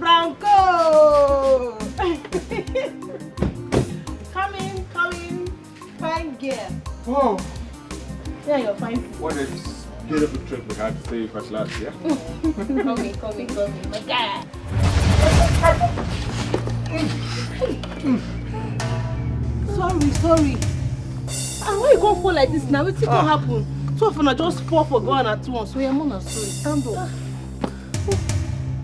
Franco! Come in. Fine girl. Oh. Yeah, you're fine. What a beautiful trip we had to stay first class, yeah? Come in, my guy. Sorry. Why you go fall like this now? What's gonna happen? Two of them just fall for going at once. So I'm not sorry. Stand up.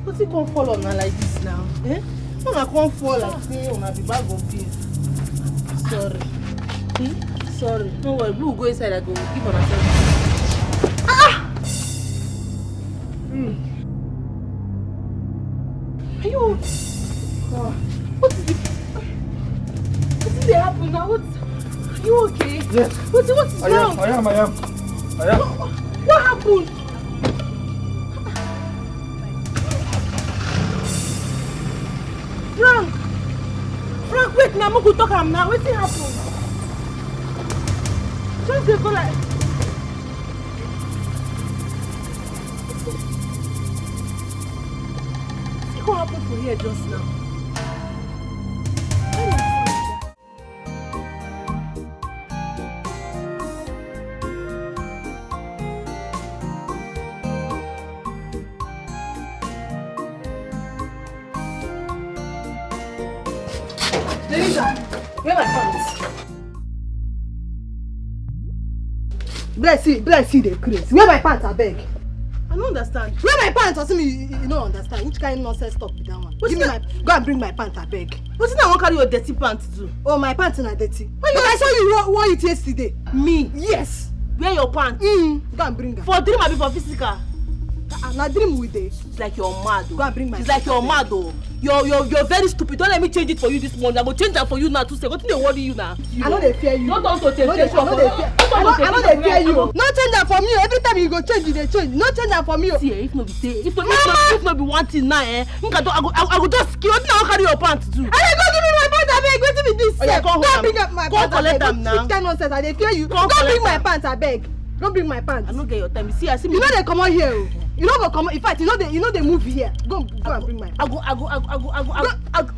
What's it gonna fall on her like this now? Eh? When I can't fall like me on a bag of beans. Sorry. Sorry. No worry. We'll go inside and go give on ourselves. Are you? What is it? What did happen now? Are you okay? Yes. What is wrong? I am. What happened? Frank, wait now. I'm going to talk him now. What's happened? Just go like. What happened for here just now? Teresa, where my pants? Bless you, the Chris. Where my pants, I beg? I don't understand. Where my pants? You don't understand. Which kind of nonsense talk with that one? Give me go and bring my pants, I beg. What's that? I won't carry your dirty pants too. Oh, my pants are dirty. But I saw you wore it yesterday. Me? Yes. Wear your pants. Go and bring them. For dream or for physical? Now dream with it. It's like you're mad. Go and bring my. It's like you're mad though. You're very stupid. Don't let me change it for you this morning. I'm gonna change that for you now to say what do they worry you now? I know they fear you. Don't turn to temptation. I know they fear you. No change that for me. Every time you go change, they change. No change that for me. See, if no be one thing now, I go just kill. Now carry your pants too. I go give me my pants. I beg. Wait till this. Go bring up my pants. Go collect them now. Which kind of nonsense? I fear you. Go bring my pants. I beg. Don't bring my pants. I don't get your time. See, I see me. You know they come out here. You know go come. In fact, you know they move here. Go and bring my. I go.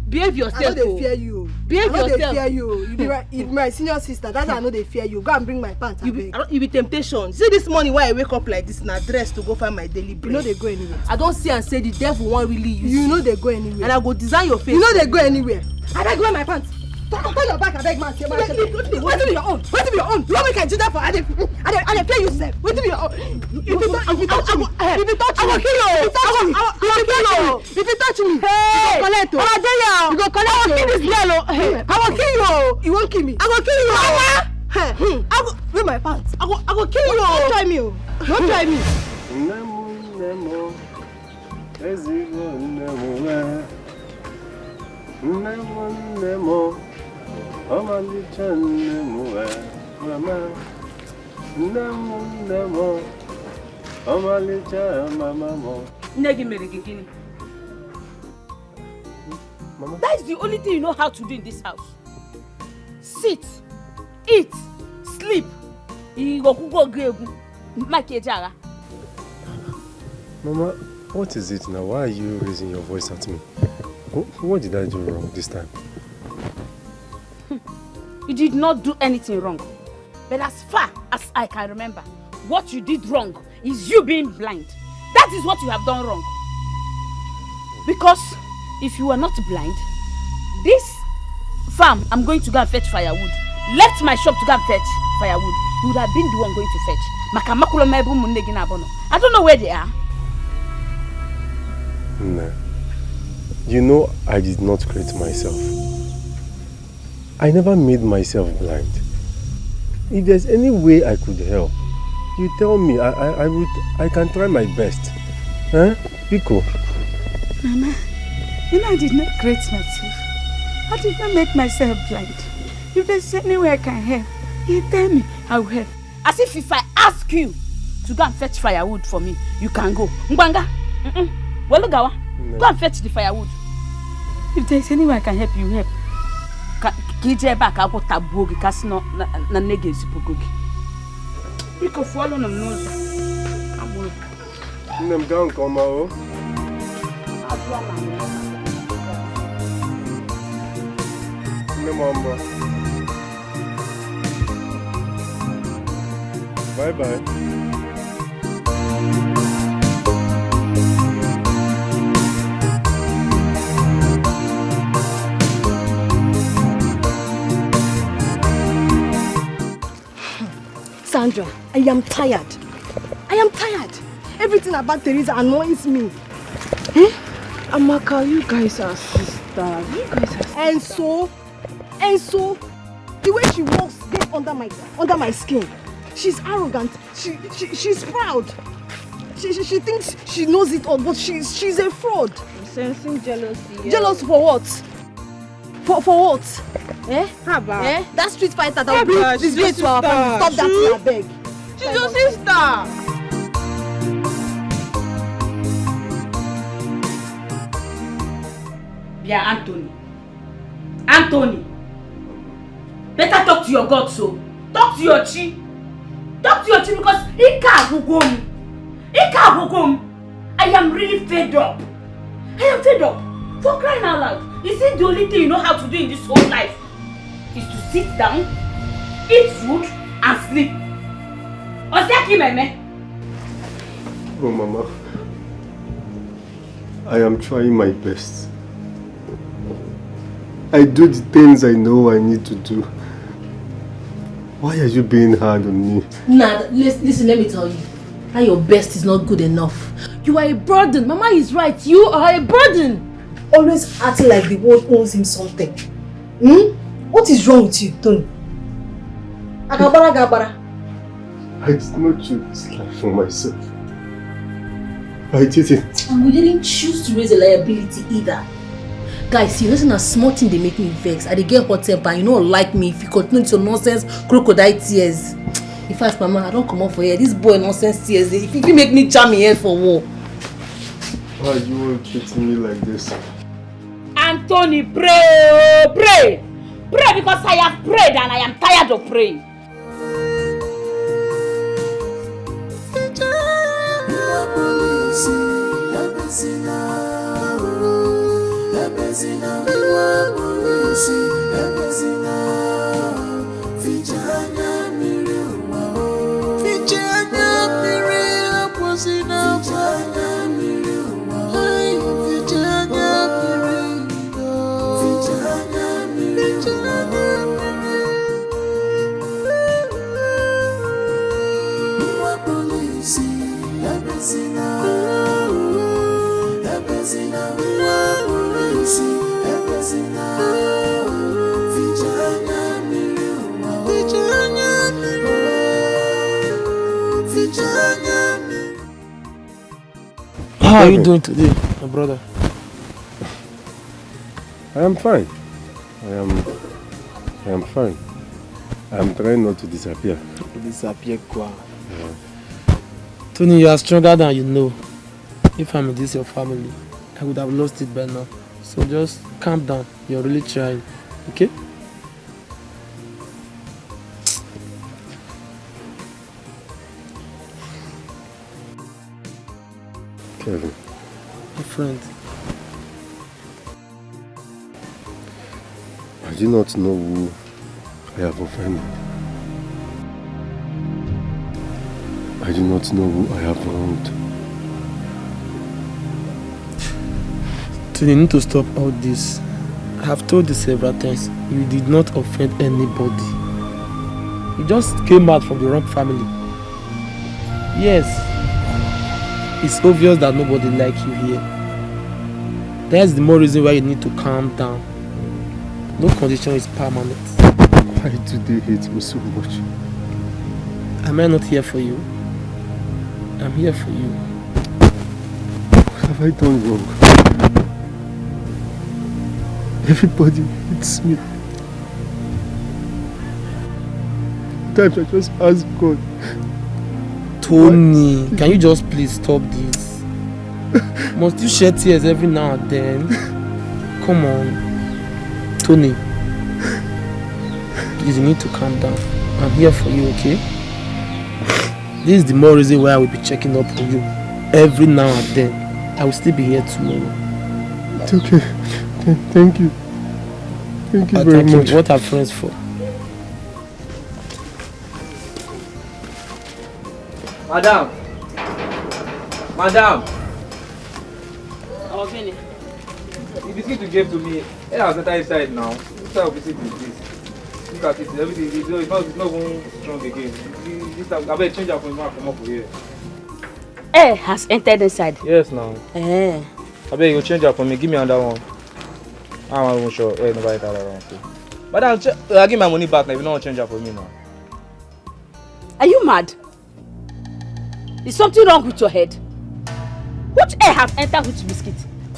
Behave yourself. I know they fear you. Behave yourself. They fear you. You be right. You be my senior sister. That's how I know they fear you. Go and bring my pants. You be temptation. See this morning why I wake up like this now, dressed to go find my daily bread. You know they go anywhere. I don't see and say the devil won't really use you. You know they go anywhere. And I go design your face. You know they go anywhere. I beg wear my pants. Turn your back, I beg, man. Wait till be your own. Wait till be your own. You want me can do that for? I dey play you, sir. Wait till be your own. If you touch me, I will kill you. If you touch me, hey, you go collect. You go collect. I will kill this girl. I will kill you. You won't kill me. I will kill you. I will wear my pants. I will kill you. Don't try me. Don't try me. Nemo. That's the only thing you know how to do in this house. Sit, eat, sleep. Mama, what is it now? Why are you raising your voice at me? What did I do wrong this time? You did not do anything wrong. But as far as I can remember, what you did wrong is you being blind. That is what you have done wrong. Because if you were not blind, this farm I'm going to go and fetch firewood, left my shop to go and fetch firewood, you would have been the one going to fetch. I don't know where they are. No. You know I did not create myself. I never made myself blind. If there's any way I could help, you tell me. I can try my best. Huh? Pico. Mama, you know I did not create myself. I did not make myself blind. If there's any way I can help, you tell me, I will help. As if I ask you to go and fetch firewood for me, you can go. Mbanga. Well, go and fetch the firewood. If there's any way I can help, you help. Kije back I go tabogi kasi na nege zipogogi. Iko follow no nose. Nem down come out. Mama. Bye-bye. Sandra, I am tired. I am tired. Everything about Teresa annoys me. Amaka, you guys are sisters. And so, the way she walks gets under my skin. She's arrogant. She's proud. She thinks she knows it all, but she's a fraud. I'm sensing jealousy. Yeah. Jealous for what? For what? Eh? Haba. Eh? That street fighter that will bring disgrace to our family. Stop that, I beg. She's your sister. Yeah, Anthony. Better talk to your God, so. Talk to your chi. Talk to your chi because I am really fed up. For crying out loud. Is it the only thing you know how to do in this whole life? Is to sit down, eat food, and sleep. Oh, Mama. I am trying my best. I do the things I know I need to do. Why are you being hard on me? Nah, listen, let me tell you. That your best is not good enough. You are a burden. Mama is right. You are a burden. Always acting like the world owes him something. What is wrong with you, Tony? Agabara. I did not choose this life for myself. I didn't. And we didn't choose to raise a liability either. Guys, you listen, a small thing they make me vex. I dey get hot temper and you don't like me if you continue with your nonsense crocodile tears. In fact, Mama, I don't come up for here. This boy nonsense tears. If you make me jam here for war. Why are you all treating me like this? Anthony, pray because I have prayed and I am tired of praying. How are you doing today, my brother? I am fine. I am fine. I am trying not to disappear. Disappear, quoi? Yeah. Tony, you are stronger than you know. If I'm in this your family, I would have lost it by now. So just calm down. You're really trying, okay? Kevin. My friend. I do not know who I have offended. I do not know who I have wronged. So you need to stop all this. I have told you several times, you did not offend anybody. You just came out from the wrong family. Yes, it's obvious that nobody likes you here. That's the more reason why you need to calm down. No condition is permanent. Why do they hate me so much? Am I not here for you? I'm here for you. What have I done wrong? Everybody hates me. Sometimes I just ask God. Tony, can you just please stop this? Must you shed tears every now and then? Come on. Tony. Please, you need to calm down. I'm here for you, okay? This is the more reason why I will be checking up on you every now and then. I will still be here tomorrow. It's okay. Thank you. Thank you very much. What are friends for? Madam! Madam! Oh, Benny. The biscuit you gave to me, it has entered inside now. What type of biscuit is this? Look at it, everything it's not even strong again. This I better change it for me and come up here. Air has entered inside. Yes, now. Eh. I bet you change it for me. Give me another one. I'm not even sure. Hey, nobody that around. Madam, I'll give my money back now if you don't change it for me now. Are you mad? Is something wrong with your head? Which air has entered which biscuit?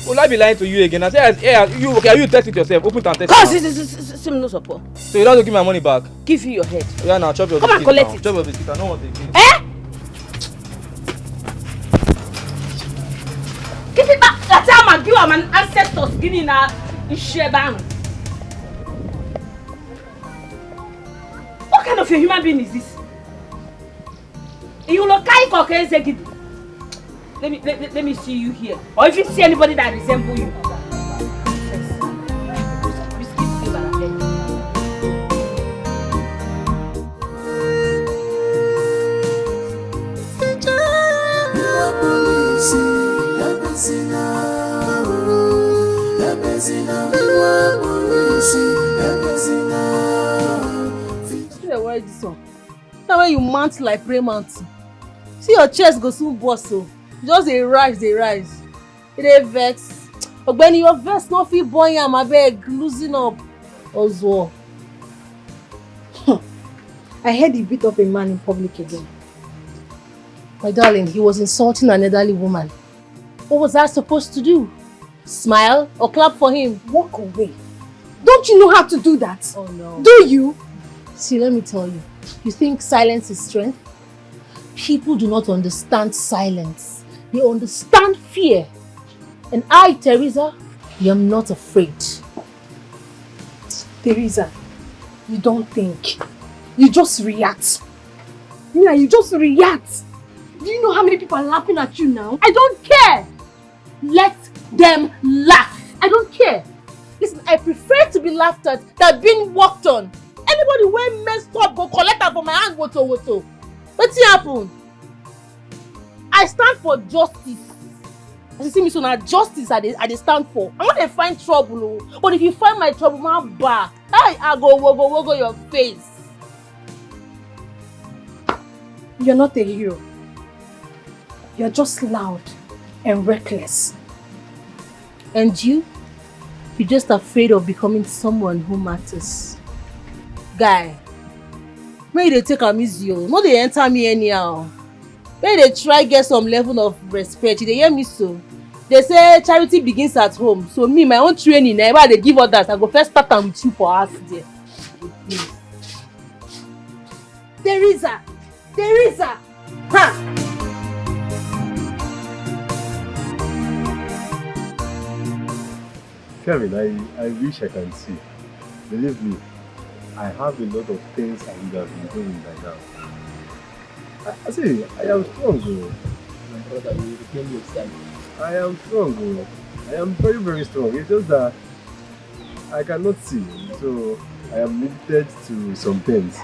Will I be lying to you again? I say, hey, you test it yourself. Open it and test it. Cause no support. So you don't have to give my money back? Give you your head. Yeah, now chop your Come biscuit. and collect now. it. Chop your biscuit. I don't want it again. Eh? Give it back. That's how I'm give an ancestors giving a Ishebang. What kind of a human being is this? You look like okay, let me see you here. Or if you see anybody that resembles you. Why this one? Now when you mount like prey mountain, see your chest go soon burst so. Just dey rise. It dey vex. Ogbeni, your vex no fit burn yam abeg, loosen up. Ozo. I heard he beat up a man in public again. My darling, he was insulting an elderly woman. What was I supposed to do? Smile or clap for him? Walk away. Don't you know how to do that? Oh no. Do you? See, let me tell you. You think silence is strength? People do not understand silence. They understand fear. And I, Teresa, I am not afraid. Teresa, you don't think. You just react. Yeah, you just react. Do you know how many people are laughing at you now? I don't care. Let them laugh. I don't care. Listen, I prefer to be laughed at than being walked on. Anybody wey messed up go collect am for my hand woto. Wetin happen? I stand for justice. As you see me so na justice I dey stand for. I no dey find trouble o. But if you find my trouble, man bar, I go wogo your face. You're not a hero. You're just loud and reckless. And you? You're just afraid of becoming someone who matters. Guy, may they take am easy o. No dey enter me anyhow. May they try get some level of respect. You dey hear me so? They say charity begins at home. So me, my own training, if I dey give others, I go first start am with you for house there. Teresa! Ha! Kevin, I wish I can see. Believe me, I have a lot of things I would have been doing by now. I say, I am strong, bro. My brother, you reclaim yourself. I am strong, bro. I am very, very strong. It's just that I cannot see, so I am limited to some things.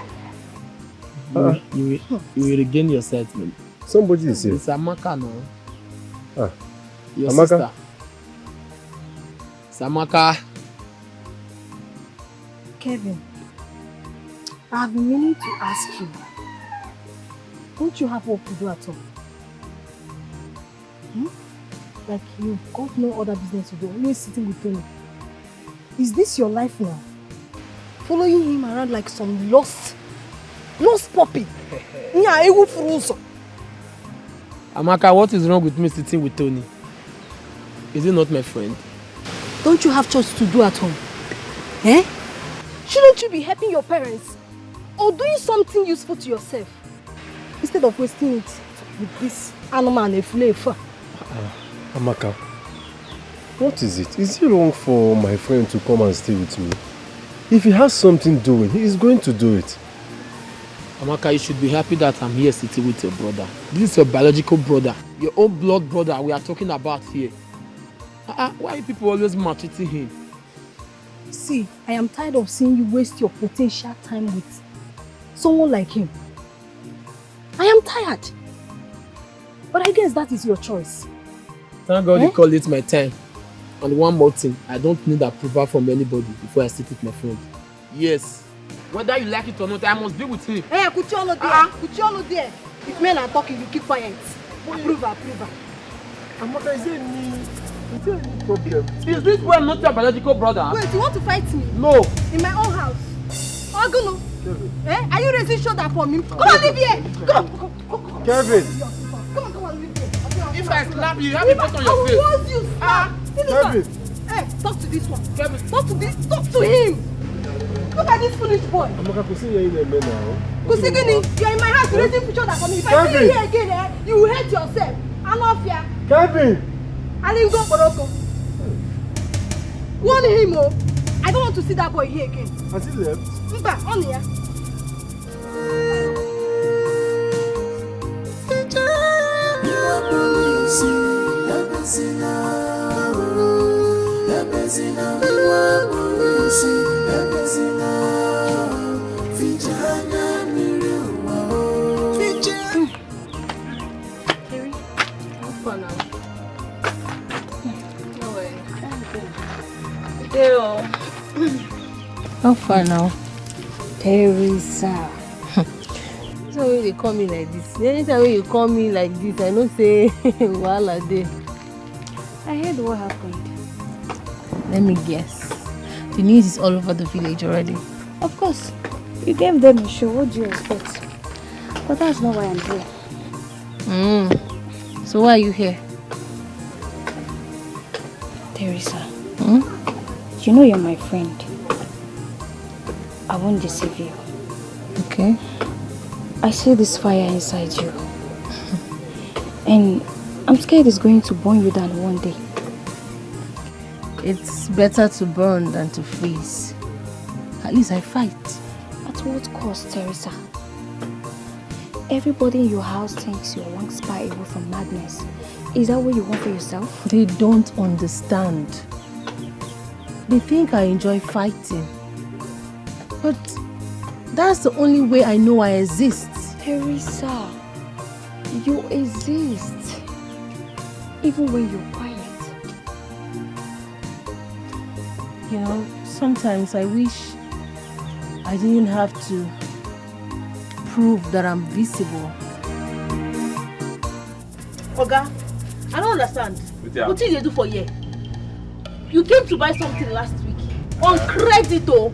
You will regain your settlement. Somebody is here. It's Amaka now. Ah, Your Amaka? sister. It's Amaka. Kevin, I have been meaning to ask you. Don't you have work to do at all? Like you've got no other business to do, always sitting with Tony. Is this your life now? Following him around like some lost puppy? Amaka, what is wrong with me sitting with Tony? Is he not my friend? Don't you have chores to do at home? Eh? Shouldn't you be helping your parents? Or doing something useful to yourself? Instead of wasting it with this animal and a flavor. Amaka, what is it? Is it wrong for my friend to come and stay with me? If he has something doing, he is going to do it. Amaka, you should be happy that I'm here sitting with your brother. This is your biological brother. Your own blood brother we are talking about here. Why people always maltreating him? See, I am tired of seeing you waste your potential time with someone like him. I am tired. But I guess that is your choice. Thank God you call it my time. And one more thing, I don't need approval from anybody before I sit with my friend. Yes. Whether you like it or not, I must be with him. Hey, Kucholo there. Kucholo there. If men are talking, you keep quiet. Approve. Amaka, is there any problem? Is this boy not your biological brother? Wait, you want to fight me? No. In my own house? Oguno. Are you raising shoulder for me? Come on, live here. Come. Kevin. Come on, live here. If I slap you, you have to put on your face. I will you slap. Kevin. Hey, talk to this one. Kevin, talk to him. Look at this foolish boy. Amaka, Kusi, you're in a man now. Kusigini, you're in my house raising shoulder for me. If I see you here again, you will hate yourself. I love you. Kevin. I didn't go Morocco. Warn him, oh. I don't want to see that boy here again. Has he left? Mba, on here. How far now? Teresa. So when they call me like this, anytime when you call me like this, I know say wahala dey. I heard what happened. Let me guess. The news is all over the village already. Of course. You gave them a show. What do you expect? But that's not why I'm here. So why are you here? Teresa. You know you're my friend. I won't deceive you. Okay. I see this fire inside you. And I'm scared it's going to burn you down one day. It's better to burn than to freeze. At least I fight. At what cost, Teresa? Everybody in your house thinks you're one spy away from madness. Is that what you want for yourself? They don't understand. They think I enjoy fighting. But that's the only way I know I exist. Teresa, you exist. Even when you're quiet. You know, sometimes I wish I didn't have to prove that I'm visible. Oga, I don't understand. What did you do for you? You came to buy something last week. On credit, oh.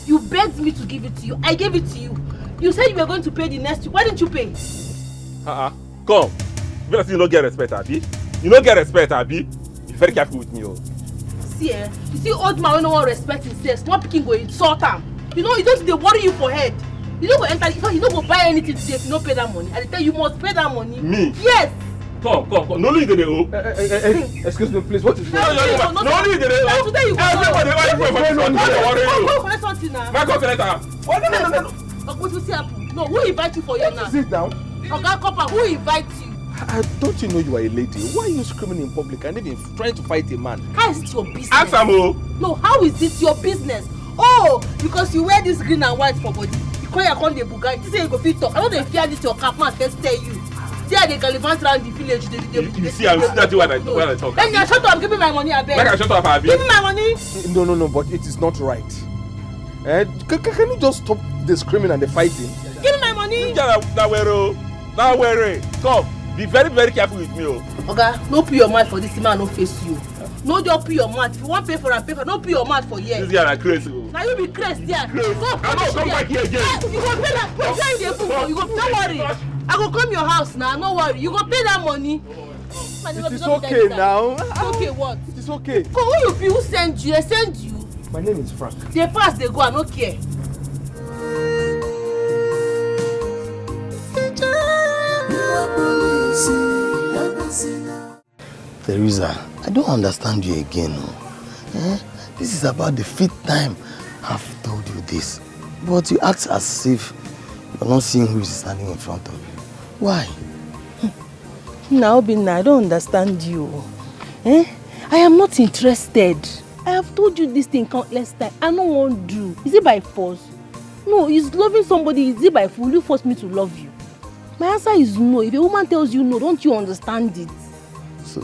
You begged me to give it to you. I gave it to you. You said you were going to pay the next week. Why didn't you pay? Come. You better see you don't get respect, Abi. You don't get respect, Abi. Be very careful with me, oh. See, you see old man when no one respect himself. Small pikin go insult him. You know, you don't they worry you for head. You don't go enter, you don't go buy anything today if you don't pay that money. I tell you must pay that money. Me? Yes. Come. No need to owe. Excuse me, please. What is going on? No need to owe. Today you go. Everybody Collect something now. Go collect am. No. What will see happen? No, who invite you for here now? Sit down. Oga Copper, who invites you? Don't you know you are a lady? Why are you screaming in public and even trying to fight a man? How is it your business? Answer mo. No, how is this your business? Oh, because you wear this green and white for body. You call your the buga. You say you go fit talk. I know they fear this your cap man first tell you. They are the Calivant around the village. You see, I'm still when I talk. Then you shut up. Give me my money, I beg. Like I shut up, Abi. Give me my money. No, but it is not right. Can you just stop the screaming and the fighting? Give me my money. Now where? Come. Be very, very careful with me, oh. Oga, no put your mouth for this man, no face you. No just put your mouth. If you want pay for and pay for, no put your mouth for here. This guy is crazy. Now you be crazy there. Go. I'm not come back here again. You go pay that. You go. Don't worry. I go come your house now. No worry. You go pay that money. It is okay now. It's okay what? It is okay. Go. Who you be? Who send you? I send you. My name is Frank. They pass. They go. I don't care. Teresa, I don't understand you again. This is about the 5th time I've told you this. But you act as if you're not seeing who is standing in front of you. Why? Now, Binna, I don't understand you. I am not interested. I have told you this thing countless times. I don't want to do. Is it by force? No, is loving somebody, is it by force? Will you force me to love you? My answer is no. If a woman tells you no, don't you understand it? So,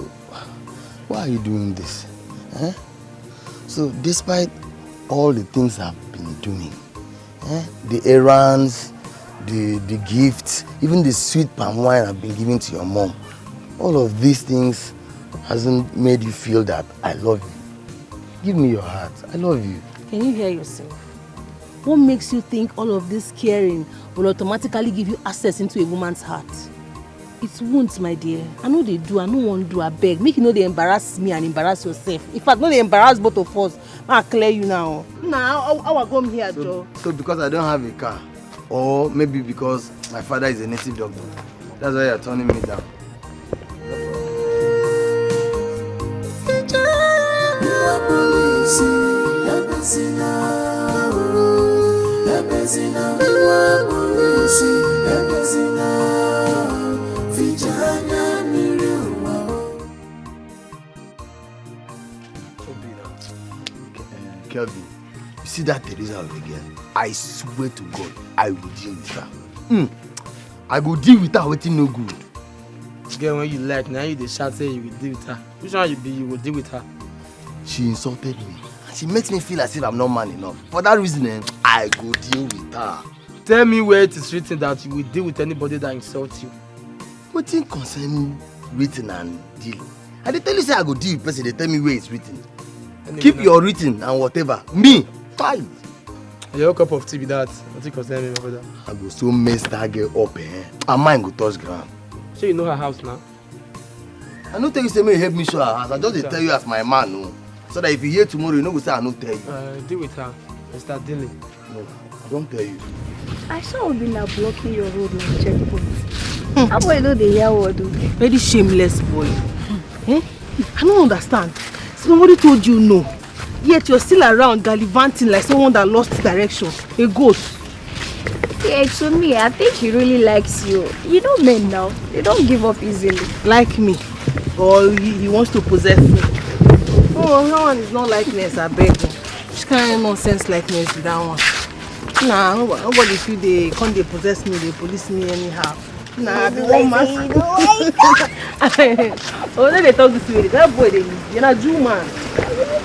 why are you doing this? Eh? So, despite all the things I've been doing, the errands, the gifts, even the sweet palm wine I've been giving to your mom, all of these things hasn't made you feel that I love you. Give me your heart. I love you. Can you hear yourself? What makes you think all of this caring will automatically give you access into a woman's heart? It's wounds, my dear. I know they do. I don't want to do. I beg. Make you know they embarrass me and embarrass yourself. In fact, no, they embarrass both of us. I'll clear you now. Now, I will come here, Joe. So because I don't have a car, or maybe because my father is a native doctor, that's why you're turning me down. Kelvin, you see that Teresa over again? I swear to God, I will deal with her. I go deal with her waiting no good. Girl, when you like, now you dey shout say you will deal with her. Which one you will deal with her? She insulted me. And she makes me feel as if I'm not man enough. For that reason, I go deal with her. Tell me where it is written that you will deal with anybody that insults you. What thing concerning written and dealing? And they tell you say I go deal with person, they tell me where it's written. Anyway, keep your written and whatever. Me, fine. Your cup of tea be that. What you concern me, my brother? I go so mess that girl up, and mine go touch ground. So you know her house now? I don't tell you say me help me show her house. I just tell you as my man, no. So that if you hear tomorrow, you know go say I no tell you. Deal with her. And start dealing. No, I don't tell you. I saw Obina blocking your road like checkpoint. How boy know they hear what do? Very shameless boy. I don't understand. Somebody told you no, yet you're still around gallivanting like someone that lost direction. A ghost. Yeah, to me, I think he really likes you. You know men now, they don't give up easily. Like me? Or he wants to possess me? Oh, that one is not likeness, I beg you. Which kind of nonsense likeness with that one? Nah, nobody feel they can't they possess me, they police me anyhow. Nah, the one man. Oh, then they talk this way. That boy, you're not Jew man.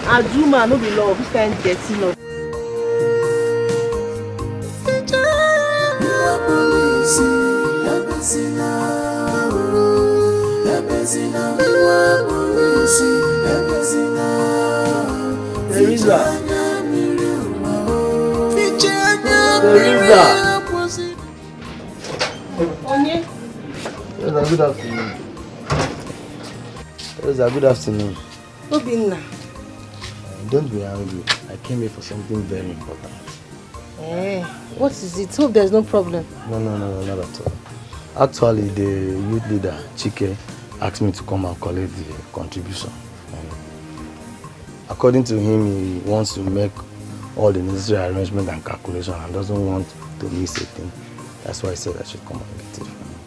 A Jew man, no be love. Which kind of dirty love? Teresa. Teresa. Onye? Teresa, good afternoon. Teresa, good afternoon. Obinna. Don't be angry. I came here for something very important. What is it? Hope there's no problem. No, not at all. Actually, the youth leader, Dikeh, asked me to come and collect the contribution. According to him, he wants to make all the necessary arrangements and calculations and doesn't want to miss a thing. That's why I said I should come and get it from him.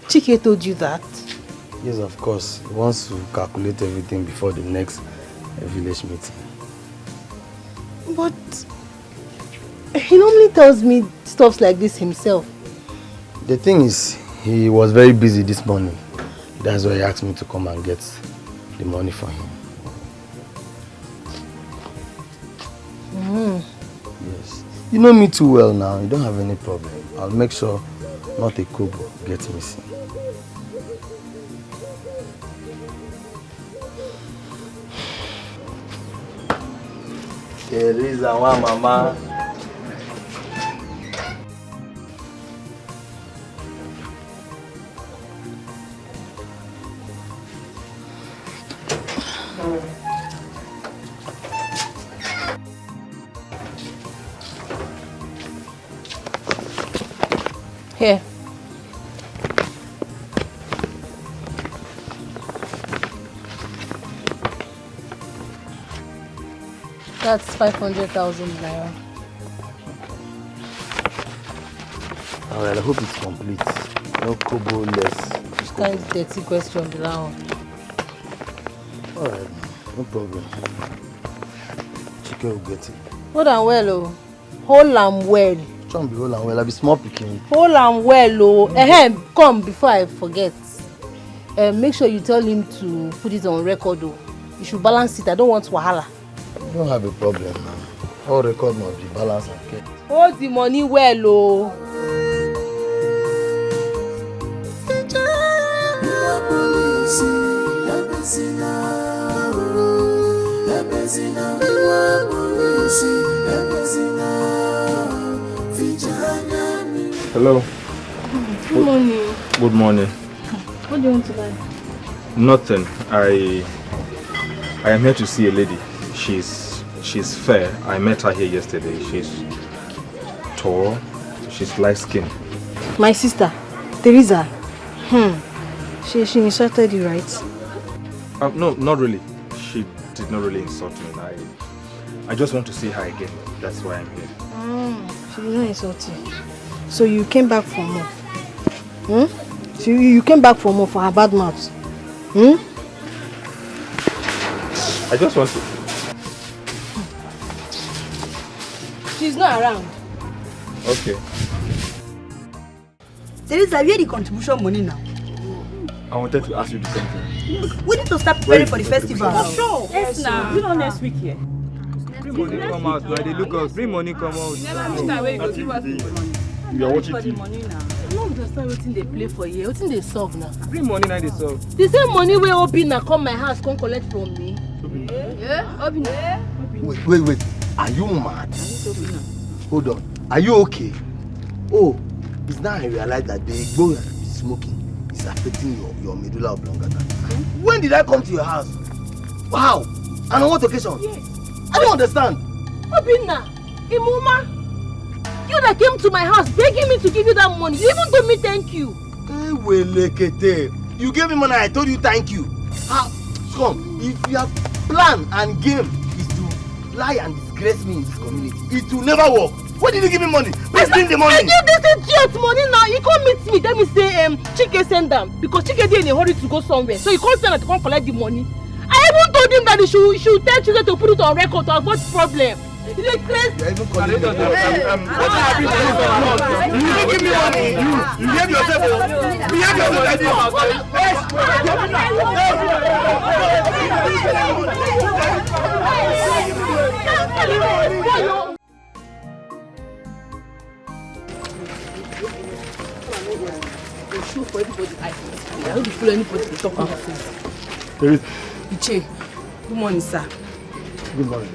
Dikeh told you that? Yes, of course. He wants to calculate everything before the next village meeting. But he normally tells me stuff like this himself. The thing is, he was very busy this morning. That's why he asked me to come and get the money for him. Yes. You know me too well now. You don't have any problem. I'll make sure not a kobo gets missing. Teresa, one mama. Here. That's 500,000 naira. Alright, I hope it's complete. No kobo less. Which kind of dirty question be that one? Alright, no problem. Chike will get it. Hold on well, oh. Hold on well. Try be hold on well. I be small picking. Hold on well, oh. Come before I forget. Make sure you tell him to put it on record, oh. You should balance it. I don't want wahala. You don't have a problem now. All record must be balanced and kept. Hold the money well, oh. Hello. Good morning. Good morning. What do you want to buy? Nothing. I am here to see a lady. She's fair. I met her here yesterday. She's tall. She's light skinned. My sister, Teresa. She insulted you, right? No, not really. She did not really insult me. I just want to see her again. That's why I'm here. She did not insult you. So you came back for more? So you came back for more for her bad mouth? I just want to. She's not around. Okay. Teresa, where the contribution money now? I wanted to ask you the same thing. We need to start preparing for the festival. Sure. Yes, now. You know next week here. Bring money come out. Now they look us. Bring money come out. You are watching TV. I don't understand what they play for here. What they solve now? Bring money now they solve. The same money where Obina come my house come collect from me. Yeah, Obina. Wait. Are you mad? Hold on. Are you okay? Oh, it's now I realize that the igbo you are smoking is affecting your medulla oblongata. When did I come to your house? Wow! And on what occasion? Yes. I don't understand. Obina, Imuma, you that came to my house begging me to give you that money. You even told me thank you. You gave me money, I told you thank you. Come, if your plan and game is to lie and disgrace me in this community, it will never work. Why did you give me money? Please bring the money. I give this idiot money now. He come meet me. Let me say, Chike send them because Chike dey in a hurry to go somewhere. So he can't send her to come collect the money. I even told him that he should tell Chike to put it on record to avoid problem. He dey crazy. You even calling me. You didn't give me money. You gave yourself. Behave yourself like this. Show for everybody I don't feel anybody to talk about this. Iche, good morning, sir. Good morning.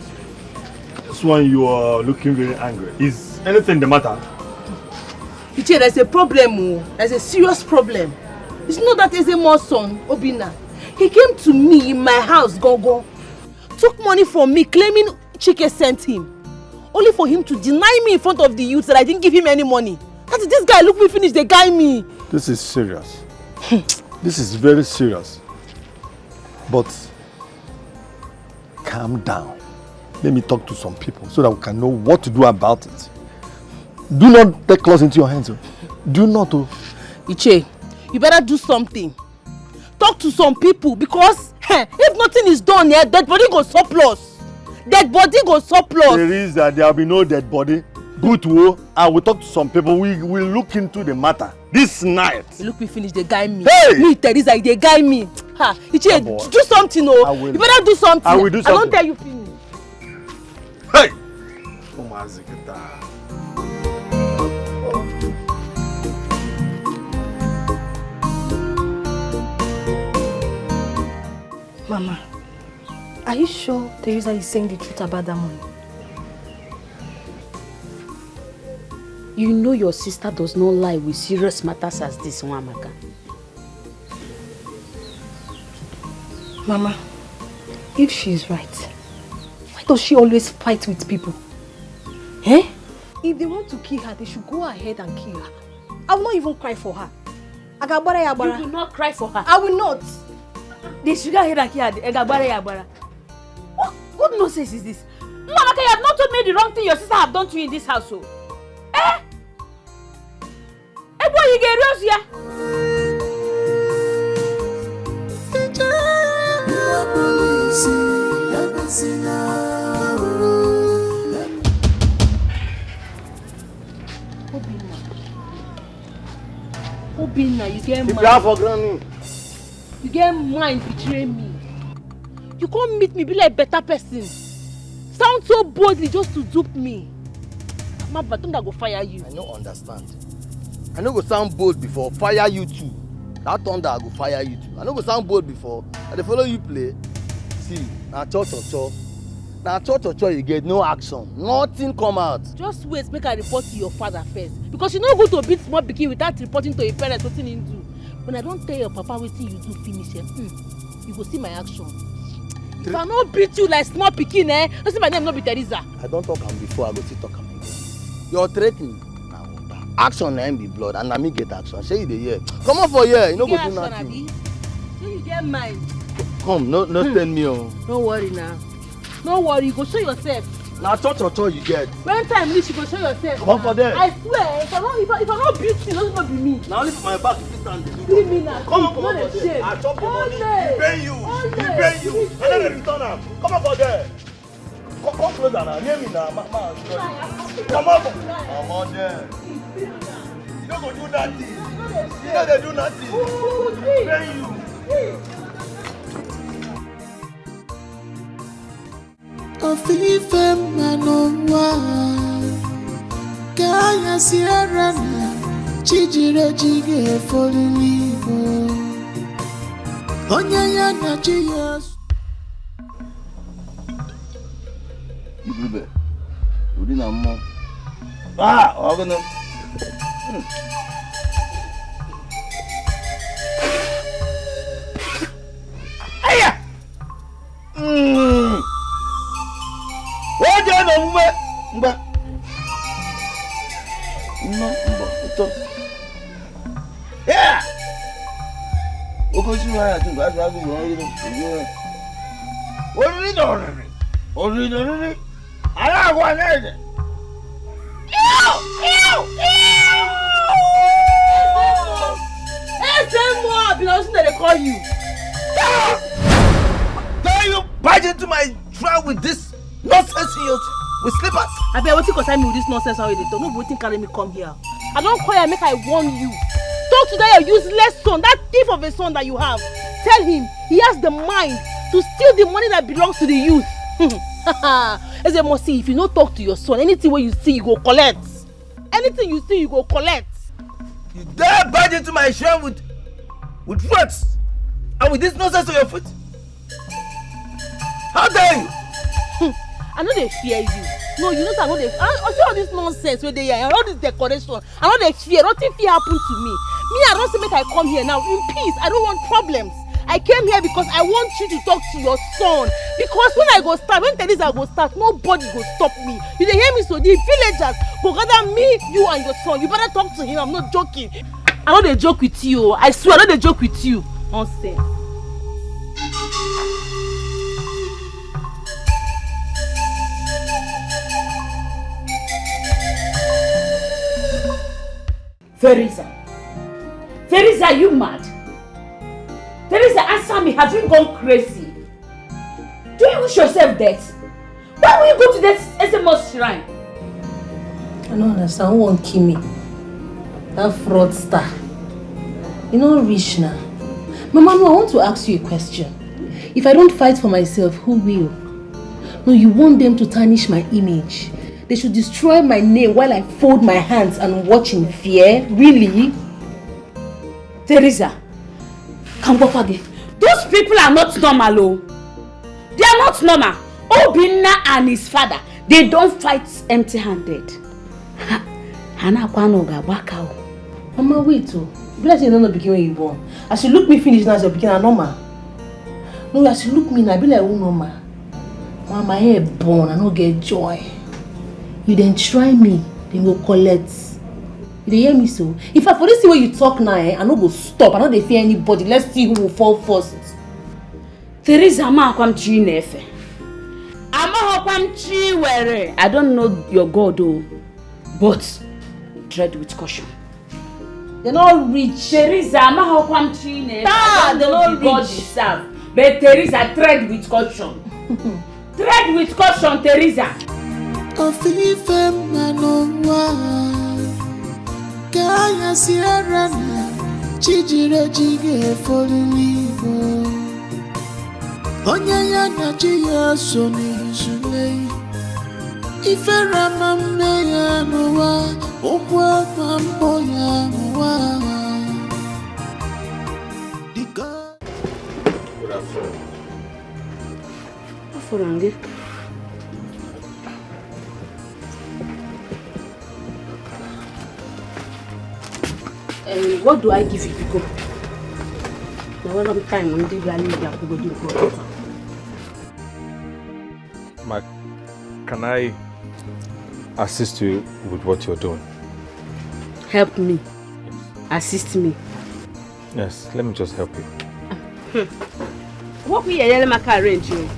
This one you are looking very angry. Is anything the matter? Iche, there's a problem. There's a serious problem. It's not that there's a more son, Obina. He came to me in my house, Gogo. Took money from me, claiming Chike sent him. Only for him to deny me in front of the youth that I didn't give him any money. That this guy, look me finish, they guy me. This is serious. This is very serious. But calm down. Let me talk to some people so that we can know what to do about it. Do not take claws into your hands. Do not. Iche, you better do something. Talk to some people because if nothing is done here, dead body go surplus. Dead body go surplus. Teresa, there will be no dead body. Good wo, I will talk to some people. We will look into the matter this night. Look me finish, they guy me. Hey! Me, Teresa, they guy me. Ha, Iche, do something, oh. You better do something. I will do something. I don't tell you finish. Hey! Mama, are you sure Teresa is saying the truth about that money? You know your sister does not lie with serious matters as this one, Amaka. Mama, if she's right, why does she always fight with people? Eh? If they want to kill her, they should go ahead and kill her. I will not even cry for her. You will not cry for her. I will not. They should go ahead and kill her. What nonsense is this? Amaka, you have not told me the wrong thing your sister have done to you in this household. Eh? Boy, you get rose here. get If mind. you have for granny. You get mind betraying me. You come meet me, be like better person. Sound so boldly just to dupe me. My baton that go fire you. I don't understand. I no go sound bold before, fire you too. That thunder I go fire you too. I no go sound bold before. I dey follow you play. See, na cho. Na cho you get no action. Nothing come out. Just wait, make I report to your father first. Because you no go to beat small pikin without reporting to your parents wetin him do. When I don't tell your papa wetin you do finish, you go see my action. If I no beat you like small pikin, don't see my name no be Teresa. I don't talk am before, I go still talk am again. You're threatening. Na water. Action na be blood, and na me get action. Shey you dey hear? Come on for here, you no go do nothing. Shey you get mind? Come, no stand me on. Don't worry now. No worry, you go show yourself. Na cho you get. When time reach, you go show yourself. Come on for there. I swear, if I not beat you, don't be me. Na only for my back you fit stand dey do. Leave me now. Come on for there. I chop your money. He pay you. And then I return am. Come on for there. Come closer now. Near me now. Come on there. You no go do nothing. You no dey do nothing. He pay you. Ofife manowa Kaya sierra na Chijire jige folilivo Onya na chiyas Ibrube Udi na mo Ogono Aya Oje no mba ito yeah okosi wa ya tunga azu agu wo ori ara agwa nede I've been listening to they call you. Can you barge into my trial with this nonsense with slippers? I bet what you concern me with this nonsense how you dey talk. No waiting carry me come here. I don't call you make I warn you. Talk to that your useless son, that thief of a son that you have. Tell him he has the mind to steal the money that belongs to the youth. As a must see, if you don't talk to your son, anything where you see you go collect. Anything you see you go collect. You dare barge into my shrine with words and with this nonsense on your foot? How dare you? I know they fear you. No, you know I know they. I see all this nonsense where they are, and all this decoration. I know they fear. Nothing fear happen to me. Me, I don't say make I come here now in peace. I don't want problems. I came here because I want you to talk to your son. Because when I go start, when Teresa go start, nobody go stop me. You dey hear me? So the villagers go gather me, you and your son. You better talk to him. I'm not joking. I know they joke with you. I swear, I know they joke with you. Nonsense. Teresa, are you mad? Teresa, answer me. Have you gone crazy? Do you wish yourself death? Why will you go to that SMS shrine? I don't understand. Who won't kill me? That fraudster. You know, rich now. Mama, no, I want to ask you a question. If I don't fight for myself, who will? No, you want them to tarnish my image. They should destroy my name while I fold my hands and watch in fear? Really? Teresa, come go again. Those people are not normal, oh. They are not normal. Obinna and his father, they don't fight empty-handed. Mama, wait, oh. Blessing don't know begin when you born. As you look me finish now, as you begin a normal. No, as you look me now, be like who normal. Mama, my hair born, I don't get joy. You then try me, then go collect. You dey hear me so? If I for this see where you talk now, I no go stop. I no dey fear anybody. Let's see who will fall first. Teresa, I don't know your God, oh, but tread with caution. They're not rich. Teresa, I don't know the God you serve, but Teresa, tread with caution. Tread with caution, Teresa. Ofife manowa Kaya sierra na chijire jige folilivo. Onye ya na chi ya so n'izule. Ife ramamne ya n'ụwa, okwu amambo ya n'ụwa. Good afternoon. Afternoon. What do I give you to go? Now, one time I'm going to go do it. Mark, can I assist you with what you're doing? Help me. Assist me. Yes, let me just help you. What will you Amaka arrange you?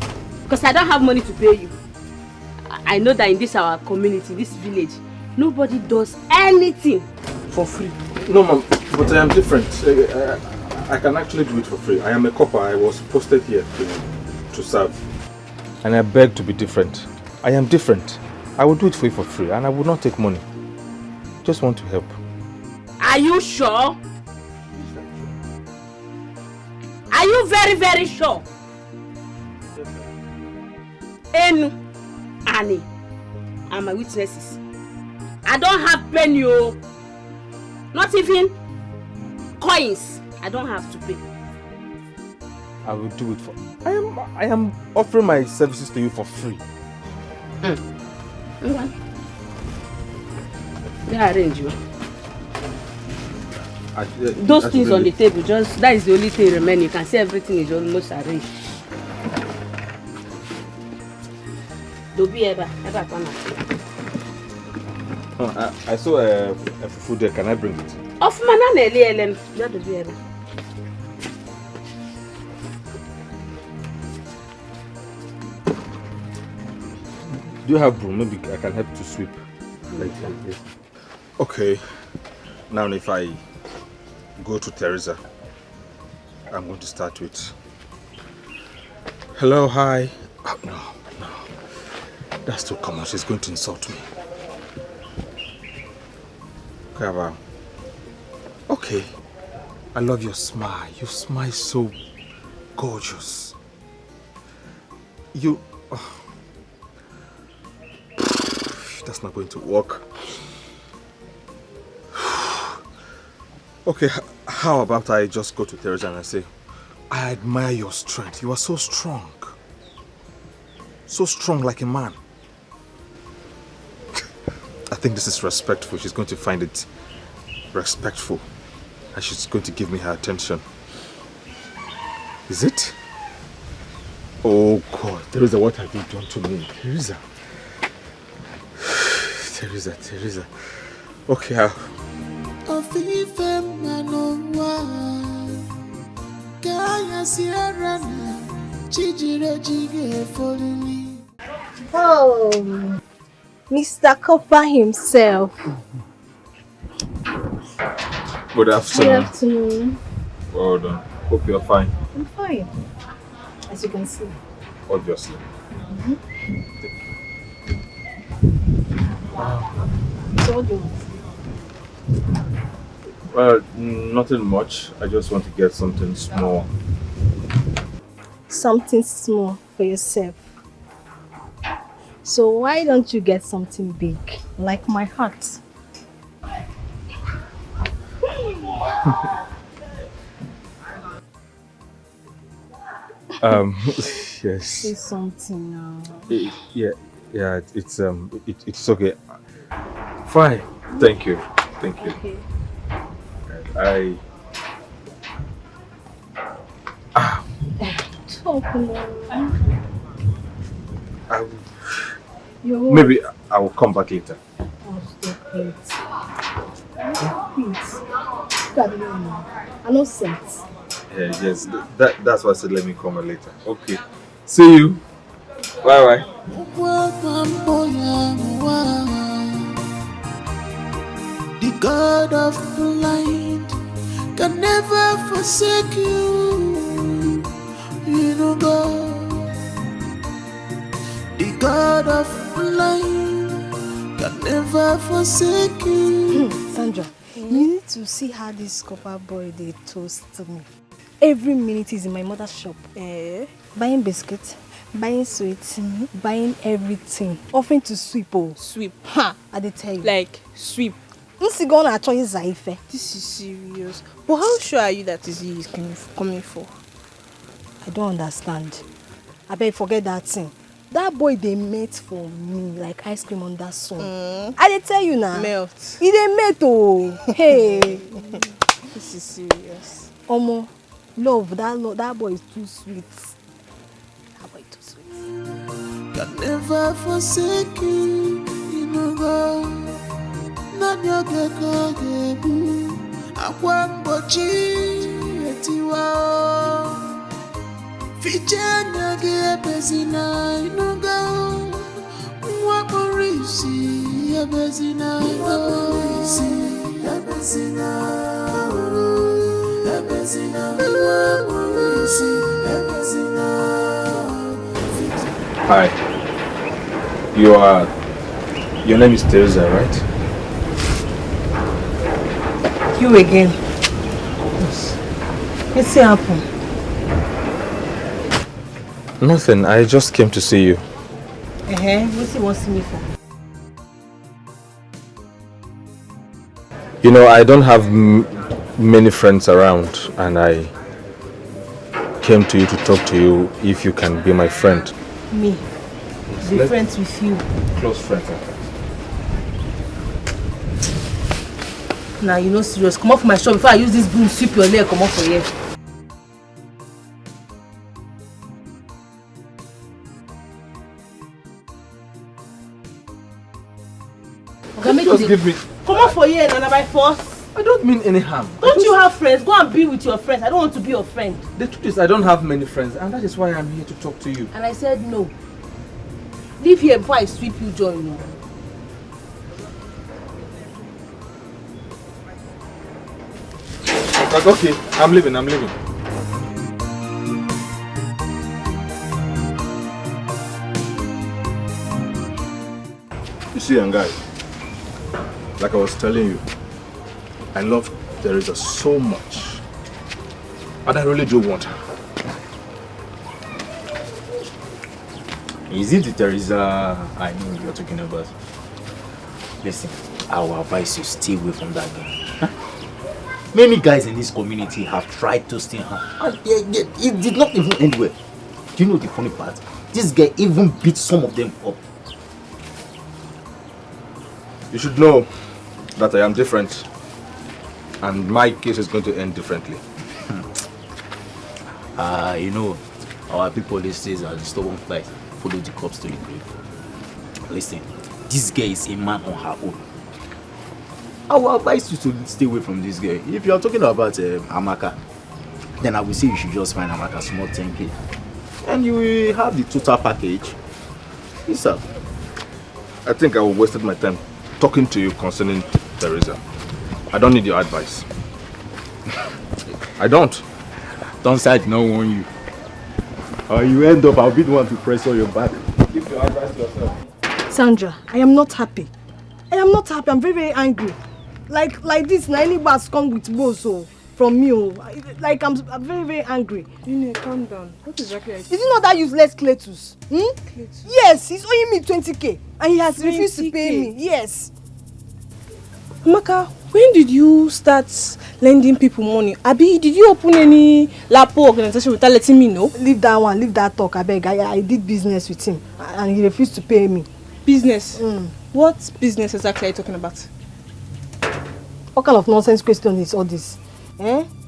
Because I don't have money to pay you. I know that in this our community, this village, nobody does anything for free. No, ma'am, but I am different. I can actually do it for free. I am a copper. I was posted here to serve. And I beg to be different. I am different. I will do it for you for free and I will not take money. Just want to help. Are you sure? Are you very, very sure? Enu, Annie, are my witnesses. I don't have penny, not even coins. I don't have to pay. I will do it for. I am offering my services to you for free. Okay. Yeah, arrange you. Those things on the table, just that is the only thing remaining. You can see everything is almost arranged. Don't be ever come. I saw a food there. Can I bring it? Of manana Ellen. That will be ever. Do you have broom? Maybe I can help to sweep. Like this. Okay. Now if I go to Teresa, I'm going to start with hello, hi. Oh, no. That's too common. She's going to insult me. Okay. I love your smile. You smile so gorgeous. That's not going to work. Okay, how about I just go to Teresa and I say, I admire your strength. You are so strong. So strong like a man. I think this is respectful. She's going to find it respectful. And she's going to give me her attention. Is it? Oh God, Teresa, what have you done to me? Teresa. Teresa. Okay, Oh, Mr. Copper himself. Good afternoon. Good afternoon. Well done. Hope you're fine. I'm fine, as you can see. Obviously. So what do you want? Well, nothing much. I just want to get something small. Something small for yourself. So why don't you get something big, like my heart? Yes. Say something now. Yeah. It's okay. Fine. Thank you. Okay. Talk now. Maybe I will come back later. Oh, stop it. Please. Look at me now. I'm not set. Yeah, yes. That's why I said let me come later. Okay. See you. Bye. The God of blind can never forsake you. You know God. The God of life can never forsake you. Sandra, you need to see how this copper boy they toast me. Every minute is in my mother's shop. Buying biscuits, buying sweets, buying everything. Offering to sweep. Oh. Sweep. Ha! I did tell you. Like, sweep. This is serious. But how sure are you that is he is coming for? I don't understand. I beg forget that thing. That boy they made for me like ice cream on that sun. I did tell you now. Melt. He they made oh. Hey. This is serious. Omo, love that boy is too sweet. That boy too sweet. Can never forsake you, go. Not your gebu. Akwambochi etiwa. Fichana gebezina inuga. Wakorisi yabezina. Wakorisi yabezina. Yabezina. Wakorisi yabezina. Hi. Your name is Teresa, right? You again? Yes. What's happened? Nothing. I just came to see you. What's he want to see me for? You know, I don't have many friends around, and I came to you to talk to you if you can be my friend. Me? Be friends with you? Close friends. Nah, you know serious. Come off my shop before I use this broom sweep your leg. Come off for here. Just give me. Come off for here, Nana, by force. I don't mean any harm. Don't you have friends? Go and be with your friends. I don't want to be your friend. The truth is, I don't have many friends, and that is why I'm here to talk to you. And I said no. Leave here before I sweep you, join you. Okay, I'm leaving. You see, young guy, like I was telling you, I love Teresa so much, and I really do want her. Is it the Teresa I know you're talking about? Listen, I will advise you stay away from that girl. Huh? Many guys in this community have tried toasting her, and it did not even end well. Do you know the funny part? This guy even beat some of them up. You should know that I am different, and my case is going to end differently. You know, our people these days are stubborn flight. Follow the cops to the grave. Listen, this girl is a man on her own. I will advise you to stay away from this girl. If you are talking about Amaka, then I will say you should just find Amaka small 10k, and you will have the total package. Yes, sir. I think I wasted my time talking to you concerning Teresa. I don't need your advice. I don't. Don't say I did not warn you. Or you end up, I'll be the one to press on your back. Give your advice to yourself. Sandra, I am not happy. I'm very, very angry. Like this, na any bus come with boso from me. Like I'm very, very angry. Ini, calm down. What exactly? Is it not that useless Cletus? Cletus? Yes, he's owing me 20k and he has refused to pay me. Yes. Amaka, when did you start lending people money? Abi, did you open any Lapo organization without letting me know? Leave that one, leave that talk, I beg. I did business with him and he refused to pay me. Business? What business exactly are you talking about? What kind of nonsense question is all this?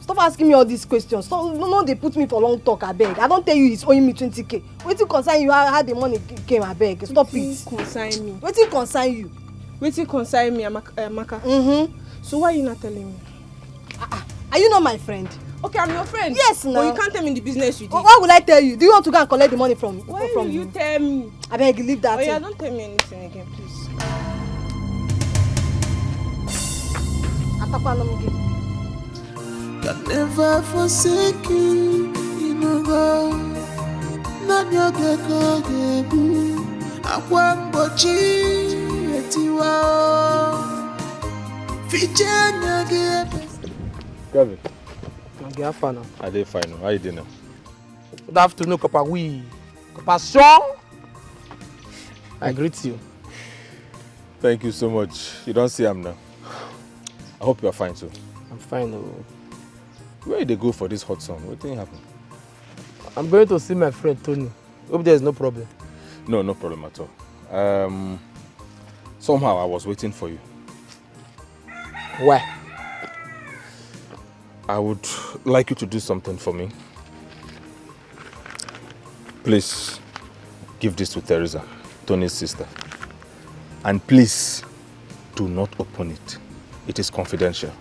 Stop asking me all these questions. No, they put me for long talk, I beg. I don't tell you he's owing me 20k. Wetin concern you how the money came, I beg. Stop it. Wetin concern me? Wetin concern you? Wetin concern me, Amaka? So why are you not telling me? Are you not my friend? Okay, I'm your friend. Yes, now. But you can't tell me the business you did. Why would I tell you? Do you want to go and collect the money from Why will you tell me? I beg, leave that Oh yeah, don't tell me anything again, please. Can never forsake you, go. Not your gebu. Akwambochi etiwa. Kevin. Get fine now. I did fine. How you doing now? Good afternoon, Papa. Papa Sean. I greet you. Thank you so much. You don't see him now. I hope you are fine too. I'm fine. Oh. Where did they go for this hot sun? What thing happened? I'm going to see my friend Tony. Hope there's no problem. No problem at all. Somehow I was waiting for you. Why? I would like you to do something for me. Please give this to Teresa, Tony's sister. And please do not open it. It is confidential.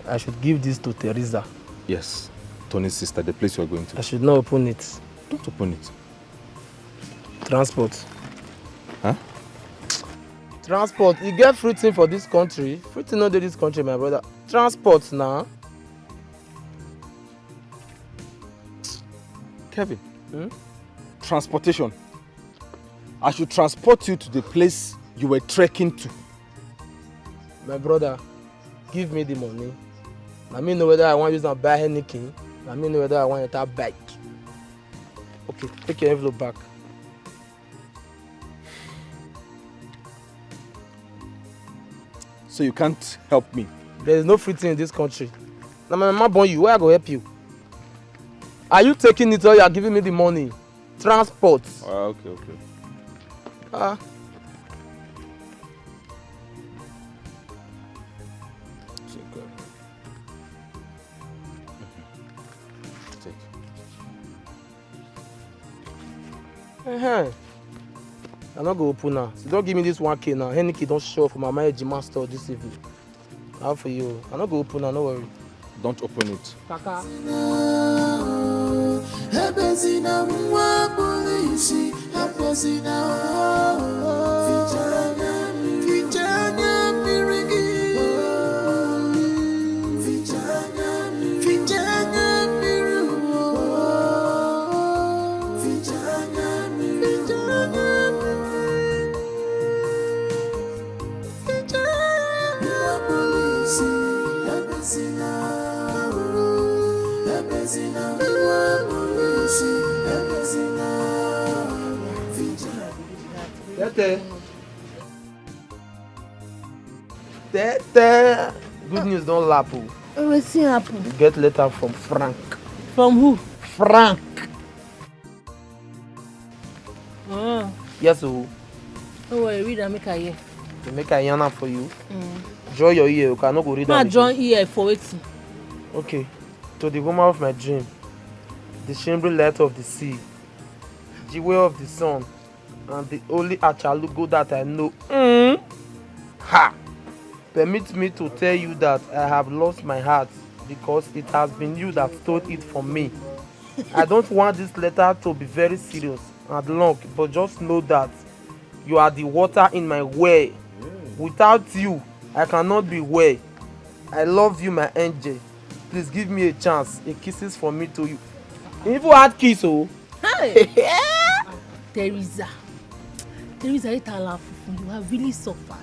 I should give this to Teresa. Yes, Tony's sister, the place you are going to. I should not open it. Don't open it. Transport. Huh? Transport. You get free thing for this country. Free thing not in this country, my brother. Transport now. Kevin, transportation. I should transport you to the place you were trekking to. My brother, give me the money. Let me know whether I want to use and buy anything. Let me know whether I want to bike. Okay, take your envelope back. So you can't help me? There is no free thing in this country. Now my mama born you, where I go help you? Are you taking it or you are giving me the money? Transport. Okay. Take. I'm not going to open now. So don't give me this 1K now. Any kid don't show up for my marriage master this evening. How for you? I'm not going to open now, no worry. Don't open it. Kaka. Tete. Good news, don't laugh. What's happened? You get letter from Frank. From who? Frank. Oh. Yes, oh. Don't worry, read and make a ear. To make a yarn for you. Draw your ear, you cannot go read Ma that. draw ear for waiting. Okay. To the woman of my dream, the shimmering light of the sea, the way of the sun, and the only Achalugo that I know. Ha! Permit me to tell you that I have lost my heart because it has been you that stole it from me. I don't want this letter to be very serious and long, but just know that you are the water in my well. Without you, I cannot be well. I love you, my angel. Please give me a chance. A kisses from me to you. You even had kiss, oh. Hey. Teresa, you have really suffered.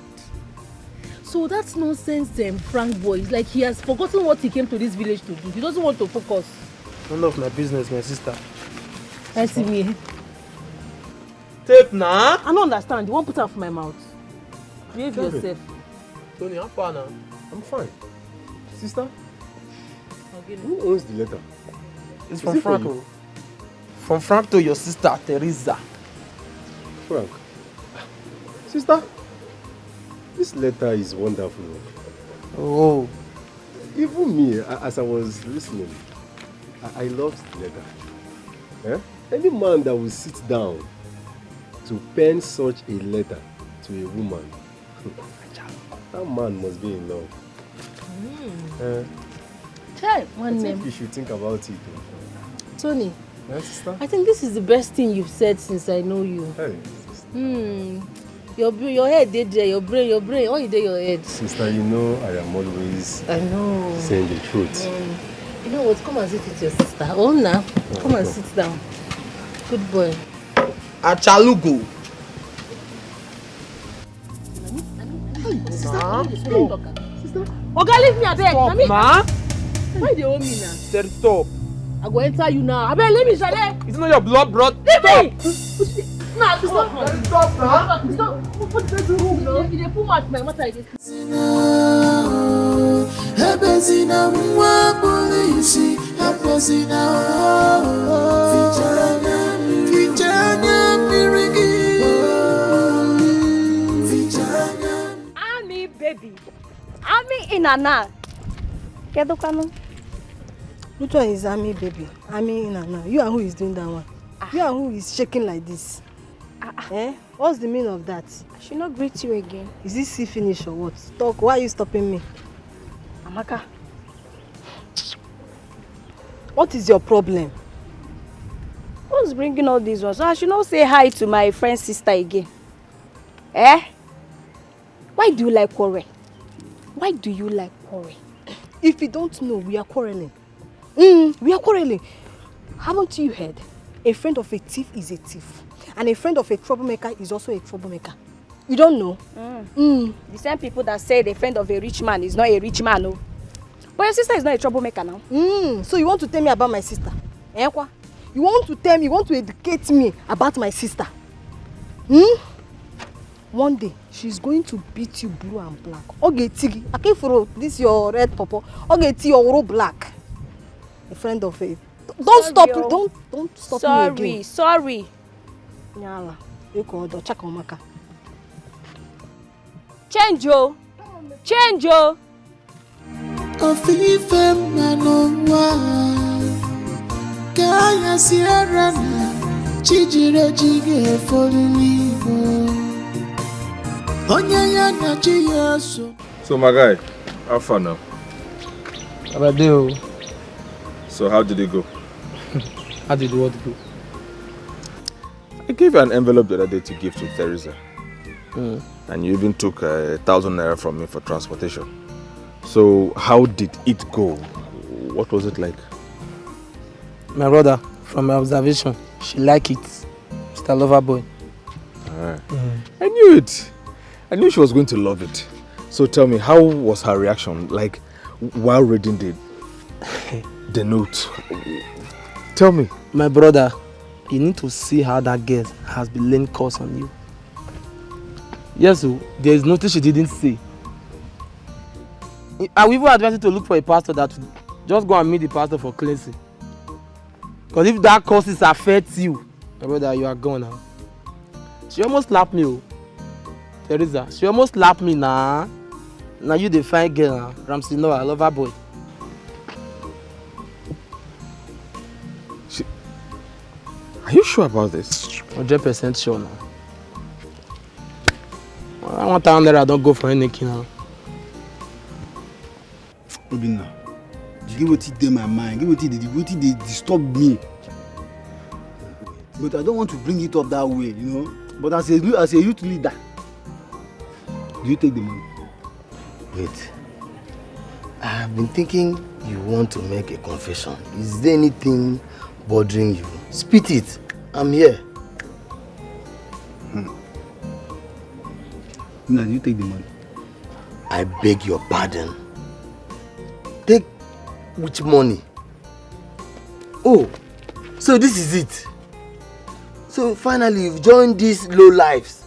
So that's nonsense, Frank boy. It's like he has forgotten what he came to this village to do. He doesn't want to focus. None of my business, my sister. I see me. Tape now. I don't understand. You won't put out of my mouth. Behave yourself. Tony, how far now? I'm fine. Sister? Who owns the letter? It's from Frank. From Frank to your sister, Teresa. Frank. Sister? This letter is wonderful. Oh. Even me, as I was listening, I loved the letter. Eh? Any man that will sit down to pen such a letter to a woman, that man must be in love. Try I one think name. you should think about it. Tony. Yes, sister? I think this is the best thing you've said since I know you. Hey, Your head did there, your brain, all you did your head. sister, you know I am always saying the truth. You know what? Come and sit with your sister. Oh, now. Come and sit down. Good boy. Achalugo. Sister, Oga, leave me abeg. Stop, ma. Why they owe me now? Said stop. I go enter you now. Abeg, leave me, Shade. It's not your blood, bro. Leave me. Nah, stop. Stop now. Stop. What is the room now? If they put my matter, it is. Appeasing mwa polisi, appeasing Vijana mirigi, Vijana. Ami baby, Ami inana. Kedokano. Which one is Ami baby? Ami inana. You and who is doing that one? You and who is shaking like this? Eh? What's the meaning of that? I should not greet you again. Is this see finish or what? Talk. Why are you stopping me? Amaka. What is your problem? Who's bringing all these ones? I should not say hi to my friend's sister again. Eh? Why do you like quarrel? Why do you like quarrel? If you don't know, we are quarreling. We are quarreling. Haven't you heard? A friend of a thief is a thief. And a friend of a troublemaker is also a troublemaker. You don't know? The same people that say the friend of a rich man is not a rich man, no. But your sister is not a troublemaker now. So you want to tell me about my sister? Eh, kwa? You want to tell me, you want to educate me about my sister? One day, she's going to beat you blue and black. Okay, Tigi, I came for this your red purple. Okay, Tigi, your black. A friend of a... Don't stop me again. Sorry. Nyala, you call the check on Amaka. Change, oh. Change, oh. Ofife manowa, kaya sierra na, chijire jige folilivo. Onya na chiyaso. So my guy, how far now? Abadeo. So how did it go? How did what go? I gave you an envelope the other day to give to Teresa. And you even took 1,000 naira from me for transportation. So how did it go? What was it like? My brother, from my observation, she liked it. She's a lover boy. I knew it. I knew she was going to love it. So tell me, how was her reaction? Like while reading the note? Tell me. My brother, you need to see how that girl has been laying curse on you. Yes, so there is nothing she didn't say. I will even advise you to look for a pastor that will just go and meet the pastor for cleansing. Because if that curses affects you, my brother, you are gone now. She almost slapped me, oh. Teresa, she almost slapped me now. Now you the fine girl now. Ramsey Noah, I love her boy. Are you sure about this? 100% sure now. I want down there, I don't go for anything now. Obinna, give what it in my mind, give what it they disturb me. But I don't want to bring it up that way, you know. But as a youth leader, do you take the money? Wait. I have been thinking you want to make a confession. Is there anything bothering you? Spit it. I'm here. Now, do you take the money? I beg your pardon. Take which money? Oh, so this is it. So finally you've joined these low lives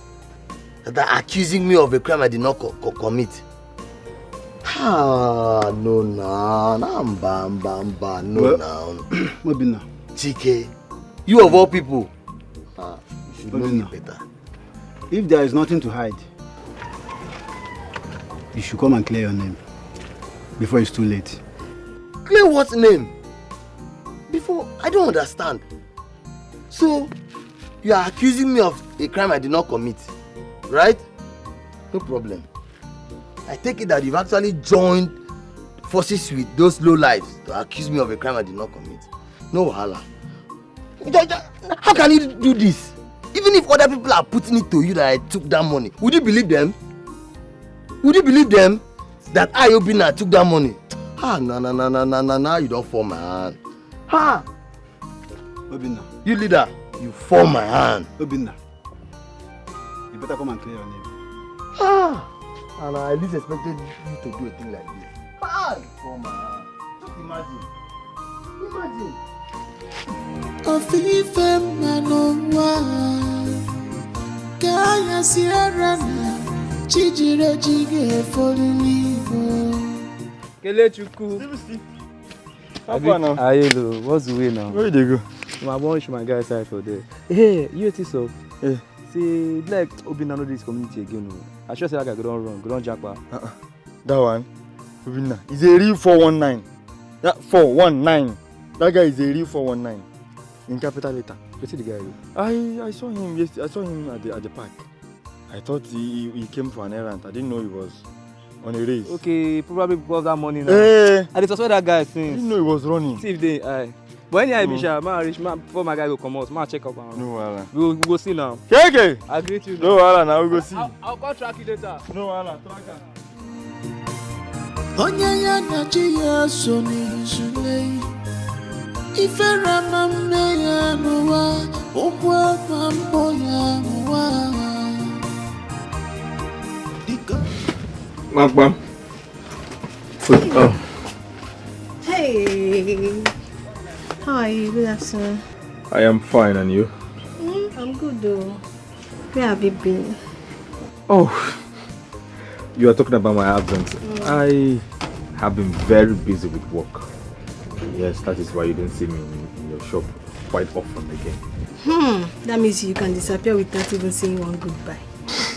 that are accusing me of a crime I did not commit. Ah, no, no, no, Obinna. Dikeh, you of all people, you should know me better. If there is nothing to hide, you should come and clear your name before it's too late. Clear what name? Before, I don't understand. So, you are accusing me of a crime I did not commit, right? No problem. I take it that you've actually joined forces with those low lives to accuse me of a crime I did not commit. No wahala. How can you do this? Even if other people are putting it to you that I took that money, would you believe them? Would you believe them that I, Obinna, took that money? Ah, no, you don't fall my hand. Ha! Obinna. You leader, you fall my hand. Obinna, you better come and clear your name. Ah! And I at least expected you to do a thing like this. Bad! Come on. Just imagine. Imagine. Ofife manowa Kaya Sierra na Chijire jige folilivo Kelechuku. How far now? Hello, what's the way now? Where did you go? My boy, my guy side for there. Hey, you think so? Yeah. See, like Obina know this community again. I sure say that guy go down wrong, go down jackpot. That one? Obina. He's a real 419. That 419. That guy is a real 419. In capital letter. What's the guy? I saw him yesterday. I saw him at the park. I thought he came for an errand. I didn't know he was on a race. Okay, probably because of that money now. Hey. I just saw that guy I since. didn't know he was running. See if they, but anyhow, Bisha, man, reach man before my guy will come out. Man, check up. No, we'll go see now. Okay. I greet you. No, now we go see. I'll call track you later. No, track. Onyaya na jiya so ni zule Ifera mamme ya nowa Okwa mambo ya nowa Makbam. Oh. Hey. How are you? Good afternoon. I am fine, and you? I'm good though. Where have you been? Oh, you are talking about my absence. I have been very busy with work. Yes, that is why you didn't see me in your shop quite often again. That means you can disappear without even saying one goodbye.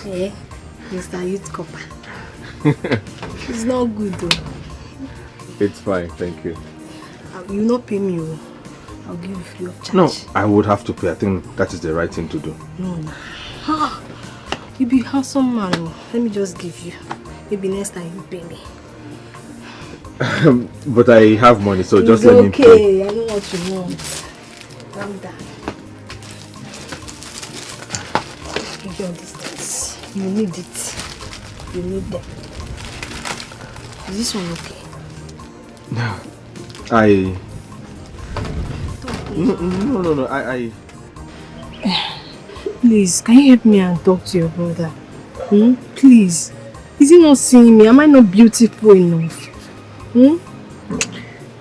Eh? Mr. Youth Copper. It's not good though. It's fine, thank you. You not pay me. I'll give you free of charge. No, I would have to pay. I think that is the right thing to do. No. You be handsome man. Let me just give you. Maybe next time you pay me. But I have money, so just it's let me pay. Okay, I know what you want. Calm down. Give you all these things. You need it. You need them. Is this one okay? No. Please, can you help me and talk to your brother? Please. Is he not seeing me? Am I not beautiful enough?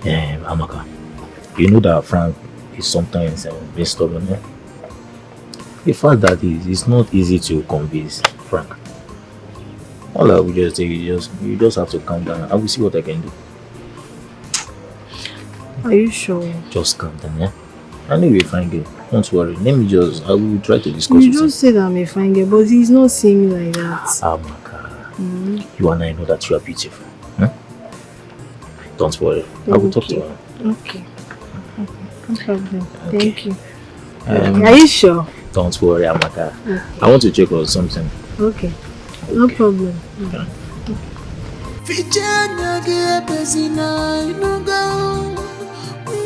Yeah, Amaka. You know that Frank is sometimes very stubborn. Eh? The fact that it's not easy to convince Frank. All I will just say is you just have to calm down. I will see what I can do. Are you sure? Just calm down, yeah? I know you're a fine girl. Don't worry. I will try to discuss You with him. just said I'm a fine girl, but he's not seeing me like that. Amaka, you and I know that you are beautiful. Huh? Don't worry. I will talk to her. Okay. No problem. Okay. Thank you. Are you sure? Don't worry, Amaka. Okay. I want to check on something. Okay. No problem. Yeah. Vijana ge bezina inuga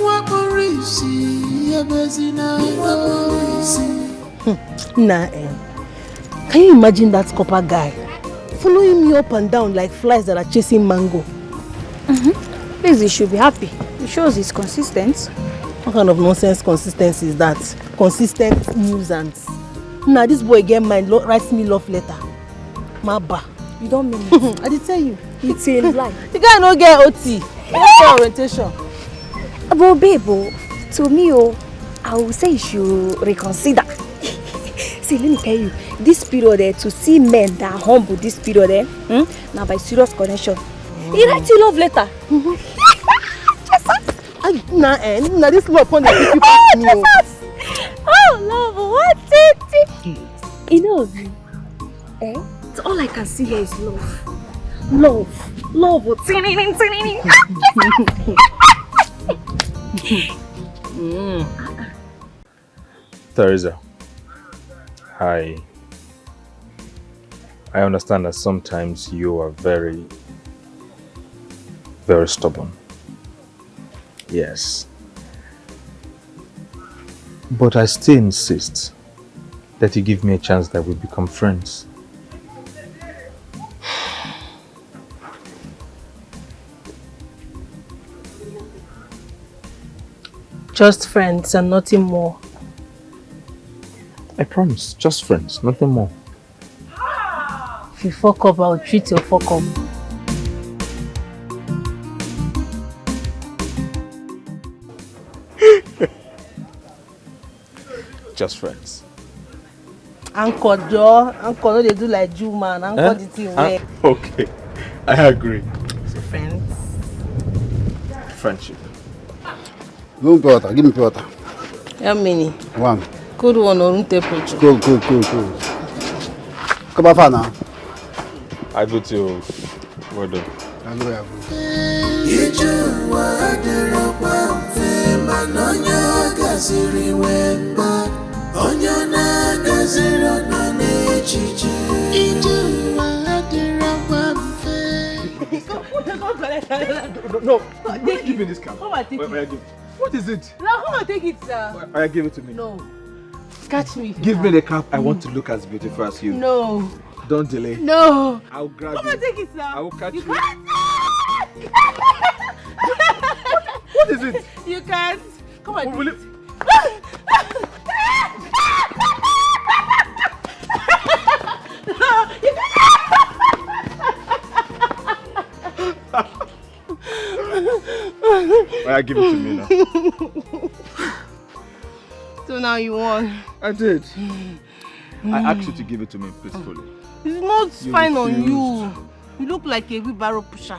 Mwakorisi ye bezina Nah, can you imagine that copper guy following me up and down like flies that are chasing mango? Please, he should be happy. It shows he's consistent. What kind of nonsense consistency is that? Consistent nuisance. Nah, this boy get mine, writes me love letter. Maba. You don't mean it. I did tell you. It's a lie. The guy no get OT. No orientation. But babe, to me, I will say you should reconsider. See, let me tell you, this period to see men that are humble this period now by serious connection. He writes you love letter. Nah, this love on the people pass me. Oh, love, what it? You know, so all I can see here is love. Love. Teresa, I understand that sometimes you are very, very stubborn. Yes. But I still insist that you give me a chance that we become friends. Just friends and nothing more. I promise, just friends, nothing more. If you fuck up, I'll treat your fuck up. Just friends. Uncle Joe, Uncle no they do like Jew man. Uncle the thing where. Okay, I agree. So friends. Friendship. Give me water. Give me water. How many? One. Cold one or room temperature? Cool. Come on, now. I go to. Well done. I go. No, give me this cap. Come and take it. What is it? Now come and take it, sir. I give it to me. No. Catch me. Give me the cap. I want to look as beautiful as you. No. Don't delay. No. I'll grab Come you. and take it, sir. I will catch you. What is it? You can't. Come on. Will it? I give it to me now. So now you won. I did. I asked you to give it to me peacefully. It's not You fine on refused. you. You look like a wheelbarrow pusher.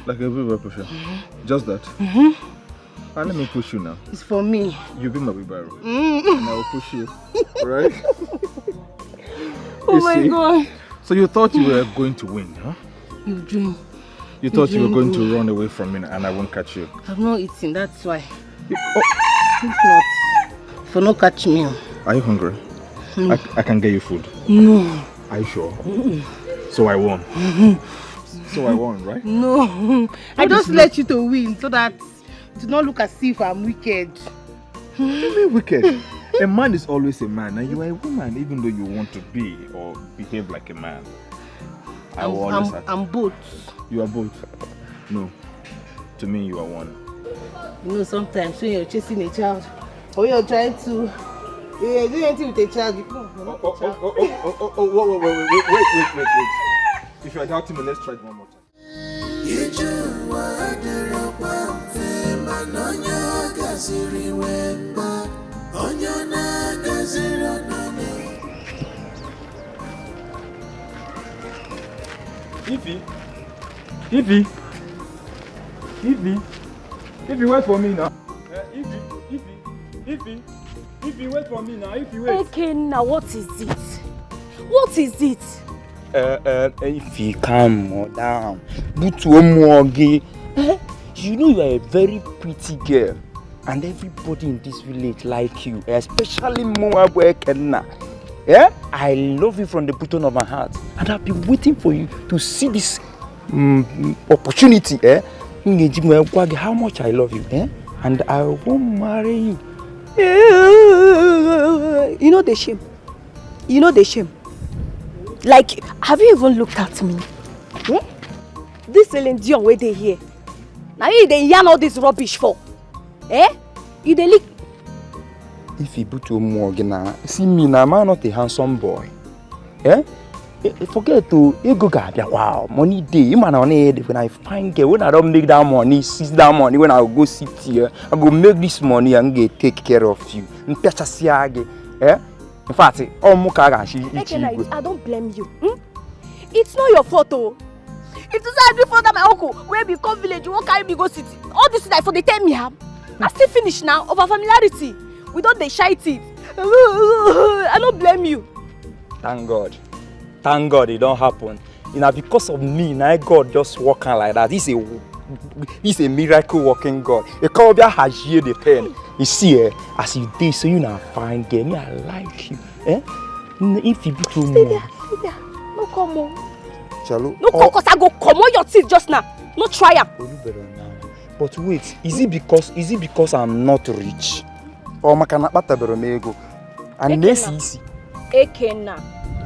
Like a wheelbarrow pusher. Just that. Let me push you now. It's for me. You be my wheelbarrow. And I will push you. Right? Oh my God. So you thought you were going to win, huh? You dream. You thought you were going good. to run away from me and I won't catch you. I've not eaten, that's why. If not, for no catch me. Are you hungry? I can get you food. No. Are you sure? So I won. So I won, right? No. I just let you to win so that it do not look as if I'm wicked. What do you mean wicked? A man is always a man and you are a woman even though you want to be or behave like a man. I'm both. You are both. No. To me you are one. You know, sometimes when you're chasing a child or you're trying to you're doing anything with a child, you come. Wait. If you are doubting me, let's try it one more time. If you wait for me now. If you wait for me now, if you wait. Okay, now what is it? What is it? If you calm down, but one more again. You know you are a very pretty girl, and everybody in this village like you, especially Moab Kenna. Yeah, I love you from the bottom of my heart, and I've been waiting for you to see this opportunity. How much I love you, and I won't marry you. You know the shame. You know the shame. Like, have you even looked at me? This Celine Dion where they here. Now you they yarn all this rubbish for. You they lick. If you put your more see me now, I'm not a handsome boy. Forget to go wow, money day. Man on head when I find girl, when I don't make that money, seize that money, when I go sit here, I go make this money and get take care of you. In fact, I don't blame you. It's not your fault, oh. If this is before that my uncle, where we come village, you won't carry me go city. All this is like for the 10 me. I still finish now over familiarity. We don't they shite it. I don't blame you. Thank God. Thank God it don't happen. You know, because of me, now God just walking like that. He's a miracle working God. The Cobia has here the pen. You see, as you did, so you now find girl. Me, I like you. If you do too more. No come on. Chalo. No come, cause I go come on your teeth just now. No try am. But wait, is it because I'm not rich? Or makana bata beromego? And this easy. Ekena,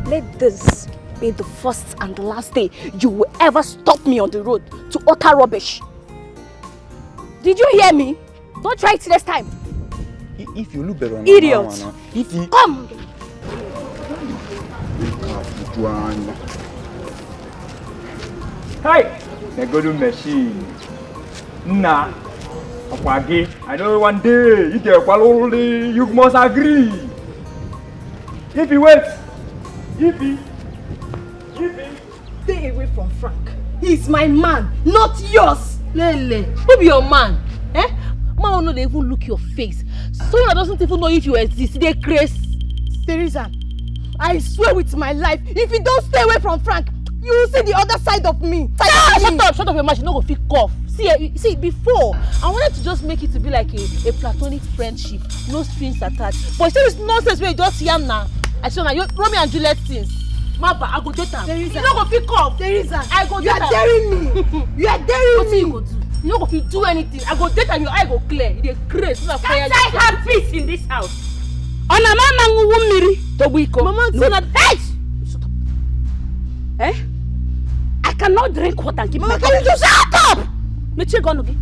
let this be the first and the last day you will ever stop me on the road to utter rubbish. Did you hear me? Don't try it next time. If you look better, idiot. If you come. Hey, the golden machine. Nah, I know one day you get quality, you must agree. If you wait, Stay away from Frank. He's my man, not yours. Lele, who be your man? Eh? Man will not even look your face. Someone that doesn't even know if you exist, they craze. Teresa, I swear with my life, if you don't stay away from Frank, you will see the other side of me. Shut up your mouth, you no go fit cough. See, before, I wanted to just make it to be like a platonic friendship, no strings attached. But see this nonsense where you just yam now. I show now, you Romeo and Juliet things. Mapa, I go date am. You no go fit cough. Teresa, I go you are daring me. You are daring me. What you go do? You no go fit do anything. I go date am, your eye go clear. You dey craze. Can't I have peace in this house? Ona mama nguwu mmiri togbiko. Mama, no na hey! Shut up. Eh? I cannot drink water and keep my cup. Can you just shut up? Meche gonugi.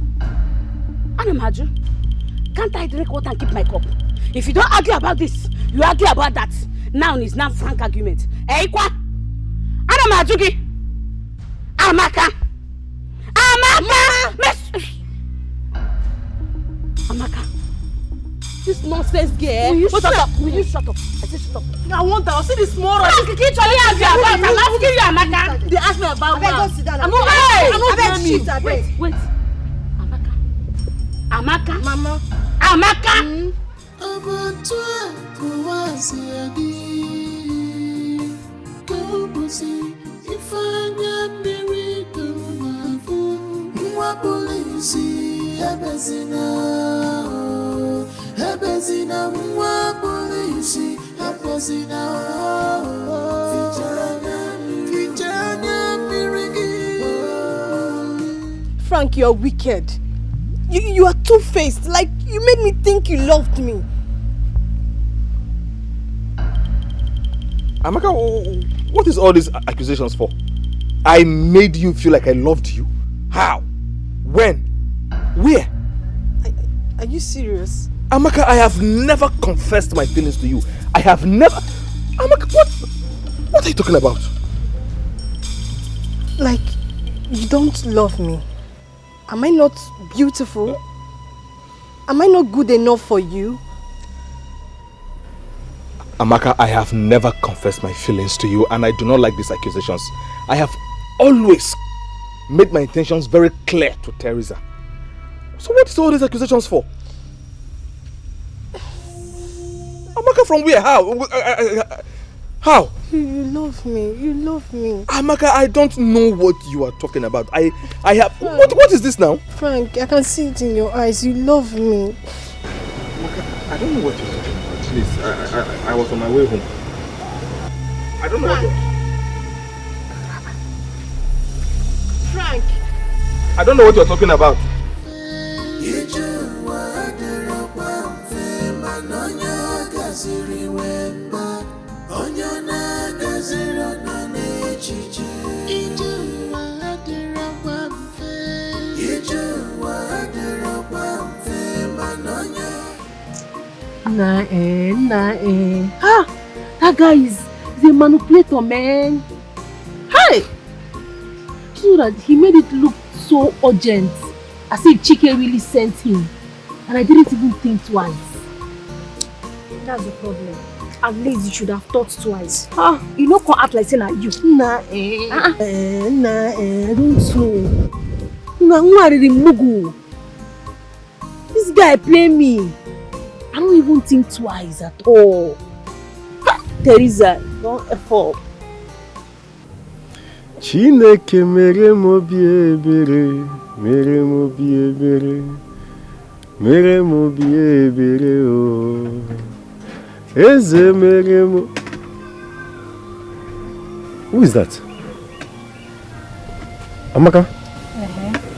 Anamaju. Can't I drink water and keep my cup? If you don't argue about this, you argue about that. Now is not frank argument. Eh, kwa? Anamajugi. Amaka. Amaka. This nonsense girl. Will you shut up? Will you shut up? I said shut up. I want that. I'll see this tomorrow. I'm asking you, Amaka. They ask me about one. I'm not Wait. Amaka. Mama. Amaka. Frank, you're wicked. You are two-faced. Like, you made me think you loved me. Amaka, what is all these accusations for? I made you feel like I loved you? How? When? Where? Are you serious? Amaka, I have never confessed my feelings to you. I have never... Amaka, what are you talking about? Like, you don't love me. Am I not beautiful? Am I not good enough for you? Amaka, I have never confessed my feelings to you, and I do not like these accusations. I have always made my intentions very clear to Teresa. So what is all these accusations for? Amaka, from where? How? How? You love me. You love me. Amaka, I don't know what you are talking about. I have... What is this now? Frank, I can see it in your eyes. You love me. Amaka, I don't know what you're talking about. Please, I was on my way home. I don't know what you're... Frank! I don't know what you're talking about. Ah, that guy is a manipulator, man. Hey! So that he made it look so urgent, as if Chike really sent him, and I didn't even think twice. That's the problem. At least you should have thought twice. Ah, you know, can't act like saying that you. Don't know. This guy play me. I don't even think twice at all. Teresa, don't F up. Chineke mere mo bi ebere, mere mo bi ebere, mere mo bi ebere o. Eze mere mo. Who is that? Amaka?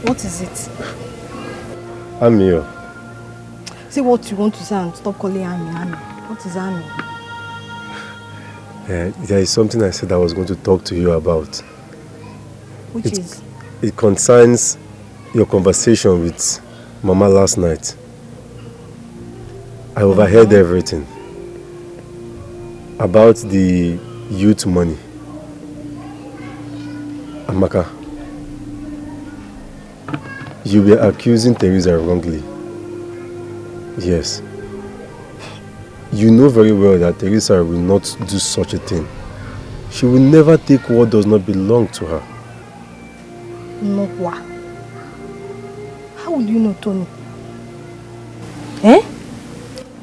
What is it? I'm here. Say what you want to say and stop calling Ami. What is Ami? There is something I said I was going to talk to you about. Which is? It concerns your conversation with Mama last night. I overheard everything about the youth money. Amaka, you were accusing Teresa wrongly. Yes. You know very well that Teresa will not do such a thing. She will never take what does not belong to her. No, what? How would you know, Tony? Eh?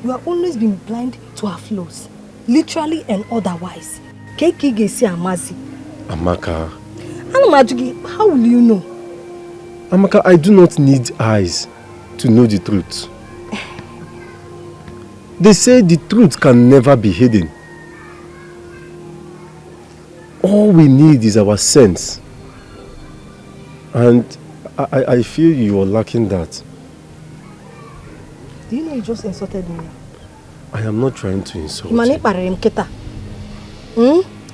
You have always been blind to her flaws, literally and otherwise. Amaka. How will you know? Amaka, I do not need eyes to know the truth. They say the truth can never be hidden. All we need is our sense. And I feel you are lacking that. Do you know you just insulted me? I am not trying to insult you.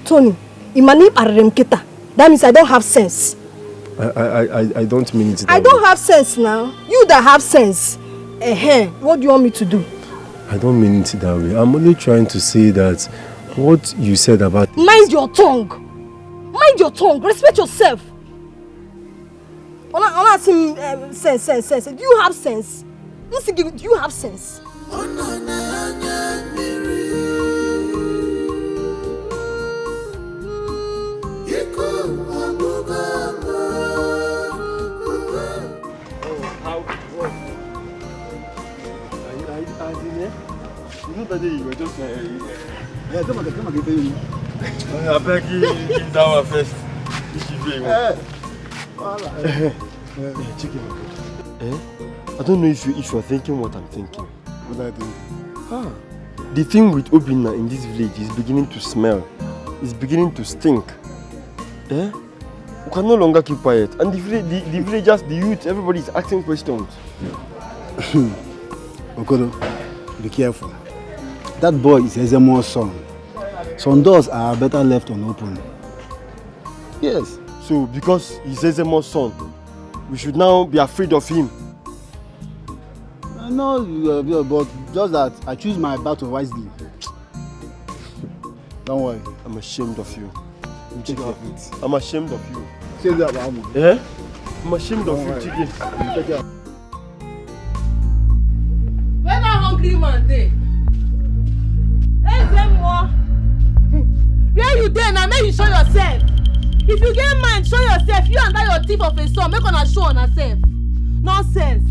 Tony, that means I don't have sense. I don't mean it that I don't have sense now. You that have sense. What do you want me to do? I don't mean it that way. I'm only trying to say that what you said about... Mind your tongue. Mind your tongue. Respect yourself. Sense. Do you have sense? Do you have sense? You know that day you were just yeah, come on, give me. I beg you, give that one first. Chicken. I don't know if you are thinking what I'm thinking. What I think? The thing with Obinna in this village is beginning to smell. It's beginning to stink. We can no longer keep quiet. And the villagers, the youth, everybody is asking questions. Okodo, be careful. That boy is Ezemo's son. Some doors are better left unopened. Yes. So because he's Ezemo's son, we should now be afraid of him. No, but just that I choose my battle wisely. Don't worry. I'm ashamed of you. I'm ashamed of you. Say that about me. Yeah? I'm ashamed of you, chicken. Take care. Where that hungry man dey? Where you dey now? Make you show yourself. If you get mind, show yourself. You and that your thief of a son, make una show on yourself. Nonsense.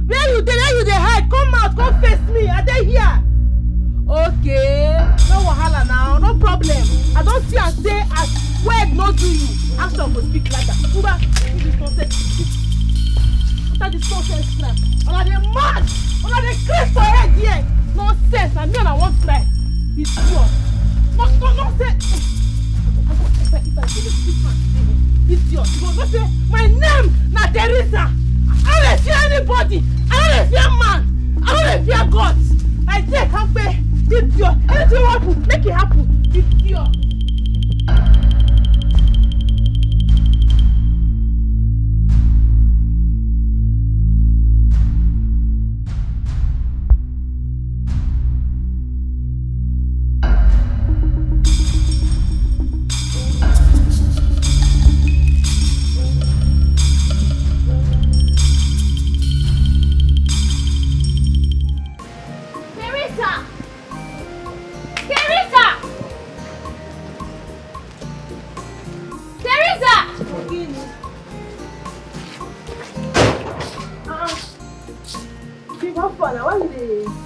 Where you dey? Where you dey hide? Come out, come face me. I dey here. Okay, no wahala now, no problem. I don't see and say as word no do you. Action go speak like that. Uba, this nonsense. After this nonsense crap, una dey mad. Una dey craze for head here. Nonsense, and me and I want try. It's pure. Nonsense. If I give it to this man, it's yours. You go not say my name na Teresa. I don't fear anybody. I don't fear man. I don't fear God. I take and pay. It's yours. Anything happen, make it happen. It's yours.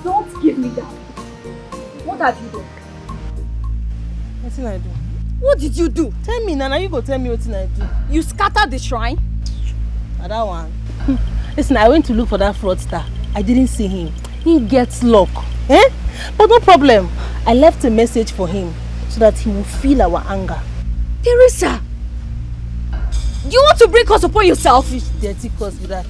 Don't give me that. What have you done? What did I do? What did you do? Tell me, Nana, you go tell me what I do. You scattered the shrine? That one. Listen, I went to look for that fraudster. I didn't see him. He gets luck. But no problem. I left a message for him so that he will feel our anger. Teresa! You want to bring us upon yourself? Fish dirty cause with that.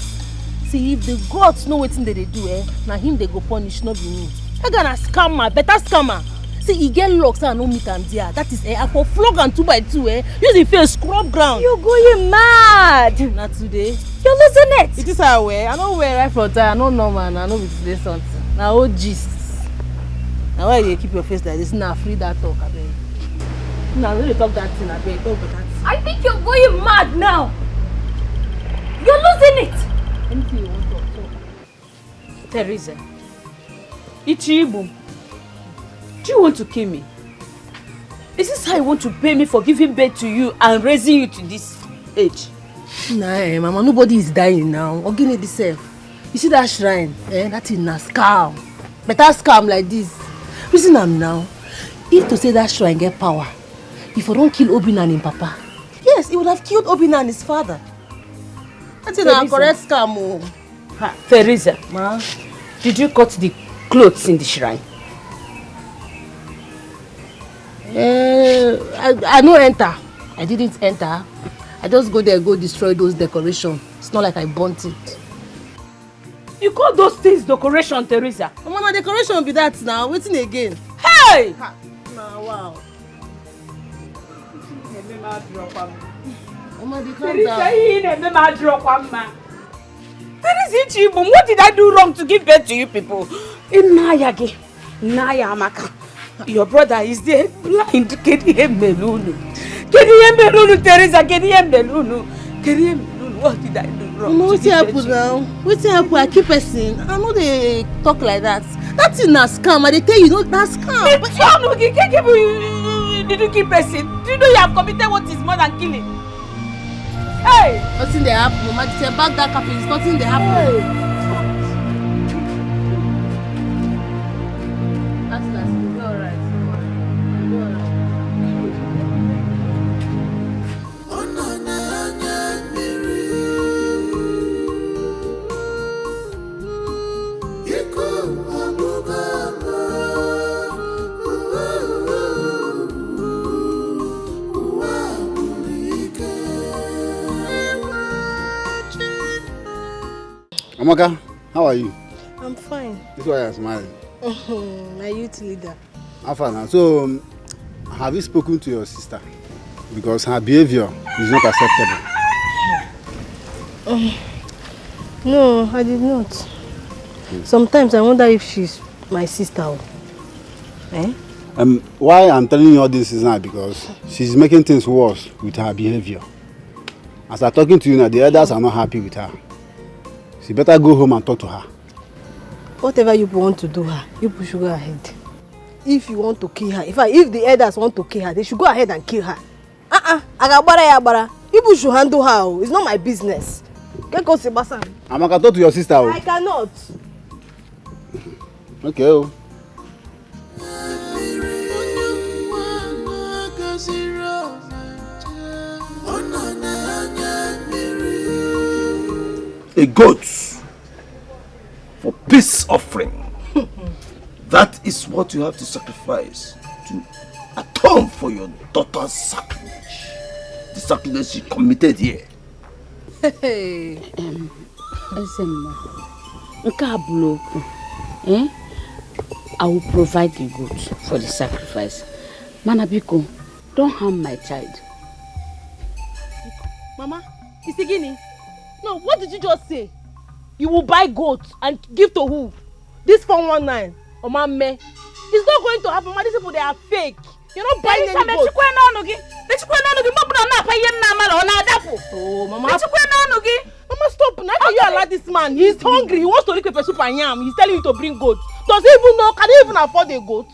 See, if the gods know what they do, now him they go punish, not be me. I got a scammer, better scammer. See, he get locks and no meet and there. That is I for flog and 2x2, Use the face, scrub ground. You're going mad. Not today. You're losing it. It is I wear. I don't wear right from time. I don't know, man. I know with today something. Now, oh, gist. Now, why you keep your face like this? Now, free that talk, I beg. Now, really talk that thing, I beg. Talk about that thing. I think you're going mad now. You're losing it. Anything you want to talk. Teresa, Ichibu, do you want to kill me? Is this how you want to pay me for giving birth to you and raising you to this age? Nah, Mama, nobody is dying now. Ogini this self. You see that shrine? That is a scam. Better scam like this. Reason am now. If to say that shrine get power, if I don't kill Obina and him papa, yes, he would have killed Obina and his father. That's a correct scam. Oh. Teresa, Ma, did you cut the clothes in the shrine? I no enter. I didn't enter. I just go there, go destroy those decorations. It's not like I burnt it. You call those things decoration, Teresa? Mama, decoration will be that now. Waiting again. Hey! Nah, wow. Mama, Teresa, what did I do wrong to give birth to you people? Naya Amaka. Your brother is there blind. Teresa, what did I do wrong? Mama, what's happen now? What's happen? I keep person. I know they talk like that. That's in a scam. I tell you, no, that's scam. Did you keep person? Do you know you have committed what is more than killing? Hey! Nothing they happen. Mama, just back that cap. It's nothing they happen. Hey. That's nice. You'll be alright. Amaka, how are you? I'm fine. This is why I'm smiling. My youth leader. How far now? So, have you spoken to your sister? Because her behavior is not acceptable. No, I did not. Sometimes I wonder if she's my sister. Eh? Why I'm telling you all this is now because she's making things worse with her behavior. As I'm talking to you now, the others are not happy with her. So you better go home and talk to her. Whatever you want to do her, you should go ahead. If you want to kill her, if the elders want to kill her, they should go ahead and kill her. You should handle her. It's not my business. Amaka, talk to your sister. I cannot. Okay. A goat for peace offering. That is what you have to sacrifice to atone for your daughter's sacrilege. The sacrilege she committed here. I will provide the goods for the sacrifice. Manabiko, don't harm my child. Mama, Isigini. No, what did you just say? You will buy goats and give to who? This 419 or Mame? It's not going to happen. These people, they are fake. You're not buying any goats. Oh, Mama. Mama, stop. Now can you allow this man? He's hungry. He wants to lick pepper soup and yam. He's telling you to bring goats. Does he even know? Can he even afford a goat?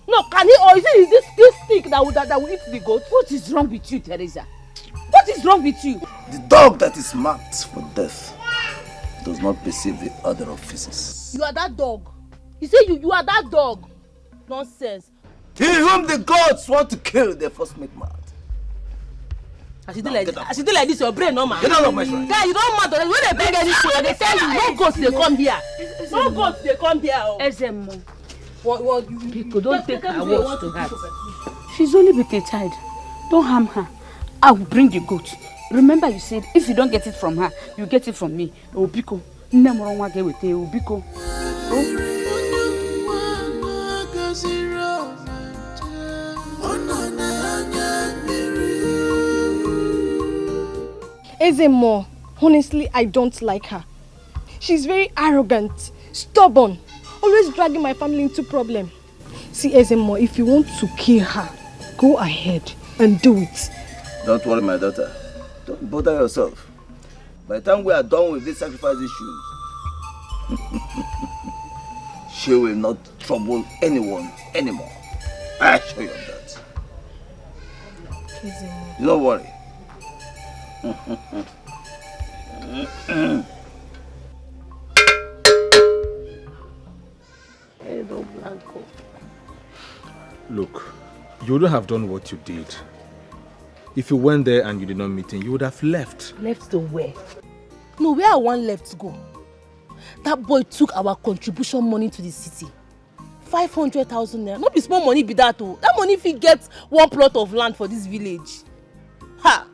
No, can he? Or is it this stick that will eat the goat? What is wrong with you, Teresa? What is wrong with you? The dog that is marked for death does not perceive the odor of feces. You are that dog. You say you are that dog. Nonsense. He whom the gods want to kill, they first make mad. As you do like this, your brain no man. Get out of my friend. Guy, you don't matter. When they bring anything, they tell you no goats they come here. No goats they come here. Ezemo. What you people don't take her words to heart. She's only with a child. Don't harm her. I will bring the goat. Remember you said if you don't get it from her, you get it from me. Obiko. Nemorongwa get with you. Obiko. Ezemo, honestly, I don't like her. She's very arrogant, stubborn, always dragging my family into problem. See, Ezemo, if you want to kill her, go ahead and do it. Don't worry, my daughter. Don't bother yourself. By the time we are done with these sacrifice issues, she will not trouble anyone anymore. I assure you of that. Don't worry. Look, you wouldn't have done what you did. If you went there and you did not meet him, you would have left. Left to where? No, where I want left to go. That boy took our contribution money to the city. 500,000 naira. Not be small money be that oh. That money if he gets one plot of land for this village. Ha!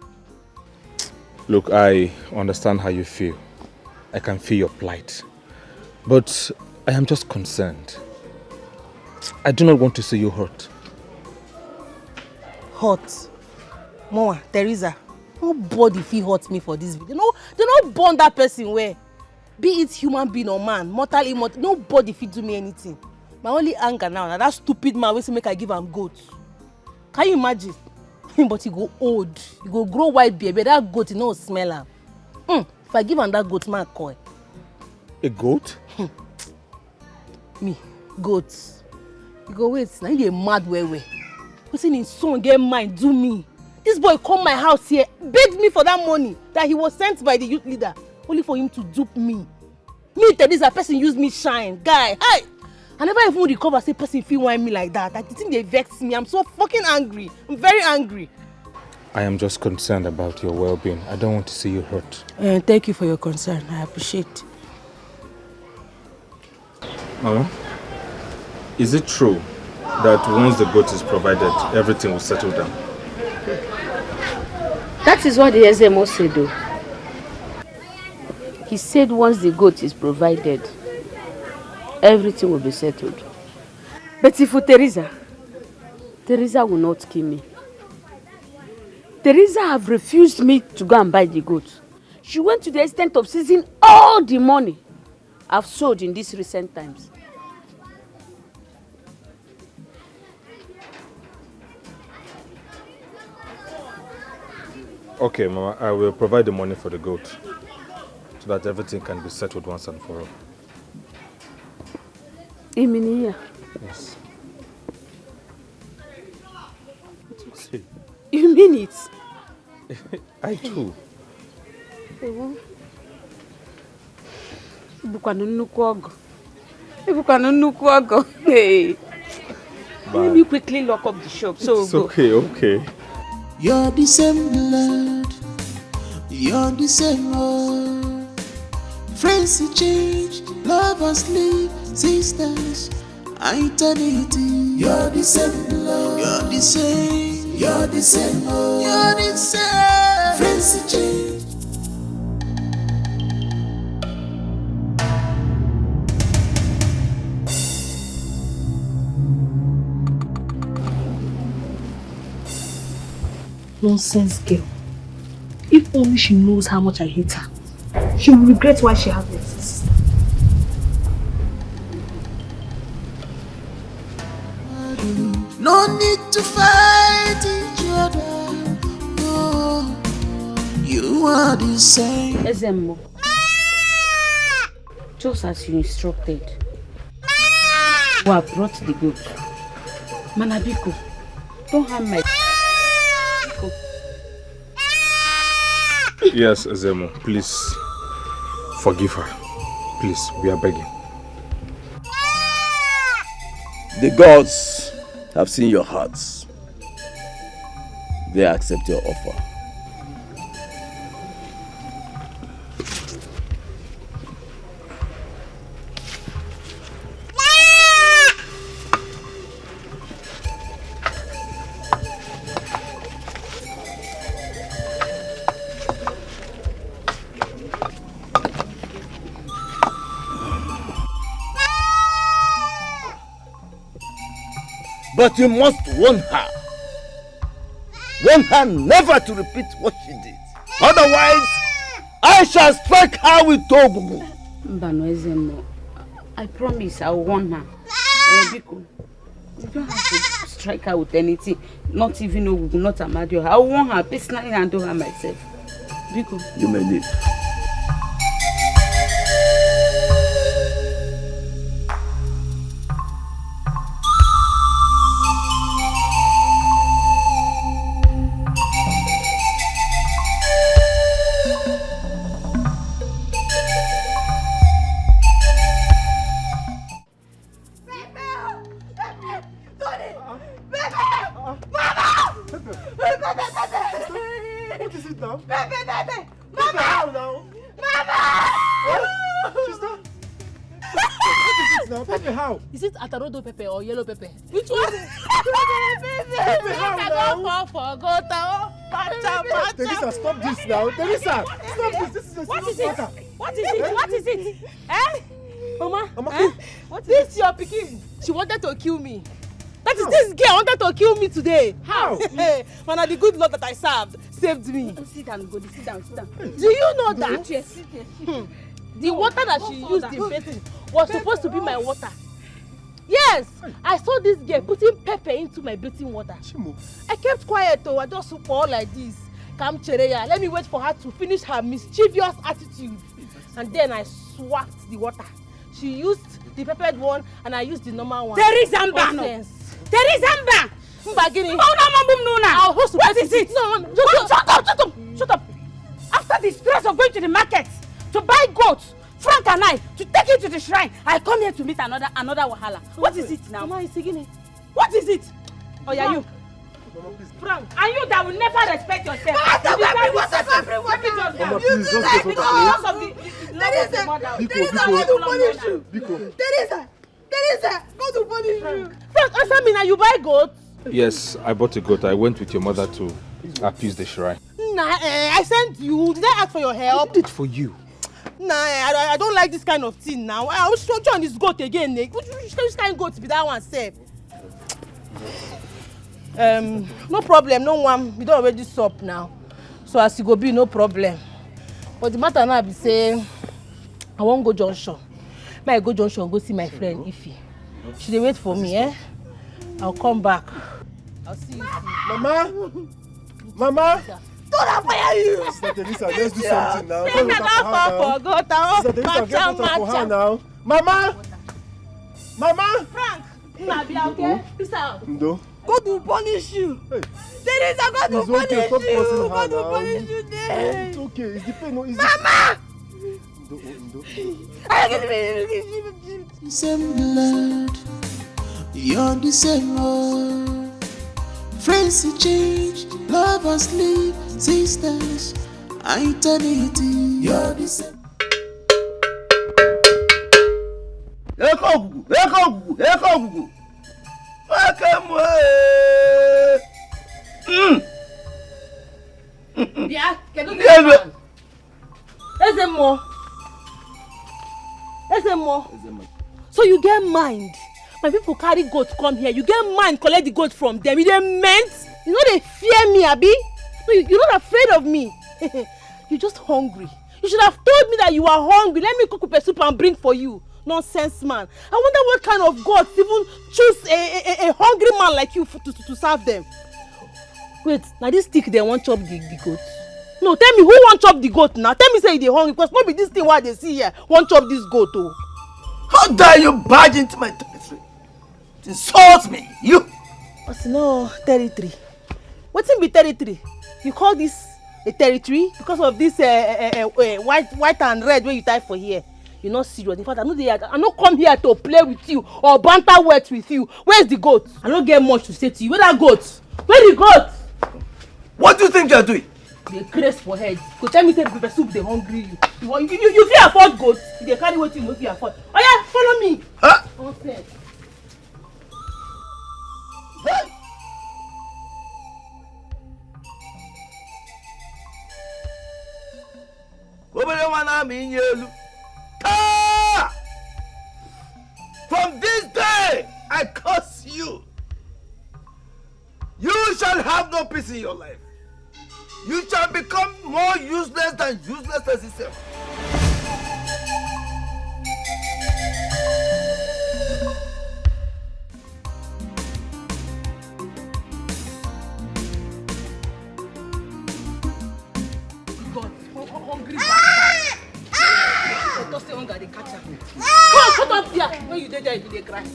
Look, I understand how you feel. I can feel your plight. But I am just concerned. I do not want to see you hurt. Hurt? Mama, Teresa, nobody feel hurt me for this video. They don't burn that person where. Be it human being or man, mortal, immortal, nobody feel do me anything. My only anger now, that stupid man will make I give him goat. Can you imagine? But he go old, he go grow white beard, but that goat, you know, smell him. If I give him that goat, man, call. A goat? Me, goat. You go wait, now you mad way. Person his son get mind, do me. This boy come my house here, begged me for that money that he was sent by the youth leader, only for him to dupe me. Me, Teresa, person use me shine, guy. Hi! I never even recover say person feel want me like that. I think they vex me. I'm so fucking angry. I'm very angry. I am just concerned about your well-being. I don't want to see you hurt. Thank you for your concern. I appreciate it. Mama, is it true that once the goat is provided, everything will settle down? That is what the SMO said though. He said once the goat is provided, everything will be settled. But if for Teresa will not kill me. Teresa have refused me to go and buy the goat. She went to the extent of seizing all the money I've sold in these recent times. Okay, Mama, I will provide the money for the goat so that everything can be settled once and for all. Ini? Yes. You mean it? I do. Hey. Let me quickly lock up the shop. So it's okay. You're the same blood, you're the same old. Friends change, lovers leave, sisters, eternity. You're the same blood, you're the same, you're the same old. You're the same. Friends change. Nonsense girl. If only she knows how much I hate her, she will regret why she has this. No need to fight each other. Oh, you are the same. Ezemo, just as you instructed, we have brought the goat. Manabiko, don't harm my. Yes, Ezemo, please forgive her. Please, we are begging. The gods have seen your hearts. They accept your offer. But you must warn her. Warn her never to repeat what she did. Otherwise, I shall strike her with Tobugu. Mbano Ezemo, I promise I'll warn her. Biko, You don't have to strike her with anything. Not even Ogugu, not Amadio. I want her personally handle her myself. Biko. You may leave. What is it now? Pepe! Mama! How now? Mama! Sister? What is it now? Pepe, how? Is it Atarodo pepper or yellow pepper? Which one? Pepe, how now? Teresa, stop this now. Teresa, stop this. This is a What is serious it? matter. What is it? What is it? Eh? Mama, What is this your pikin. She wanted to kill me. That is this girl wanted to kill me today. How? Man, the good Lord that I served saved me. Sit down, go. Sit down. Do you know that? Sit here. The water that she used in bathing was supposed to be my water. Yes, I saw this girl putting pepper into my bathing water. I kept quiet though. I just pour like this. Come Chereya, let me wait for her to finish her mischievous attitude. And then I swapped the water. She used the peppered one and I used the normal one. Teresa Mbano! Mbagini. What is it? No, shut up! After the stress of going to the market to buy goats, Frank and I to take it to the shrine, I come here to meet another wahala. What is it now? Mama, What is it? Oh yeah, you. Frank. And you that will never respect yourself. Mama, please, just get what Teresa, go to punish you. Frank, answer me now, you buy goats? Yes, I bought a goat. I went with your mother to appease the shrine. Nah, I sent you. Did I ask for your help? I did it for you. Nah, I don't like this kind of thing now. I will show you on this goat again, Nick. Which kind of goat be that one, safe? No problem, no one. We don't already sup now. So as you go be, no problem. But the matter now be say, I won't go junction. May I go junction, go see my friend Ify. She dey wait for me, eh? I'll come back. I'll see you soon. Mama! Don't fire you! Sister Teresa, let's do something now. Sister Teresa, get water for her now. Mama! Frank! Okay? Peace out. Ndo. God will punish you. Hey. Teresa, God will punish you. God will now. punish you there. It's okay. It's the pain. No, it's Mama! Same blood, you're the same old. Friends change, lovers sleep, sisters, eternity. You're the same. Eko. Yeah, can you get one? There's more. So you get mind. My people carry goats come here. You get mind, collect the goat from them. You dey meant? You know they fear me, Abi? No, you're not afraid of me. You're just hungry. You should have told me that you are hungry. Let me cook up a soup and bring for you. Nonsense, man. I wonder what kind of gods even choose a hungry man like you to serve them. Wait, now this stick they won't chop the goat. No, tell me who won't chop the goat now? Tell me say they hungry because maybe this thing what they see here won't chop this goat oh. How dare you barge into my territory? To insult me, you! What's no territory? What's in be territory? You call this a territory because of this white and red where you tie for here? You're not serious. In fact, I'm not come here to play with you or banter words with you. Where's the goat? I don't get much to say to you. Where that goat? Where the goat? What do you think you're doing? They craze for head. Go tell me say the soup they hungry you. You fit afford goats? You dey carry wetin you no fit afford. Oh yeah, follow me. Huh? Nonsense. From this day, I curse you. You shall have no peace in your life. You shall become more useless than uselessness itself. When you dey there, you dey cry.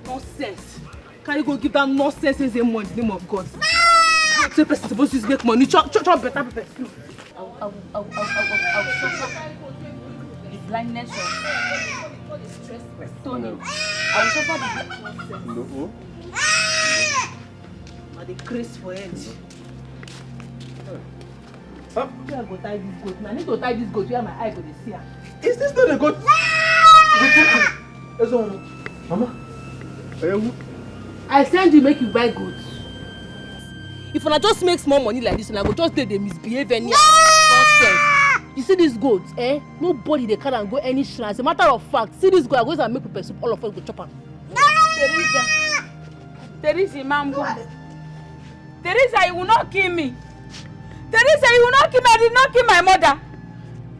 Nonsense. Can you go give that nonsense in the name of God? Say person supposed to make money. Chop better pepper. I'll suffer the blindness of stress. Tony. I will suffer the nonsense. No. I dey craze for it. Where I go tie this goat? I need to tie this goat where my eye go dey see am. Is this not a goat? Mama. I send you make you buy goats. If una just make small money like this, una go just dey misbehave anyhow. You see these goats, eh? Nobody dey carry am go any shrine. As a matter of fact, see this goat, I go and make pepper soup, all of us go chop am. Teresa, Mambo. Teresa, you will not kill me. Teresa, you will not kill me. I did not kill my mother.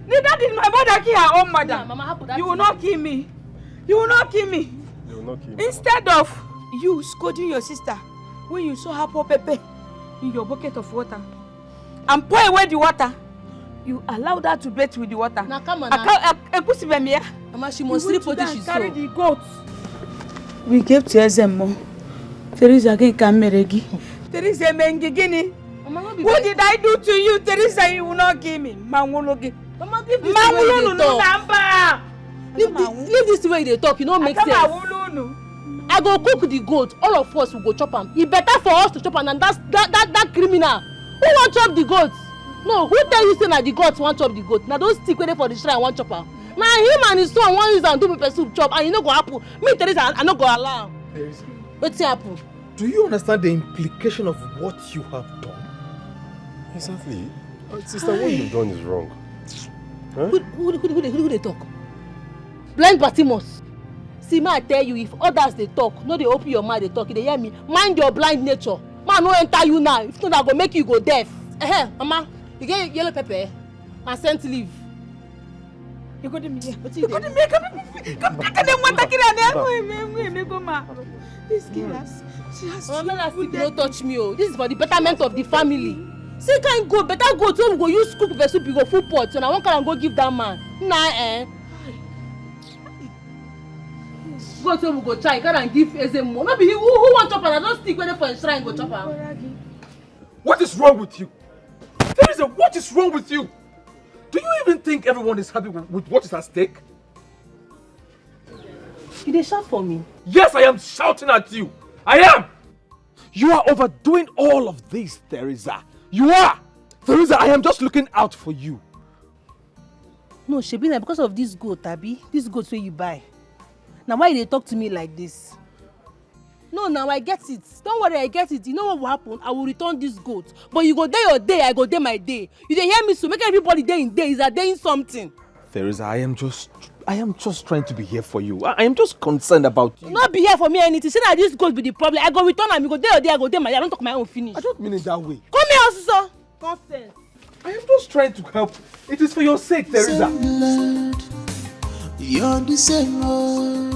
Neither did my mother kill her own mother. Yeah, Mama, how could that you will not kill me. You will not kill me. You will not kill me. Instead of you scolding your sister when you saw her pour pepper in your bucket of water and pour away the water, you allowed her to bathe with the water. Now come on now. Mama, she must sleep what she saw. Carry the goats. We gave to Ezemo. Teresa again can meregi. Teresa mengigini. What did I do to you, Teresa? You will not give me. Mangologi. Mama, leave this way they talk. Leave this way they talk. You know make sense. I go cook the goat. All of us will go chop am. It better for us to chop am than that criminal. Who want chop the goat? No, who tell you say na the goat want chop the goat? Na those stick wey dey for the shrine want chop am. Na him and his son wan use am do pepper soup chop, and e no go happen. Me, Teresa, I no go allow am. Teresa, wetin happen? Do you understand the implication of what you have done? Exactly. Sister, what you've done is wrong. Huh? Who they talk? Blind Patimus. See, ma, I tell you, if others they talk, no, they open your mind, they talk, they hear me. Mind your blind nature. Man, no enter you now. If not, I go make you go deaf. Mama, you get yellow pepper and scent leaf. You got me here. What you got me. Come back and then what this girl she has. Mama, don't touch me. Oh, this is for the betterment of the family. See, can't go better go to go use cook pepper soup, you go full pot. So now one can go give that man. Nah, Go to go try, and give Ezemo. Maybe who want chop and I don't stick with it for a shrine go chop am. What is wrong with you? Teresa, what is wrong with you? Do you even think everyone is happy with what is at stake? You dey shout for me? Yes, I am shouting at you. I am. You are overdoing all of this, Teresa. You are. Teresa, I am just looking out for you. No, Shebina, because of this goat, Abi. This goat where you buy. Now why they talk to me like this? No, now I get it. Don't worry, I get it. You know what will happen? I will return this goat. But you go day your day, I go day my day. You dey hear me so make everybody day in day. Is that day in something? Teresa, I am just trying to be here for you. I am just concerned about you. Not be here for me anything. Say that this goat be the problem. I go return and you go day your day, I go day my day. I don't talk my own finish. I don't mean it that way. Come here, officer. Nonsense. I am just trying to help. It is for your sake, Teresa. You're the same old.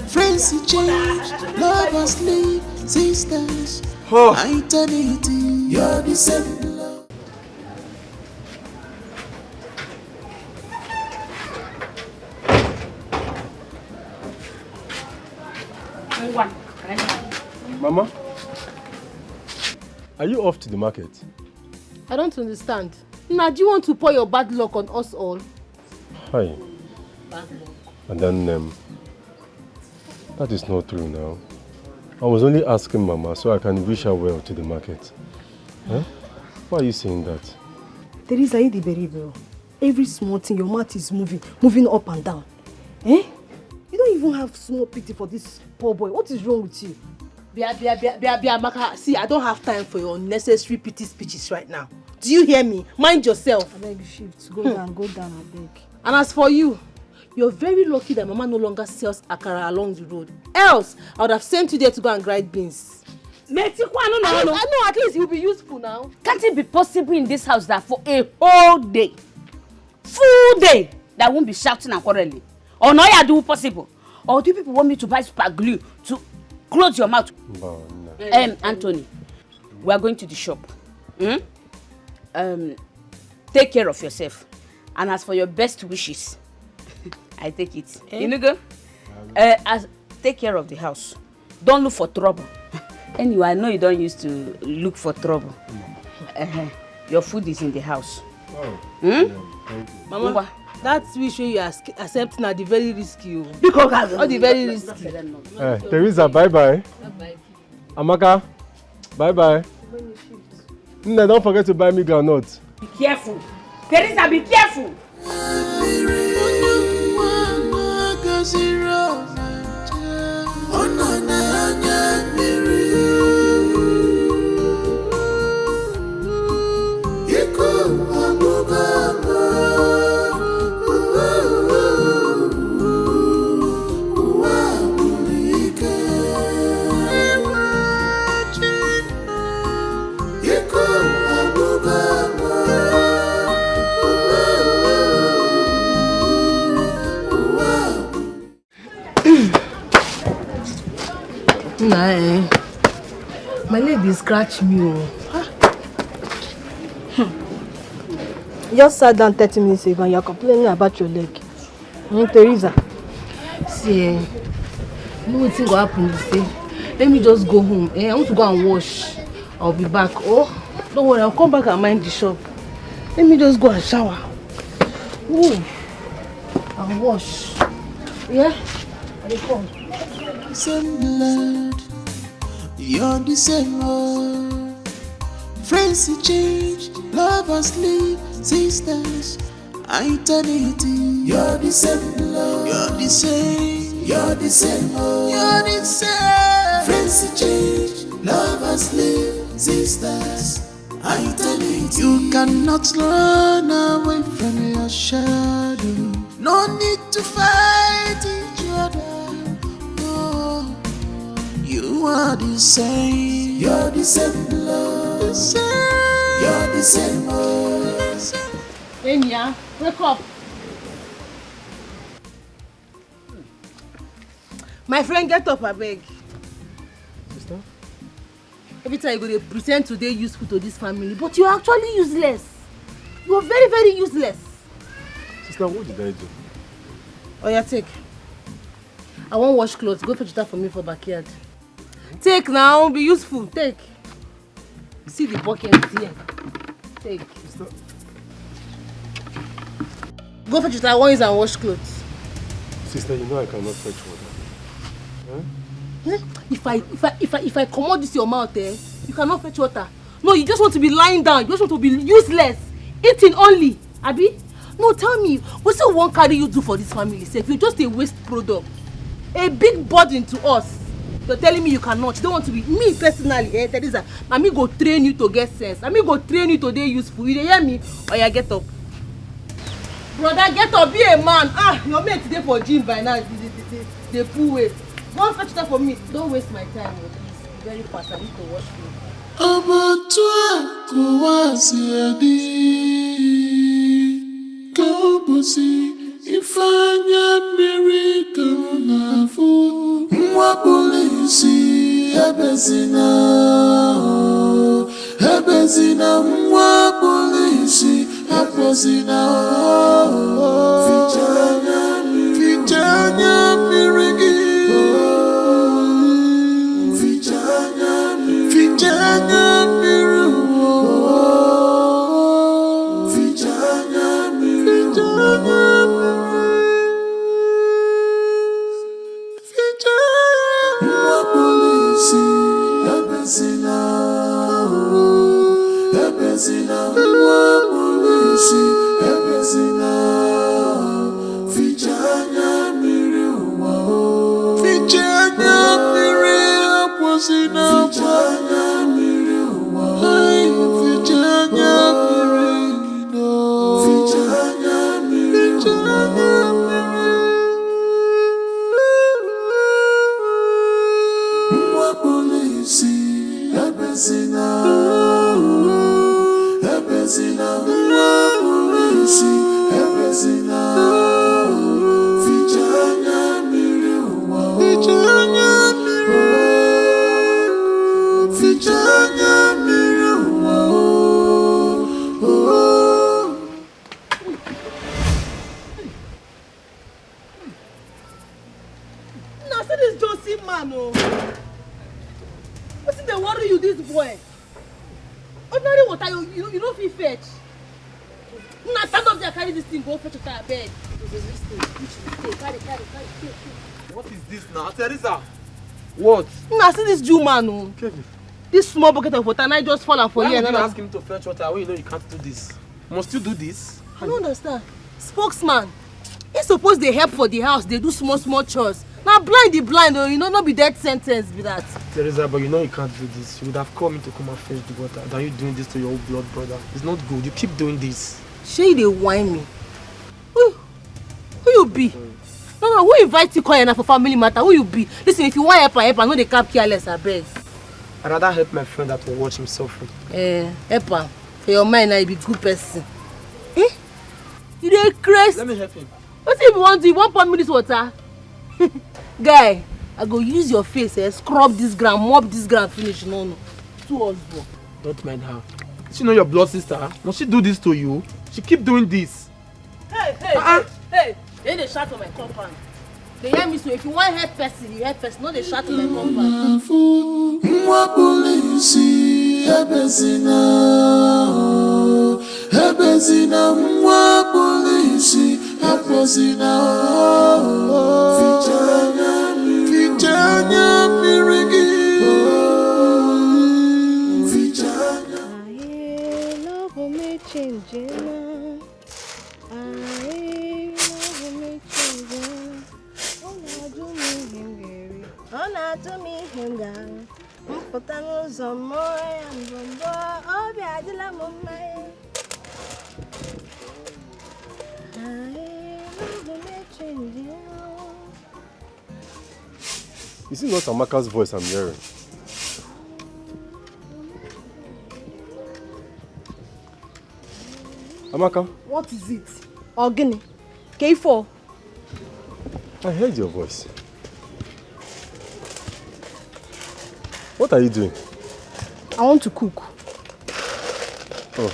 Friends who change, lovers leave, sisters, eternity. You're the same love. Mama, are you off to the market? I don't understand. Now, do you want to pour your bad luck on us all? Hi. Bad luck. And then, that is not true now. I was only asking Mama so I can wish her well to the market. Huh? Why are you saying that? Teresa, you the berry. Every small thing, your mouth is moving up and down. Eh? You don't even have small pity for this poor boy. What is wrong with you? Amaka, see, I don't have time for your unnecessary pity speeches right now. Do you hear me? Mind yourself. I beg you, shift. Go down, I beg. And as for you, you're very lucky that Mama no longer sells akara along the road. Else, I would have sent you there to go and grind beans. I know, at least it will be useful now. Can't it be possible in this house that for a whole day, full day, that won't be shouting and quarreling? Or no, you do possible? Or do people want me to buy super glue to close your mouth? No. Anthony, we are going to the shop. Take care of yourself. And as for your best wishes, I take it. You know, go? Take care of the house. Don't look for trouble. Anyway, I know you don't used to look for trouble. Your food is in the house. Mama, that wish you accept now the very risky. Because all the very risky. Teresa, bye-bye. Amaka, bye-bye. Don't forget to buy me groundnuts. Be careful. Teresa, be careful. My leg dey scratch me. Just sat down 30 minutes ago and you're complaining about your leg. Teresa. See, you know what's going to happen this day? Let me just go home. I want to go and wash. I'll be back. Oh, don't worry, I'll come back and mind the shop. Let me just go and shower. Ooh, I'll wash. Yeah? I will come. Same blood, you're the same old. Friends change, lovers leave, sisters, eternity. You're the same blood, you're the same, you're the same old. You're the same. Friends change, lovers leave, sisters, eternity. You cannot run away from your shadow. No need to fight each other. You are the same. You're the same blood. The same. You're the same blood. Enya, wake up. My friend, get up, I beg. Sister? Every time you go to pretend to be useful to this family, but you're actually useless. You're very, very useless. Sister, what did I do? Oh, yeah, take. I won't wash clothes. Go fetch that for me for backyard. Take now, be useful. Take. You see the bucket here. Take. Sister. Go fetch that one and wash clothes. Sister, you know I cannot fetch water. Huh? If I commode this your mouth, you cannot fetch water. No, you just want to be lying down. You just want to be useless. Eating only. Abi? No, tell me, what's the one carry you do for this family? Say, you're just a waste product. A big burden to us. You're telling me you cannot. You don't want to be. Me personally, Teresa, I me go train you to get sense. I me go train you to be useful. You hear me? Or you get up. Brother, get up. Be a man. Your mate today for gym by now. They pull weight. Go fetch that for me. Don't waste my time, please. Very fast. I need to wash clothes. Ifanya miracle na fu mwa polisi ebezina mwa polisi ebezina fichanya mirigi fichanya miru fichanya you this boy. Ordinary water, you don't feel fetch. Now stand up there, carry this thing, go fetch water, I beg. Carry. What is this now, Teresa? What? Now see this Jew man, oh. This small bucket of water, and I just fall out for you. Why would you ask him to fetch water when you know you can't do this? Must you do this? I don't understand. Spokesman, he suppose they help for the house, they do small chores. Now blind the blind, oh, you know, not be death sentence be that. Teresa, but you know you can't do this. You would have called me to come and fetch the water than you doing this to your old blood brother. It's not good. You keep doing this. Shay, they whine me. Who you be? No, who invite you call for family matter? Who you be? Listen, if you want help, I know they can't careless, I beg. I'd rather help my friend that will watch him suffering. Help him. For your mind, I be good person. Eh? You dey crazy? Let me help him. What if you want to? You want pour me this water? Guy, I go use your face, scrub this ground, mop this ground, finish. No. 2 us go. Don't mind her. She know your blood sister. Must she do this to you? She keep doing this. Hey! They shout on my compound. They hear me, so if you want help person, you help person. No, they shout on my compound. Is it not Amaka's voice I'm hearing? Amaka? What is it? Ogini. K4. I heard your voice. What are you doing? I want to cook. Oh.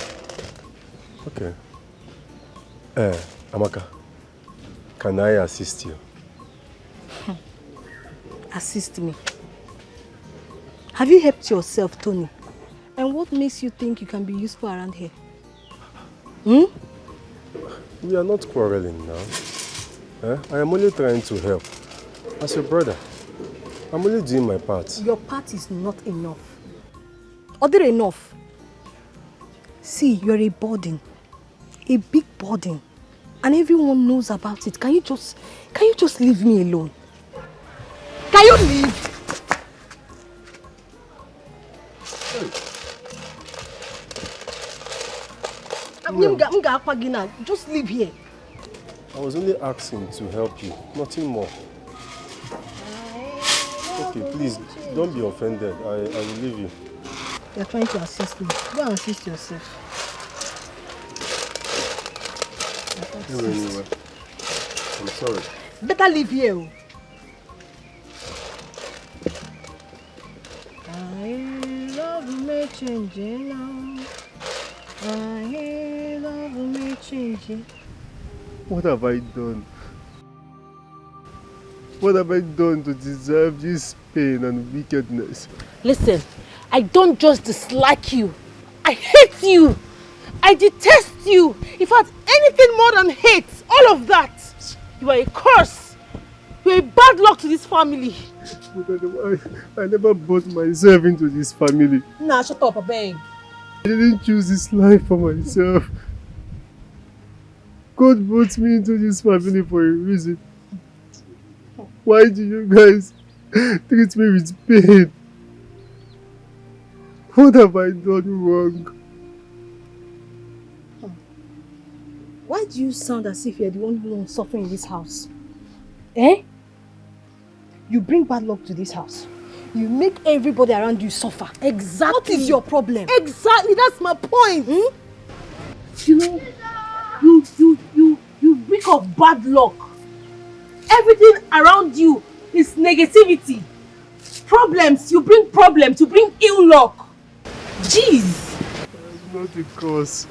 Okay. Amaka, can I assist you? Assist me. Have you helped yourself, Tony? And what makes you think you can be useful around here? We are not quarreling now. I am only trying to help. As your brother, I'm only doing my part. Your part is not enough. Other enough. See, you're a burden. A big burden. And everyone knows about it. Can you just leave me alone? Can you leave? Just leave here. I was only asking to help you, nothing more. Okay, please, don't be offended. I will leave you. You're trying to assist me. Go and assist yourself. Anyway, I'm sorry. Better leave here. I love me changing now. I love me changing. What have I done? What have I done to deserve this pain and wickedness? Listen, I don't just dislike you. I hate you. I detest you. In fact, anything more than hate, all of that. You are a curse. You are a bad luck to this family. I never brought myself into this family. Nah, shut up, I beg. I didn't choose this life for myself. God brought me into this family for a reason. Why do you guys treat me with pain? What have I done wrong? Why do you sound as if you're the only one suffering in this house? Eh? You bring bad luck to this house. You make everybody around you suffer. Exactly. What is your problem? Exactly, that's my point. You know, you reek of bad luck. Everything around you is negativity. Problems, you bring ill luck. Jeez. I am not a cause.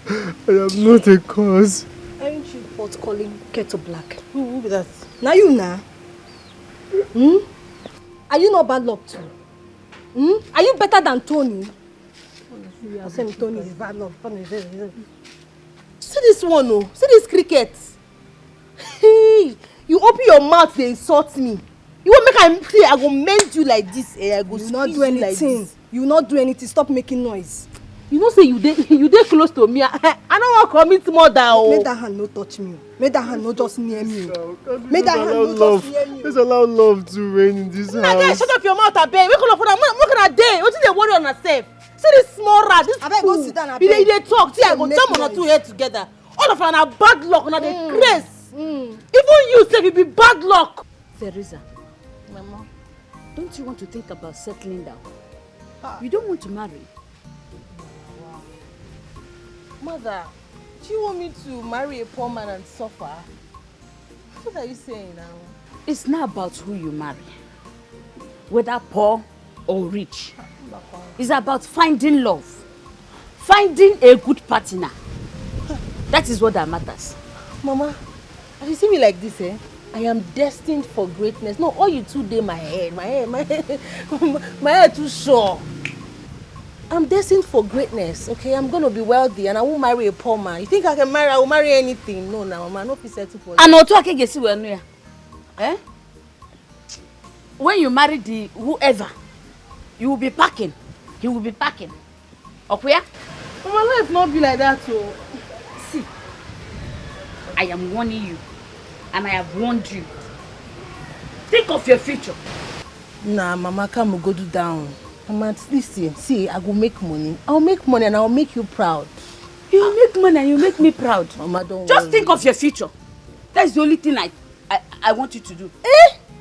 I am not a cause. Aren't you pot calling kettle black? Who be that? Now you now. Are you not bad luck too? Are you better than Tony? You are saying Tony is bad love. See this one, oh. See this cricket. Hey, you open your mouth, they insult me. You won't make I play, I go mend you like this. I go you not do anything. Like you will not do anything. Stop making noise. You know say you dey close to me. I don't want to commit murder. Oh. Make that hand no touch me. Make that hand no just near me. Make that hand no just near me. Let's allow love to reign in this house. Guys, shut up your mouth, abeg. Make una for that. Make una dey. What they worry on herself? See this small rat. This abeg go sit down. Abeg. You dey talk. See, I go jam on two head together. All of una bad luck. Una dey craze. Even you say you be bad luck. Teresa, Mama, don't you want to think about settling down? You don't want to marry. Mother, do you want me to marry a poor man and suffer? What are you saying now? It's not about who you marry, whether poor or rich. It's about finding love, finding a good partner. That is what that matters. Mama, as you see me like this, I am destined for greatness. No, all you two day my head, my head too short. I'm destined for greatness, okay? I'm gonna be wealthy and I won't marry a poor man. You think I can marry? I will marry anything. No, Mama, no peace settle for. And also, I can get you eh? When you marry the whoever, you will be packing. He will be packing. Okay? Mama, life not be like that, oh. See, I am warning you, and I have warned you. Think of your future. Nah, Mama, come go do down. Mama, listen, see, I will make money. I'll make money and I'll make you proud. You make money and you make me proud. Mama, don't Just worry. think of your future. That's the only thing I want you to do.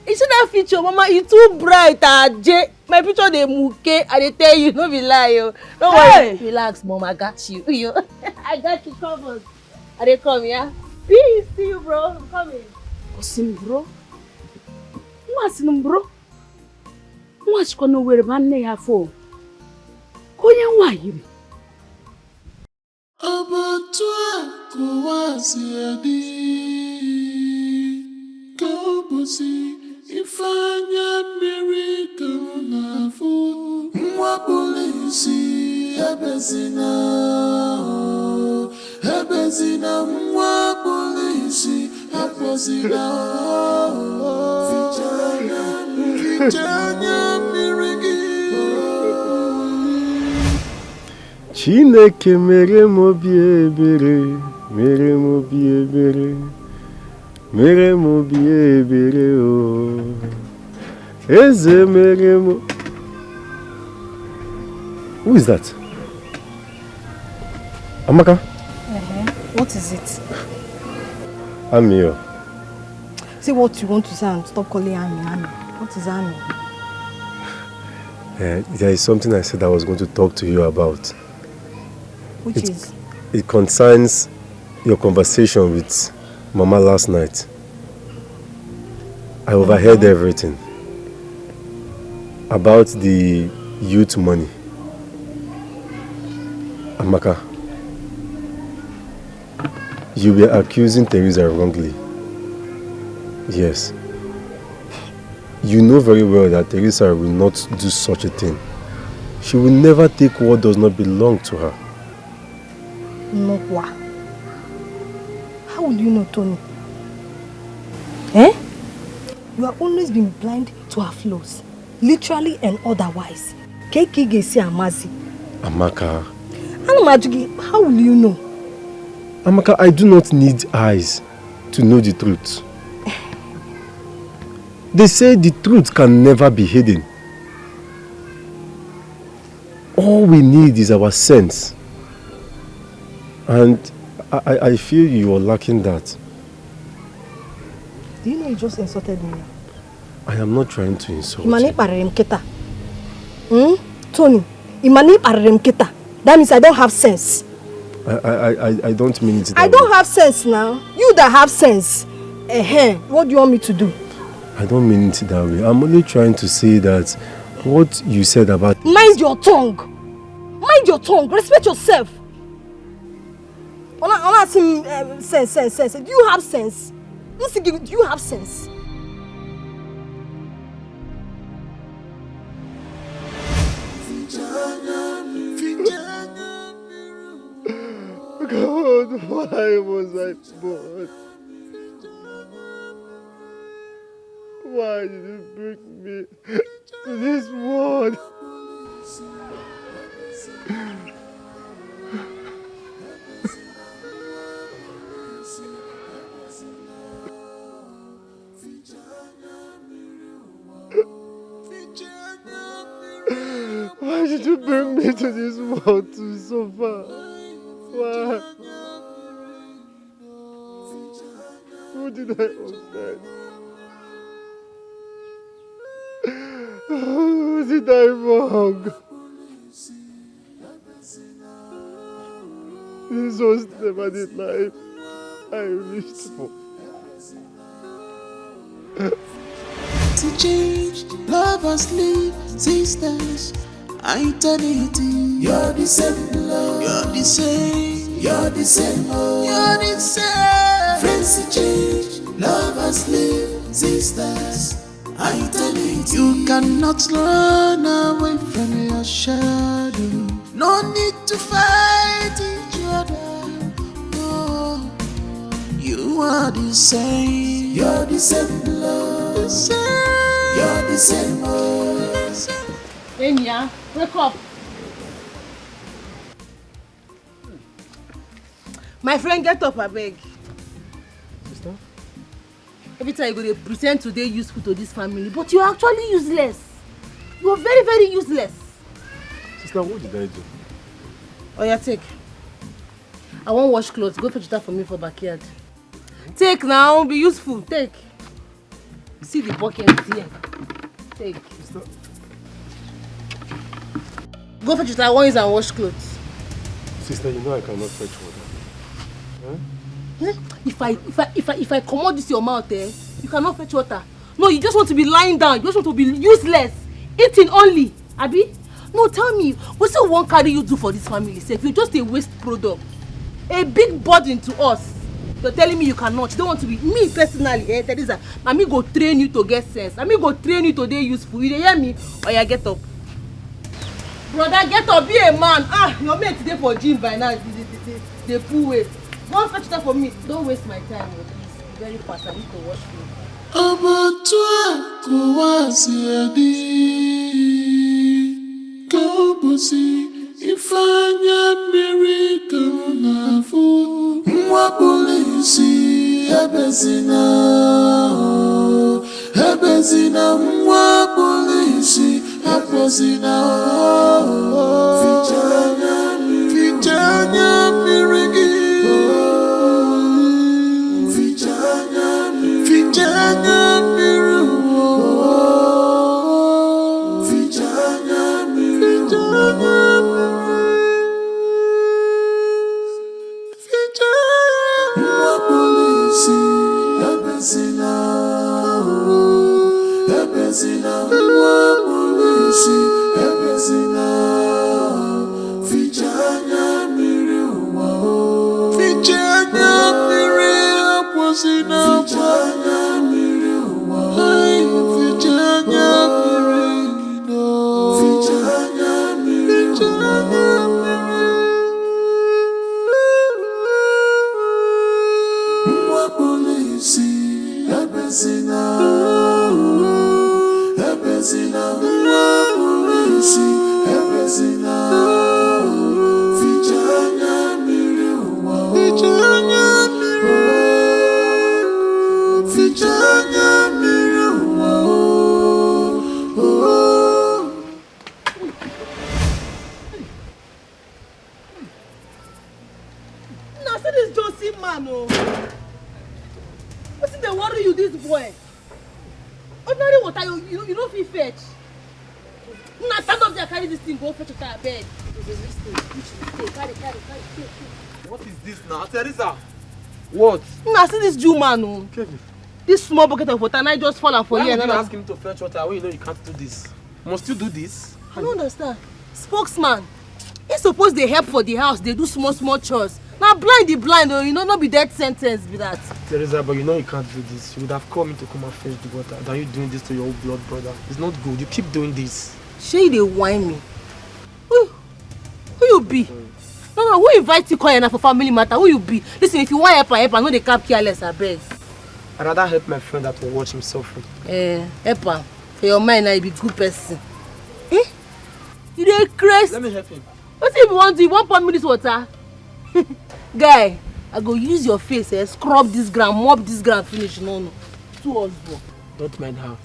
You see that future, Mama? You too bright, Jay. My future they muke, and they tell you, no be lie, yo. Don't worry. Relax, Mom, I got you. I got you covered. Are they come, yeah? Peace, see you, bro. I'm coming. Osim, bro. What's in bro? What's going to wear a man there for? Konya why? Abattoir, Kowasiadi, Kobosi, Ifanya Mirika Nafu, Mwapolisi, Ebezina, Mwapolisi, Ebezina, Vijaya Mirigi. Chineke mere m obi ebere, mere m obi ebere, mere m obi ebere o. Eze mere m. Who is that? Amaka? What is it? I'm here. Say what you want to say and stop calling Ami. What is Ami? There is something I said I was going to talk to you about. Which is? It concerns your conversation with Mama last night. I overheard everything about the youth money. Amaka, you were accusing Teresa wrongly. Yes. You know very well that Teresa will not do such a thing. She will never take what does not belong to her. No, what? How would you know, Tony? You have always been blind to her flaws, literally and otherwise. Amazi. Amaka. How will you know? Amaka, I do not need eyes to know the truth. They say the truth can never be hidden. All we need is our sense. And I feel you are lacking that. Do you know you just insulted me? I am not trying to insult you. Tony, that means I don't have sense. I don't mean it that I don't have sense now. You that have sense. What do you want me to do? I don't mean it that way. I'm only trying to say that what you said about... Mind your tongue. Mind your tongue. Respect yourself. I'm not asking sense. Do you have sense? Do you have sense? Why was I born? Why did you bring me to this world? Why did you bring me to this world to suffer? Why? Who did I offend? Who did I wrong? This was never the life I wished for. To change, lovers leave, sisters, eternity. You're the same love, you're the same, you're the same, you're the same. Friends to change, lovers leave, sisters, eternity. You cannot run away from your shadow. No need to fight each other. Oh, you are the same, you're the same love, the same. You're the same. Enya, wake up. My friend, get up, I beg. Sister? Every time you go, they pretend to be useful to this family, but you're actually useless. You're very, very useless. Sister, what did I do? Oh yeah, take. I won't wash clothes. Go fetch that for me for backyard. Take now, be useful. Take. See the bucket here. Take. Go fetch it. I want use and wash clothes. Sister, you know I cannot fetch water. Huh? If I come out this your mouth, you cannot fetch water. No, you just want to be lying down. You just want to be useless, eating only. Abi? No, tell me, what's the one carry you do for this family sake? You're just a waste product, a big burden to us. You're telling me you cannot. You don't want to be me personally. Teresa, Mami go train you to get sense. Mami go train you to be useful. You hear me? Oh yeah, get up. Brother, get up. Be a man. Your mate today for gym by now. They pull weight. Go fetch that for me. Don't waste my time, please. Be very fast. I need to wash clothes. Ifanya miracle na fu mwa polisi ebezina mwa polisi ebezina fichanya mirigi fichanya What? Nah, see this Jew man, oh. This small bucket of water, and I just fall for here. Why would you ask him to fetch water when you know you can't do this? Must you do this? I don't understand. Spokesman, he's supposed to help for the house. They do small chores. Now blind the blind, oh, you know, not be death sentence be that. Teresa, but you know you can't do this. You would have called me to come and fetch the water than you doing this to your old blood brother. It's not good. You keep doing this. Shay, they whine me. Who you be? No, who invite you call for family matter? Who you be? Listen, if you want help, no dey cap careless, abeg. I'd rather help my friend that will watch him suffering. Help. For your mind, I be good person. You dey crazy? Let me help him. What if you want to? You want pour me this water? Guy, I go use your face, scrub this ground, mop this ground, finish. No. Two us work. Don't mind her.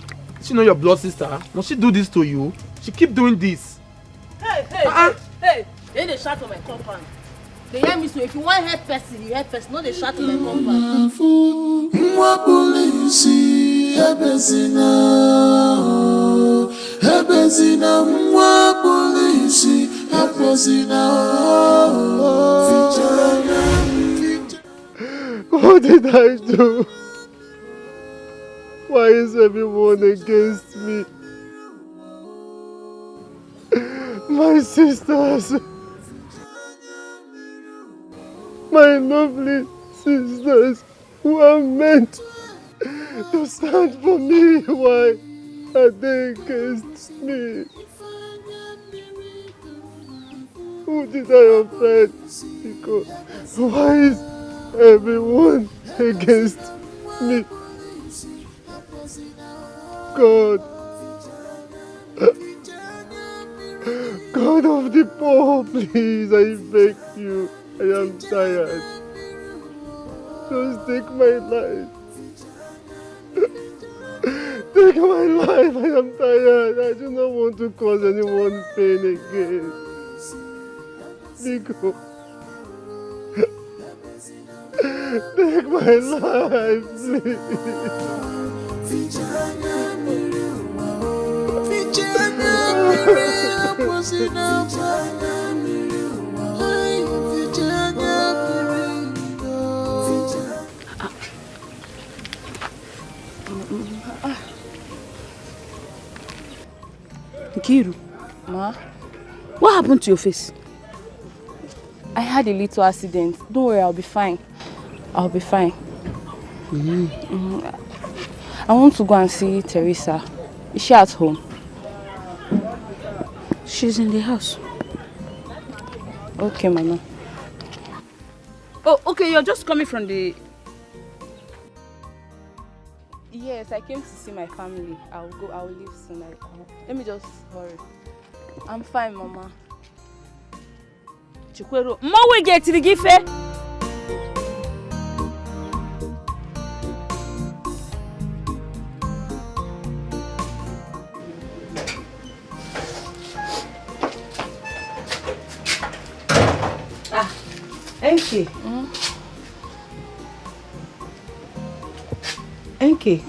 She know your blood sister. Must she do this to you? She keep doing this. Hey! They shout for my compound. They hear me, so if you want help person, you help person. No, they shout for my compound. What did I do? Why is everyone against me? My sisters, my lovely sisters who are meant to stand for me, why are they against me? Who did I offend? Because why is everyone against me? God, God of the poor, please, I beg you, I am tired. Just take my life. Take my life, I am tired. I do not want to cause anyone pain again. Nico, take my life, please. Nkiru, Ma? What happened to your face? I had a little accident. Don't worry, I'll be fine. I'll be fine. I want to go and see Teresa. Is she at home? She's in the house. Okay, Mama. Oh, okay, you're just coming from the... Yes, I came to see my family. I'll leave soon. Let me just hurry. I'm fine, Mama. Chikwero, we get to the gift. Enke. Enke.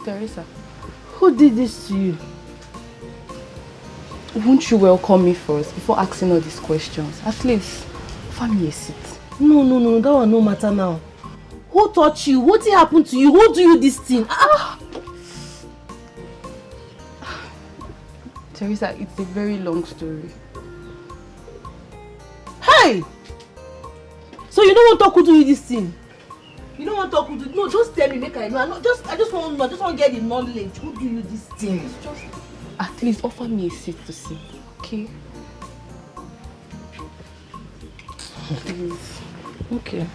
Teresa. Who did this to you? Won't you welcome me first before asking all these questions? At least, offer me a seat. No, that one no matter now. Who taught you? What happened to you? Who do you this thing? Teresa, it's a very long story. Hey! So you don't want to talk who do you this thing? You don't want to talk who do? No, just tell me, make I know. I just want to know. I just want to get the knowledge. Who do you this thing? Just at least offer me a seat to sit, okay? Please. Okay.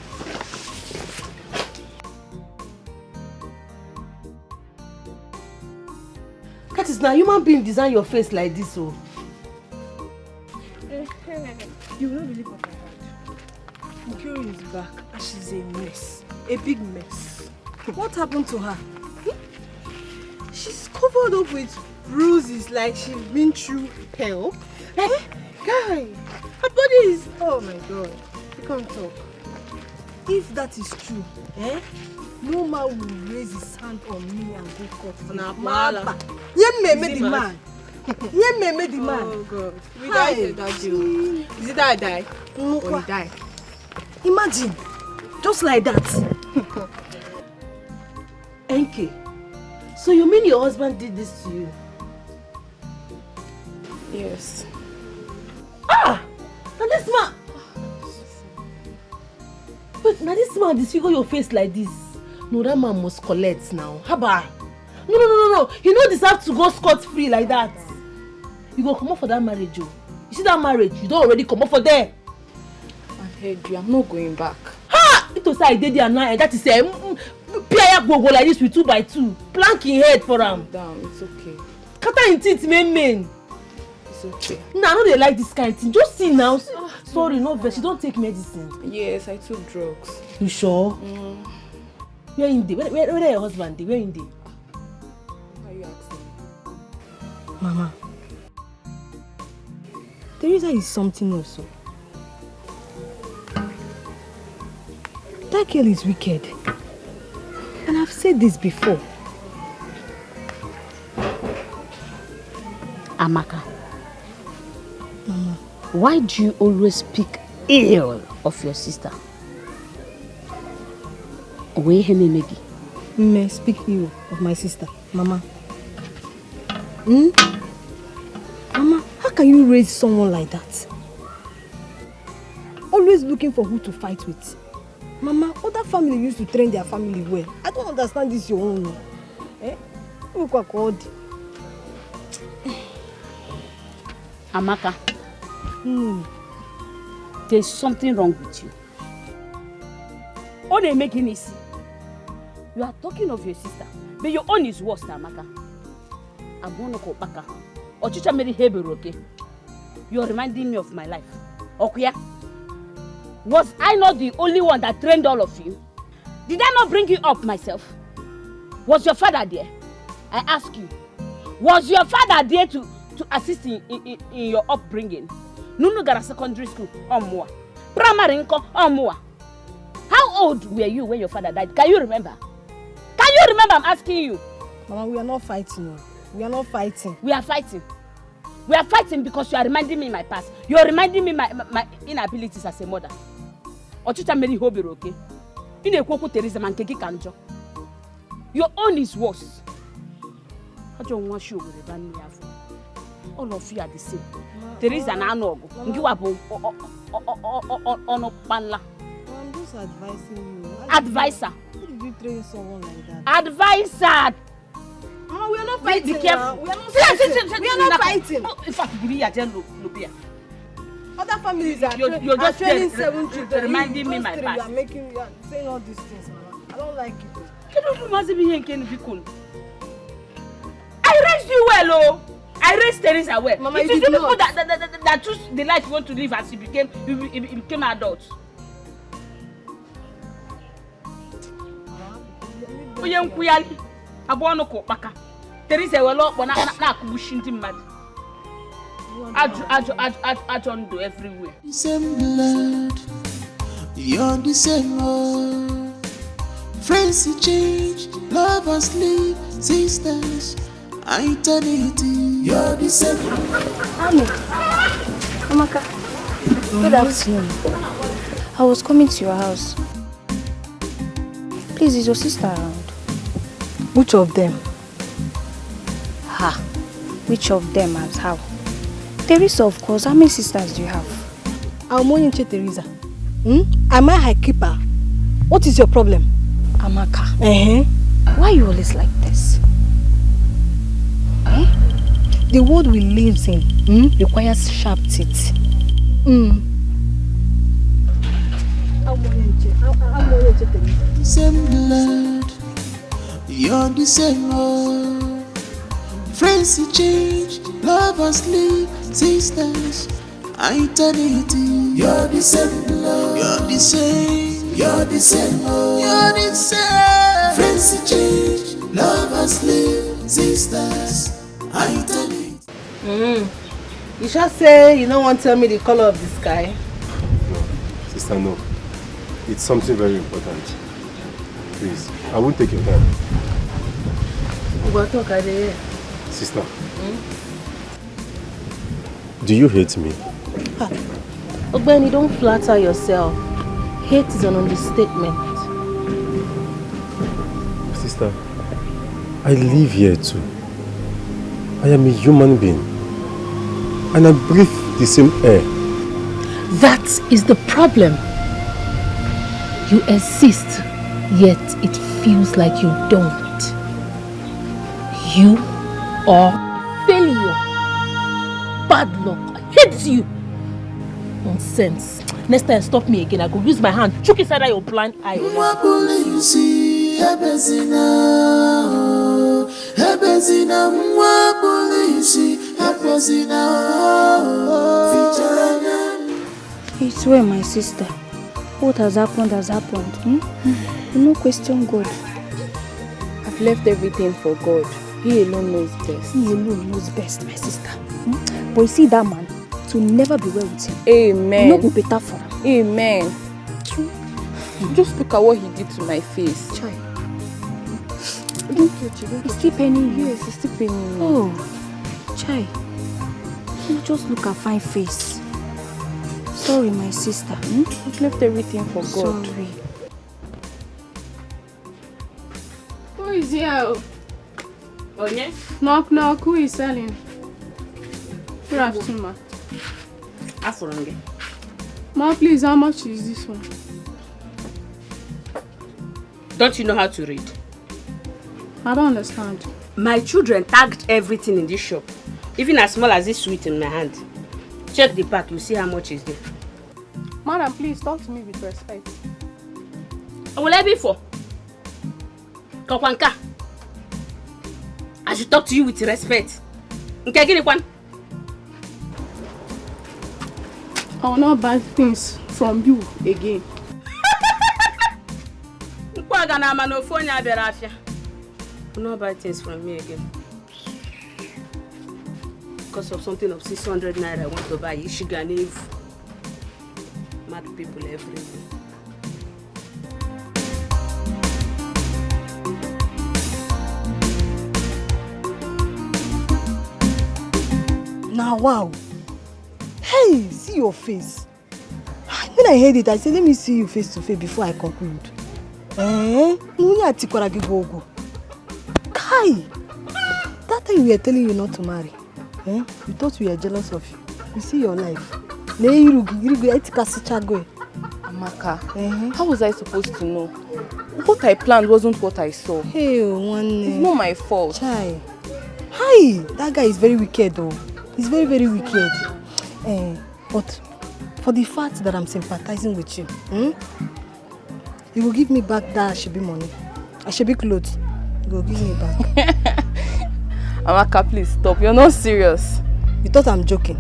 That is now human being design your face like this, oh. You will not believe what I heard. Nkiru is back and she's a mess. A big mess. What happened to her? She's covered up with bruises like she's been through hell. Guy, her body is... Oh my God. You can't talk. If that is true, no man will raise his hand on me and go court for now. Yemme the man. Yemme the man. Oh God. We died in that jail. Is it that I die? No, or he died? Imagine. Just like that. Enke, so you mean your husband did this to you? Yes. Now this man... But now this man disfigure your face like this. No, that man must collect now. Haba. No. You don't deserve to go scot-free like that. You go come up for that marriage, oh. You see that marriage? You don't already come up for there. heard you. I'm not going back. Ha! It was I did there now. That is Pia go like this with 2 by 2. Planking head for him. Down. It's okay. Kata in teeth, men. It's okay. Nah, I know they like this kind of thing. Just see now. Sorry, no vex. You don't take medicine. Yes, I took drugs. You sure? Where in the? Where your husband? Where in the? Why are you asking? Mama, Teresa is something also. That girl is wicked. And I've said this before. Amaka. Mama. Why do you always speak ill of your sister? May speak ill of my sister, Mama. Mama, how can you raise someone like that? Always looking for who to fight with. Mama, other family used to train their family well. I don't understand this your own. Eh? Amaka, there's something wrong with you. Oh, they making it. You are talking of your sister, but your own is worse, Amaka. I'm going to go back. Ochicha Mary Hebrew, okay? You're reminding me of my life. Okay? Was I not the only one that trained all of you? Did I not bring you up myself? Was your father there? I ask you. Was your father there to assist in your upbringing? Nunu got a secondary school or more. Primary income or more. How old were you when your father died? Can you remember? Can you remember? I'm asking you. Mama, we are not fighting. We are not fighting. We are fighting. We are fighting because you are reminding me my past. You are reminding me my inabilities as a mother. Ochicha Mary Hobero, okay? In a Koko Teresa man keki kanjo. Your own is worse. I don't want you with a all of you are the same. Teresa na anogo. You are on panla. I'm just advising you. Advisor. How did you train someone like that? Advisor. Mama, we are not fighting. Be careful. We are not fighting. We are not fighting. In fact, give me a gel lupia. Other families are you're just training 7 children. Reminding me my past. You are saying all these things, Mama. I don't like it. I raised you well, oh. I raised Teresa well. Mama, it you is did the not. people that choose the life you want to live as you became adults. Teresa will look when I pushing him mad. I don't do everywhere. Same blood, you're the same old. Friends change, lovers leave, sisters, eternity. You're the same. Amaka, good afternoon. I was coming to your house. Please, is your sister around? Which of them? Ha! Which of them as how? Teresa, of course. How many sisters do you have? I'm only Teresa. Am I high keeper? What is your problem? Amaka. Why are you always like this? The world we live in requires sharp teeth. Same blood, you're the same old. Friends change, lovers leave, sisters, eternity. You're the same blood, you're the same, you're the same old. You're the same. Friends change, lovers leave, sisters, eternity. You shall say you don't want to tell me the color of the sky. Sister, no. It's something very important. Please, I won't take your time. Sister, do you hate me? Ogbeni, don't flatter yourself. Hate is an understatement. Sister, I live here too. I am a human being. And I breathe the same air. That is the problem. You exist, yet it feels like you don't. You are failure. Bad luck hits you. Nonsense. Next time stop me again, I go use my hand chook inside that your blind eye. It's well, my sister. What has happened has happened. You no question God. I've left everything for God. He alone knows best. He alone knows best, my sister. But you see that man, to never be well with him. Amen. No go better for him. Amen. Just look at what he did to my face. Chai. It's still paining you. Yes, it's still paining me. Oh, Chai. You just look at fine face. Sorry, my sister. I've left everything for God. Sorry. Who is here? Oh, yeah? Knock, knock. Who is selling? Good afternoon, ma. Afurunge. Ma, please, how much is this one? Don't you know how to read? I don't understand. My children tagged everything in this shop, even as small as this sweet in my hand. Check the pack, you see how much is there. Madam, please talk to me with respect. What will I be for? Kokwanka. I should talk to you with respect. Okay, give me one. I will not buy things from you again. I will not buy things from me again. Because of something of 600 naira I want to buy sugar and Neva. Mad people everywhere. Now, wow. Hey, see your face. When I heard it, I said, let me see you face to face before I conclude. Kai, that time we were telling you not to marry. We thought we were jealous of you. You see your life. Amaka, how was I supposed to know? What I planned wasn't what I saw. Hey, it's not my fault. Chai. Hi, that guy is very wicked though. He's very, very wicked. But for the fact that I'm sympathizing with you, you will give me back that Ashebi money. Ashebi clothes. You will give me back. Amaka, please stop. You're not serious. You thought I'm joking?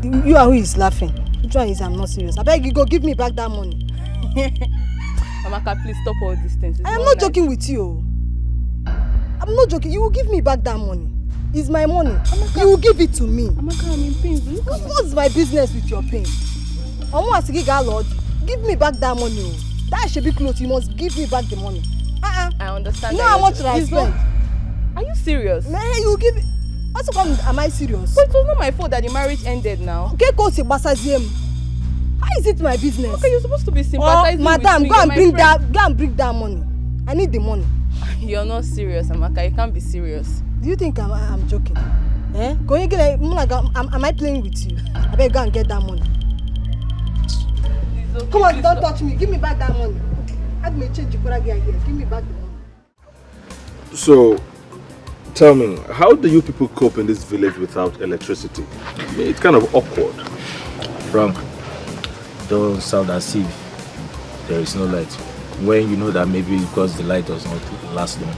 You are who is laughing. Which one is I'm not serious? I beg you, go give me back that money. Amaka, please stop all these things. I am not joking with you. I'm not joking. You will give me back that money. It's my money. Amaka, you will give it to me. Amaka, I'm in pain. What's my business with your pain? Give me back that money. That should be close. You must give me back the money. I understand. You know how much I spent? Are you serious? Man, you give it. What's the problem? Am I serious? But it was not my fault that the marriage ended now. Okay, go to Basaziem. How is it my business? Okay, you're supposed to be sympathizing madam, with me. Go and bring that money. I need the money. You're not serious, Amaka. You can't be serious. Do you think I'm joking? Am I playing with you? I better go and get that money. Okay, come on, don't touch me. Give me back that money. Have me change here. Give me back the money. So, tell me, how do you people cope in this village without electricity? I mean, it's kind of awkward. Frank, don't sound as if there is no light, when you know that maybe because the light does not last long.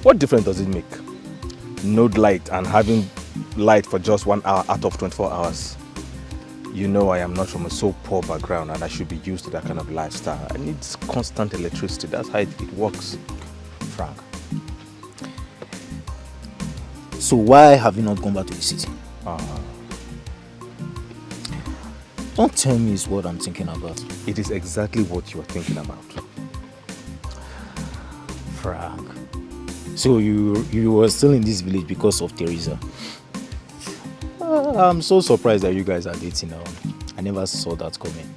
What difference does it make? No light and having light for just 1 hour out of 24 hours. You know I am not from a so poor background and I should be used to that kind of lifestyle. I need constant electricity. That's how it works, Frank. So why have you not gone back to the city? Don't tell me it's what I'm thinking about. It is exactly what you are thinking about. Frank. So you were still in this village because of Teresa? I'm so surprised that you guys are dating now. I never saw that coming.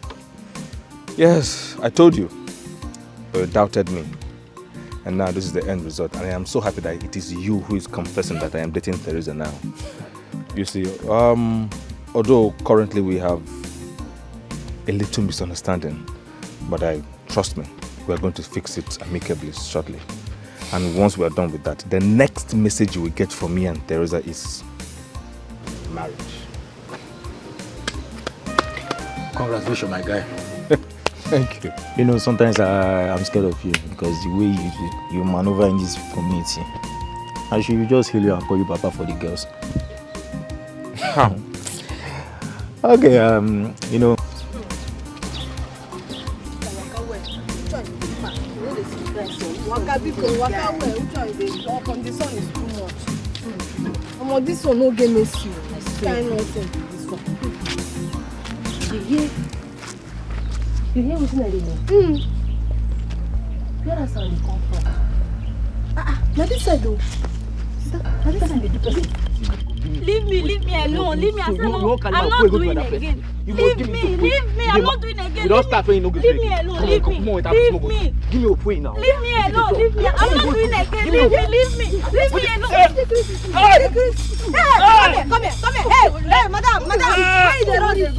Yes, I told you. But you doubted me. And now this is the end result. And I am so happy that it is you who is confessing that I am dating Teresa now. You see, although currently we have a little misunderstanding, but trust me, we are going to fix it amicably shortly. And once we are done with that, the next message you will get from me and Teresa is marriage. Congratulations, my guy. Thank you. You know, sometimes I'm scared of you because the way you maneuver in this community. I should just heal you and call you Papa for the girls. Okay, you know. This one no get messy. Kind nonsense this one. You hear what I do? Where does sound come from? Now this side though. Now this side the person. Leave me alone. Leave me. I'm not doing it again. Leave me. I'm not doing it again. You don't start when you know good. Leave me alone. Leave me. Give me a point now. Leave me alone. Leave me. I'm not doing it again. Leave me alone. Come here. Hey, madam. Why you dey run this?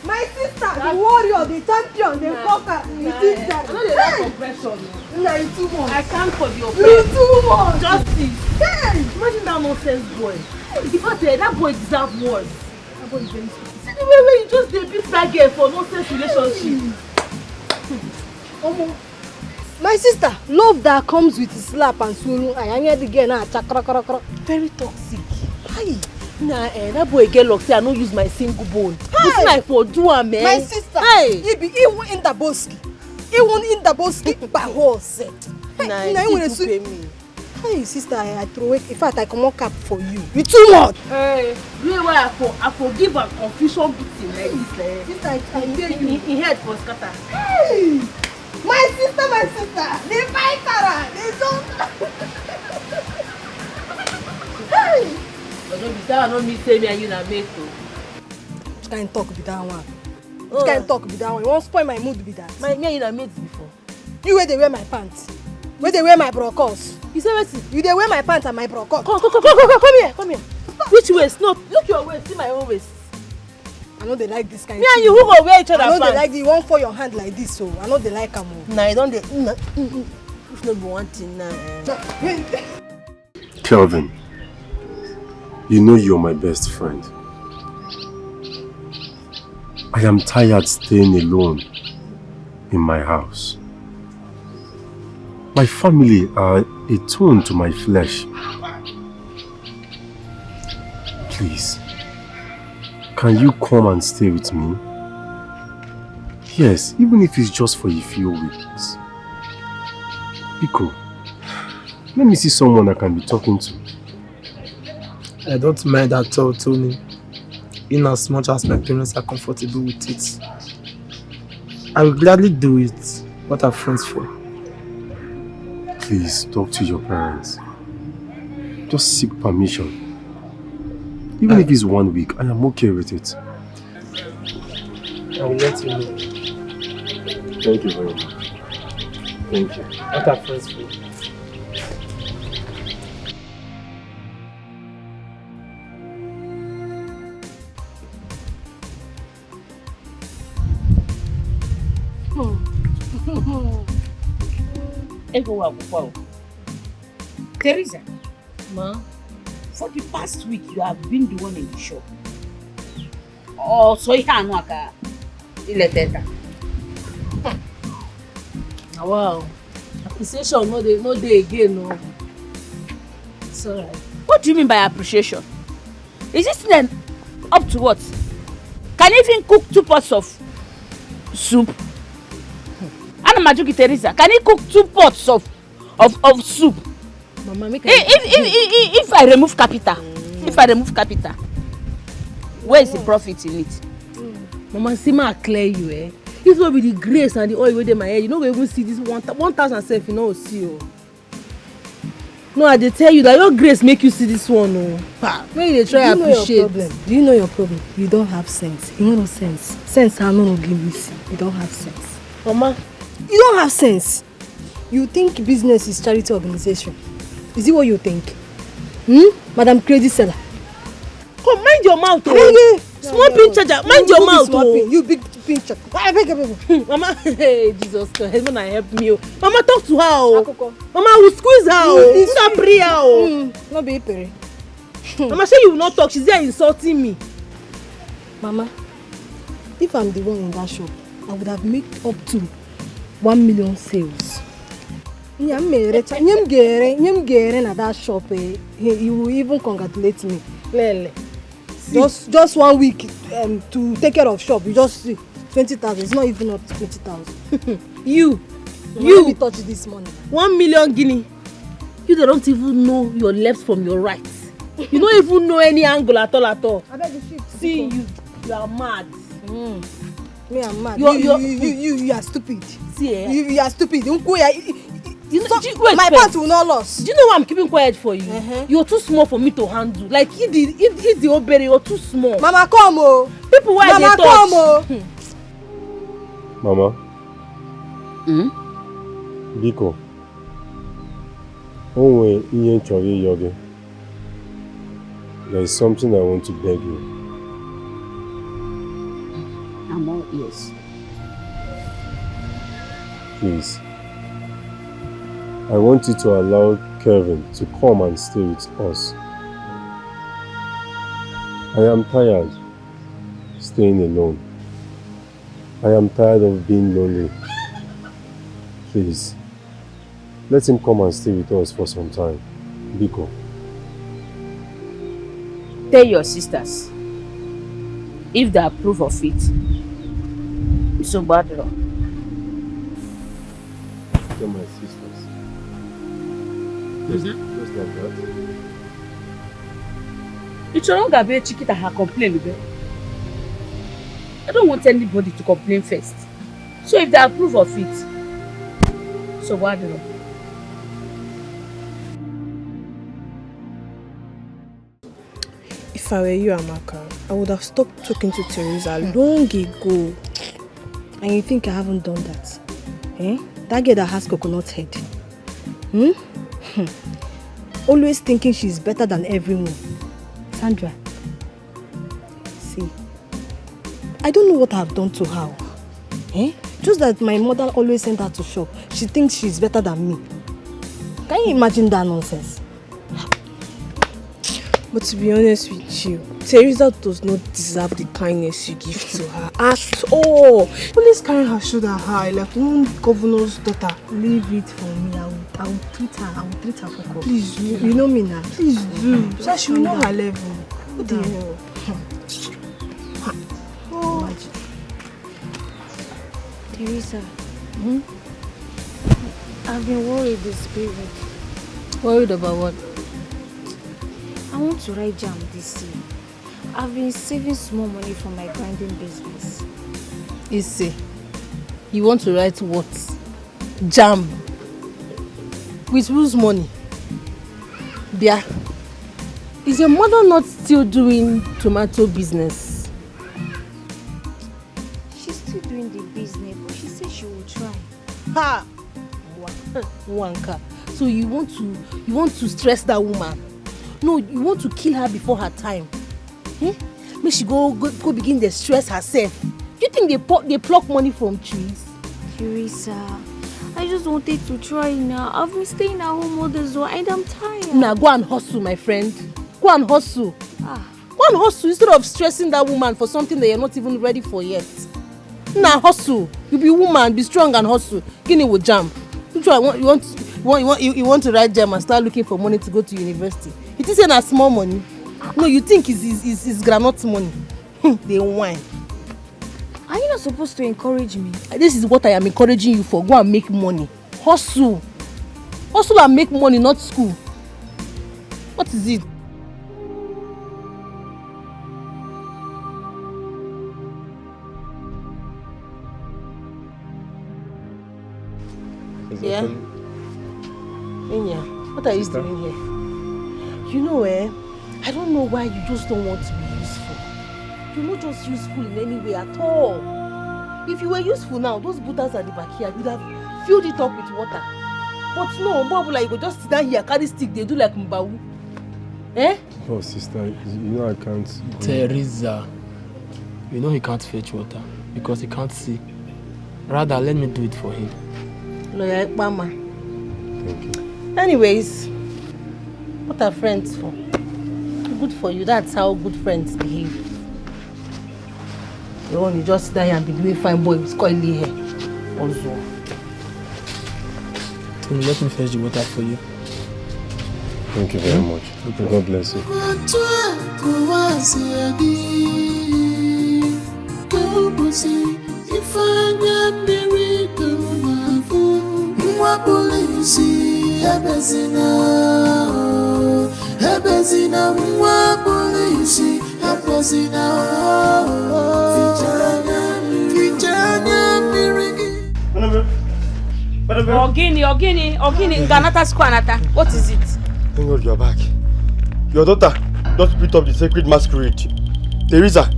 My sister, the warrior, the champion, the conqueror, the sister. I know they like compression. No, you too much. I can't for the You oppression. too much. Justice. Hey! Imagine that nonsense boy. In fact, that boy deserves worse. That boy is very stupid. See the way you just beat that girl for nonsense relationship. My sister, love that comes with slap and swallow. I hear the girl now. Very toxic. Hi. Nah, that boy get locked. Say I don't use my single bone. What's like for do am, man? My sister, he be even in the boski by horse. Nah, you to pay me. Hey, sister, I throw it. In fact, I come on cap for you. You too much. Hey, you know why I forgive a confusion victim like this. Sister, I tell you. He head for scatter. Hey, my sister, the fighter, the don't. Hey. But don't be that one, me say me and you na mate too. Which kind talk be that one? Which kind talk be that one? You won't spoil my mood be that. Me and you na mates before. You where they wear my pants? Where they wear my brocos? You say what? You they wear my pants and my brocos? Come here. Which waist? No, look your waist. See my own waist. I know they like this kind. Me and you who go wear each other pants? I know pants. they like the one for your hand like this, so I know they like them. Nah, I don't. If not be one thing now. Kelvin, you know you're my best friend. I am tired staying alone in my house. My family are a tone to my flesh. Please, can you come and stay with me? Yes, even if it's just for a few weeks. Biko, let me see someone I can be talking to. I don't mind at all, Tony. In as much as my parents are comfortable with it. I will gladly do it. What are friends for? Please talk to your parents. Just seek permission. Even if it's 1 week, I am okay with it. I will let you know. Thank you very much. Thank you. What are friends for? Teresa, Ma, for the past week you have been the one in the shop. Oh, so you can't work at wow. Appreciation no dey again, no. It's alright. What do you mean by appreciation? Is this then up to what? Can you even cook 2 pots of soup? Anamajuki Teresa, can you cook 2 pots of soup? Mama, make if I remove capital, where is the profit in it? Mama, see me clear you, eh? If not with the grace and the oil within my head, you know we even see this 1,000 self, you know, see you. No, I dey tell you that your grace make you see this one, no. When you try to appreciate. Do you know your problem? You don't have sense. You know sense. Sense I no give you. You don't have sense. Mama, you don't have sense. You think business is charity organization. Is it what you think? Madam Credit Seller. Come, mind your mouth, oh. Small pin charger, mind your mouth, oh. You big pinch. I beg. Mama, hey, Jesus Christ, Mama help me. Mama, talk to her. Mama, I will squeeze her. It's not prayer. No be pere. Mama, say you will not talk. She's there insulting me. Mama, if I'm the one in that shop, I would have made up to 1 million sales. Nyam gere na that shop. You will even congratulate me. Lele. Just 1 week to take care of shop. You just see 20,000. It's not even up to 20,000. You let me touch this money. 1 million guinea. You don't even know your left from your right. You don't even know any angle at all. I beg you, see you are mad. Me, I'm mad. You are stupid. See, you are stupid. You know, my pants will not lose. Do you know why I'm keeping quiet for you? You're too small for me to handle. Like if the obere, you're too small. Mama, come oh. People why they touch. Come oh. Mama. Biko. Onwe ihe chori yogi. There is something I want to beg you. I'm all ears. Please. I want you to allow Kevin to come and stay with us. I am tired staying alone. I am tired of being lonely. Please, let him come and stay with us for some time. Biko. Tell your sisters. If they approve of it, it's a bad law. Tell my sisters. Just like that. It's no longer be a chiquita her complain with. I don't want anybody to complain first. So if they approve of it, so what do you? If I were you, Amaka, I would have stopped talking to Teresa long ago. And you think I haven't done that? Eh? That girl that has coconut head. Always thinking she's better than everyone. Sandra, see, I don't know what I've done to her. Eh? Just that my mother always sent her to shop. She thinks she's better than me. Can you imagine that nonsense? But to be honest with you, Teresa does not deserve the kindness you give to her at all. Always carrying her shoulder high like one governor's daughter. Leave it for me. I will treat her. I will treat her for God. Please do. You know me now. Please do. So she will know her level. What the hell? Teresa, I've been worried this period. Worried about what? I want to write jam this year. I've been saving small money for my grinding business. Issy, you want to write what? Jam? With whose money? Bia, is your mother not still doing tomato business? She's still doing the business, but she said she will try. Ha! Wanka. So you want to stress that woman? No, you want to kill her before her time. Make she go begin to stress herself. You think they pluck money from trees? Teresa, I just wanted to try now. I've been staying at home all this while and I'm tired. Now go and hustle, my friend. Go and hustle. Go and hustle instead of stressing that woman for something that you're not even ready for yet. Now hustle. You be woman, be strong and hustle. Guinea will jam. You want to write jam and start looking for money to go to university. It isn't a small money. No, you think it's granite money. They whine. Are you not supposed to encourage me? This is what I am encouraging you for. Go and make money. Hustle. Hustle and make money, not school. What is it? Yeah? Inya, what are you doing here? You know, I don't know why you just don't want to be useful. You're not just useful in any way at all. If you were useful now, those butters at the back here, you'd have filled it up with water. But no, Mbabula, you go just sit down here, carry stick, they do like Mbawu. Eh? Oh, sister, you know I can't. Teresa, you know you can't fetch water. because he can't see. Rather, let me do it for him. Lawyer Mama. Thank you. Anyways, what are friends for? Good for you. That's how good friends behave. You only just sit there and be doing fine boy with coily hair. Also. Tony, let me fetch the water for you. Thank you very much. God bless you. Ogini, Nganata Squanata. What is it? Thank God you are back. Your daughter just beat up the sacred masquerade. Teresa.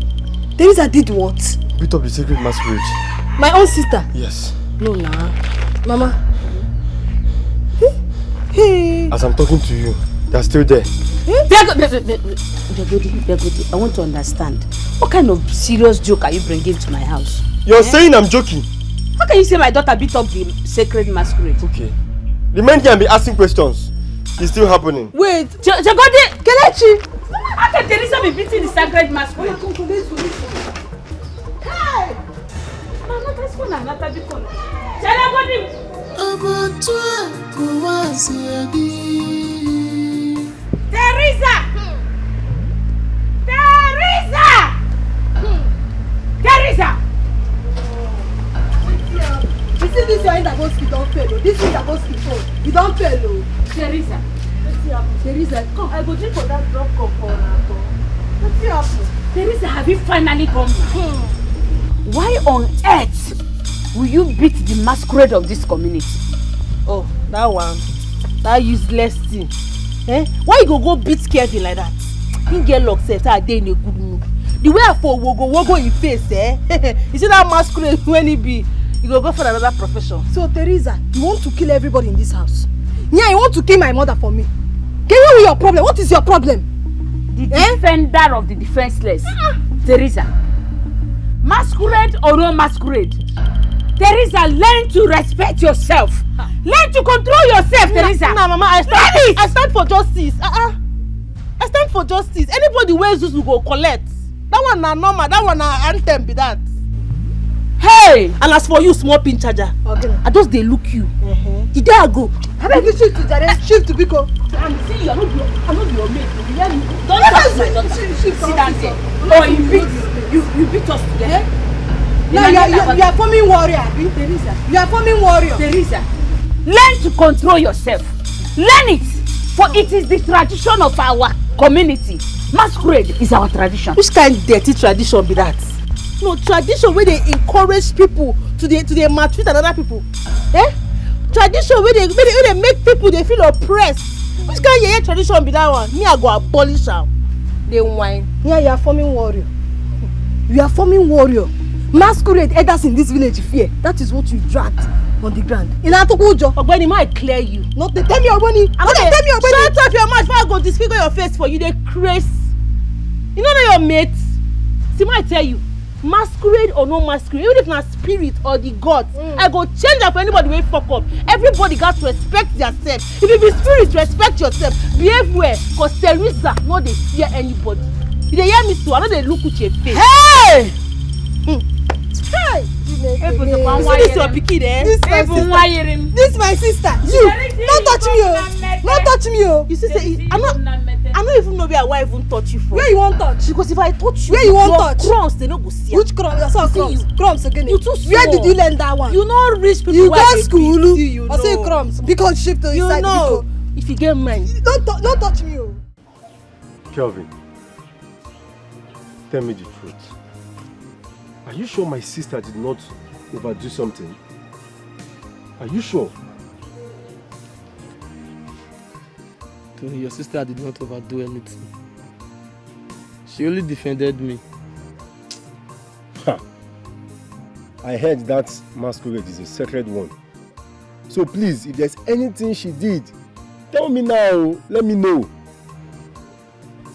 Teresa did what? Beat up the sacred masquerade. My own sister? Yes. No, nah. Mama. Hey. As I'm talking to you, they are still there. Begodi, I want to understand. What kind of serious joke are you bringing to my house? You're saying I'm joking? How can you say my daughter beat up the sacred masquerade? Okay. The men can be asking questions. It's still happening. Wait, Jagodi, Kelechi! How can Teresa be beating the sacred masquerade? Hey! Mama, that's one another because. Jagodi! Teresa! Teresa! Teresa! You see this your Indagoski don't fail. This is Indagoski phone. You don't fail. Teresa. Teresa, come. I go drink for that drop cup for Nato. What's happening? Teresa, have you finally come now? Why on earth will you beat the masquerade of this community? Oh, that one. That useless thing. Eh? Why you go beat Kevin like that? He get locked set a day in a good mood. The way I for wogo in face, eh? You see that masquerade when he be, you go for another profession. So Teresa, you want to kill everybody in this house? Yeah, you want to kill my mother for me? Can you know your problem? What is your problem? The defender of the defenseless. Teresa. Masquerade or no masquerade? Teresa, learn to respect yourself. Learn to control yourself, Teresa. Nah, Mama, I stand for justice. I stand for justice. Anybody wears this will go collect. That one na normal. That one na anthem be that. Hey! And as for you, small pin charger, okay. I just they look you. The day I go. How about you shift to Jare? Shift to Biko. I'm seeing you. I'm not your mate. Don't touch my daughter. Sit down there. Oh, you beat us together. No, you are forming warrior, Teresa. You are forming warrior. Teresa, learn to control yourself. Learn it, for it is the tradition of our community. Masquerade is our tradition. Which kind of dirty tradition be that? No, tradition where they encourage people to they maltreat another people. Eh? Tradition where they make people they feel oppressed. Which kind of tradition be that one? Me, I go abolish them. They whine. Yeah, you are forming warrior. You are forming warrior. Masquerade elders in this village fear. That is what you dragged on the ground. In Atokujo. Ogbeni, might clear you. Not the tell me Ogbeni. Not the tell me Ogbeni. Shut up your mouth before I go disfigure your face for you. They craze. You know your mates. See, might tell you. Masquerade or no masquerade, even if na spirit or the gods, I go change that for anybody wey fuck up. Everybody got to respect themselves. If you be spirit, respect yourself. Behave well, cause Teresa no dey fear anybody. You dey hear me so? I no dey look with your face. Hey! Hey! See this your pikin, eh? This my sister. You, don't touch me, oh! Don't touch me, oh! You see, say I don't even know where I even touch you for. Where you want touch? Because if I touch you, where you want touch? Crumbs, they no go see. Which crumbs? I saw crumbs. Crumbs again. You too small. Where did you learn that one? You know rich people. You go school. You know. I say crumbs because shift to you inside. Know. If you get mine. Don't touch me, oh! Kelvin, tell me the truth. Are you sure my sister did not overdo something? Are you sure? Your sister did not overdo anything. She only defended me. Ha! I heard that masquerade is a sacred one. So please, if there's anything she did, tell me now. Let me know.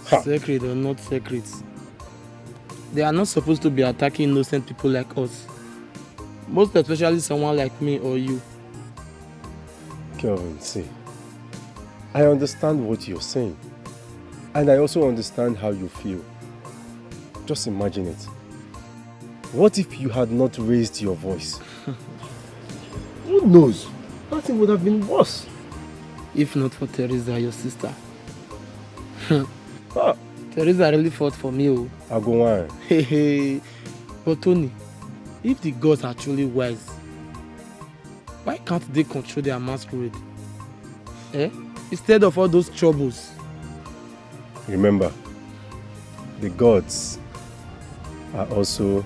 Ha. Sacred or not sacred, They are not supposed to be attacking innocent people like us. Most especially someone like me or you. Kelvin, see, I understand what you're saying. And I also understand how you feel. Just imagine it. What if you had not raised your voice? Who knows? Nothing would have been worse. If not for Teresa, your sister. Teresa really fought for me. Oh. I go on. Hey. But Tony, if the gods are truly wise, why can't they control their masquerade? Instead of all those troubles. Remember, the gods are also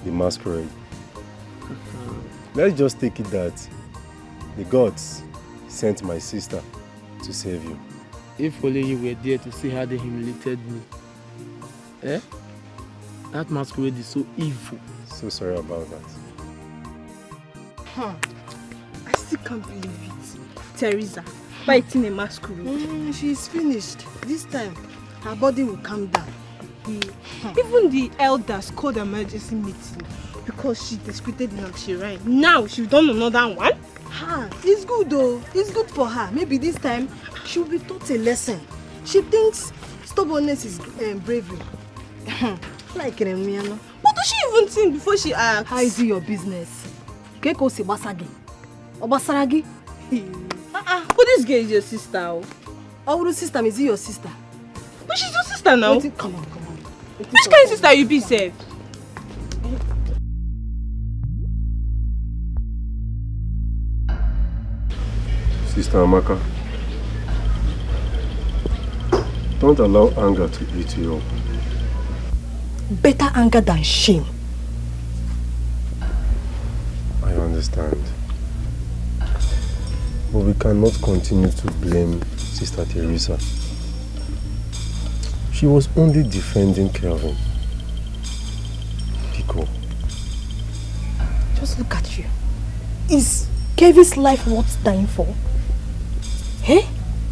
the masquerade. Let's just take it that the gods sent my sister to save you. If only you were there to see how they humiliated me. That masquerade is so evil. So sorry about that. I still can't believe it. Teresa fighting a masquerade. She's finished. This time, her body will calm down. Even the elders called an emergency meeting because she disputed in Akshira. Now she's done another one. It's good though. It's good for her. Maybe this time she'll be taught a lesson. She thinks stubbornness is bravery. Like Remiano. What does she even think before she asks? How is it your business? Keko si basagi. Obasaragi. But this girl is your sister. Our sister, is it your sister? But she's your sister now. Come on. Which kind of sister you be, safe? Sister Amaka, don't allow anger to eat you up. Better anger than shame. I understand. But we cannot continue to blame Sister Teresa. She was only defending Kelvin. Pico. Just look at you. Is Kevin's life worth dying for?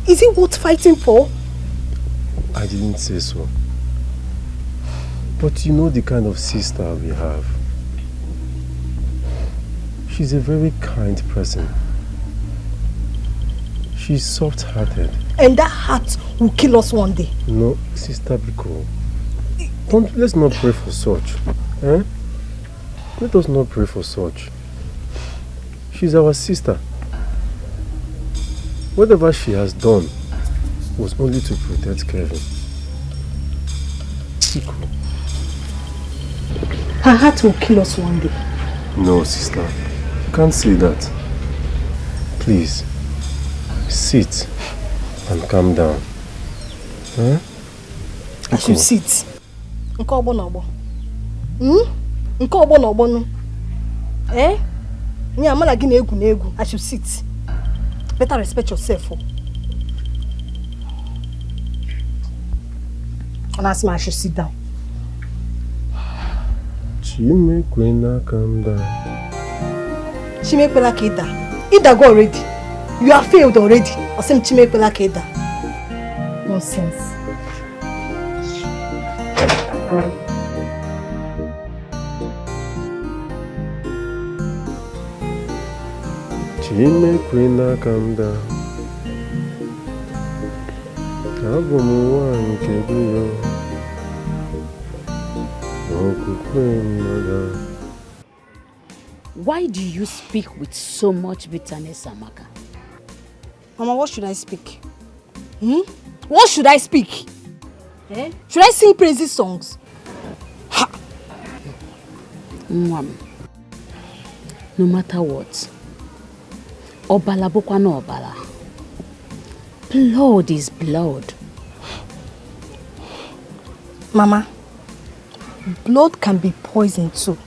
Is it worth fighting for? I didn't say so. But you know the kind of sister we have. She's a very kind person. She's soft-hearted. And that heart will kill us one day. No, Sister Biko. Let's not pray for such. Let us not pray for such. She's our sister. Whatever she has done was only to protect Kevin. Biko. Her heart will kill us one day. No, sister. You can't say that. Please, sit and calm down. I should sit. Nke ogbo na ogbo. Nke ogbo na ogbo no. Ni amala gi na egu na egu. I should sit. Better respect yourself. And ask me I should sit down. Chimekwena, calm down. Chimekwela Keda. Ida go already. You are failed already. Or same Chimekwela Keda. Nonsense. Chimekwena, calm down. Abumu nke guyo. Why do you speak with so much bitterness, Amaka? Mama, what should I speak? What should I speak? Should I sing praises songs? Mom, no matter what, Obala bokwa no Obala. Blood is blood. Mama, blood can be poison too.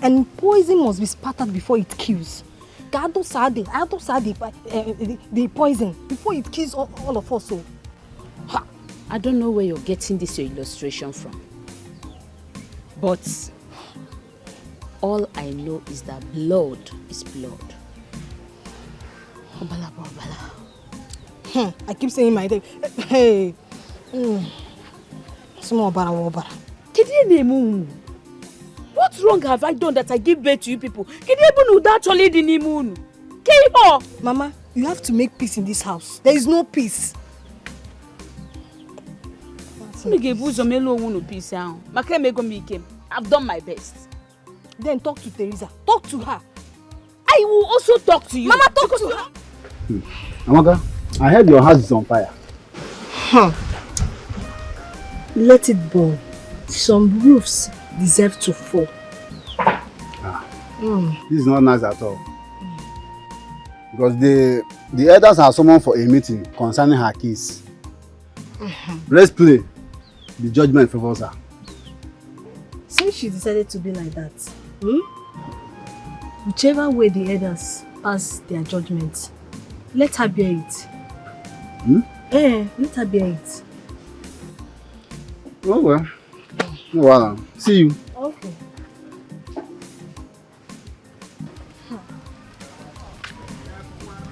And poison must be spattered before it kills. The poison before it kills all of us. So. I don't know where you're getting this your illustration from. But all I know is that blood is blood. Obala, Obala. I keep saying my name. Hey. Small Obala. What wrong have I done that I give birth to you people? Mama, you have to make peace in this house. There is no peace. I've done my best. Then talk to Teresa. Talk to her. I will also talk to you. Mama, talk to her. Amaka, I heard your house is on fire. Let it burn. Some roofs deserve to fall. This is not nice at all. Because the elders have summoned for a meeting concerning her case. Let's play. The judgment favors her. Since she decided to be like that, whichever way the elders pass their judgment, let her bear it. Let her bear it. Oh well. No wahala. See you. Okay.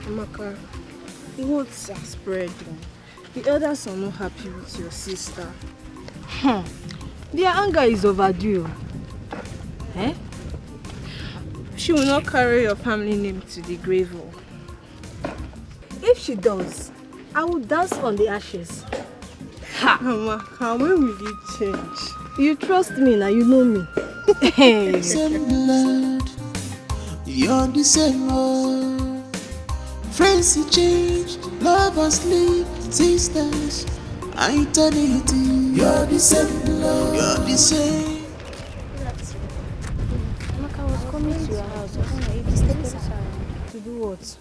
Amaka, what's spreading? The elders are not happy with your sister. Their anger is overdue. She will not carry your family name to the grave. If she does, I will dance on the ashes. Amaka, when will you change? You trust me now, you know me. Same blood, you're the same old. Friends you change, lovers leave, sisters, eternity. You're the same blood, you're the same. Amaka, I was coming to your house. To do what?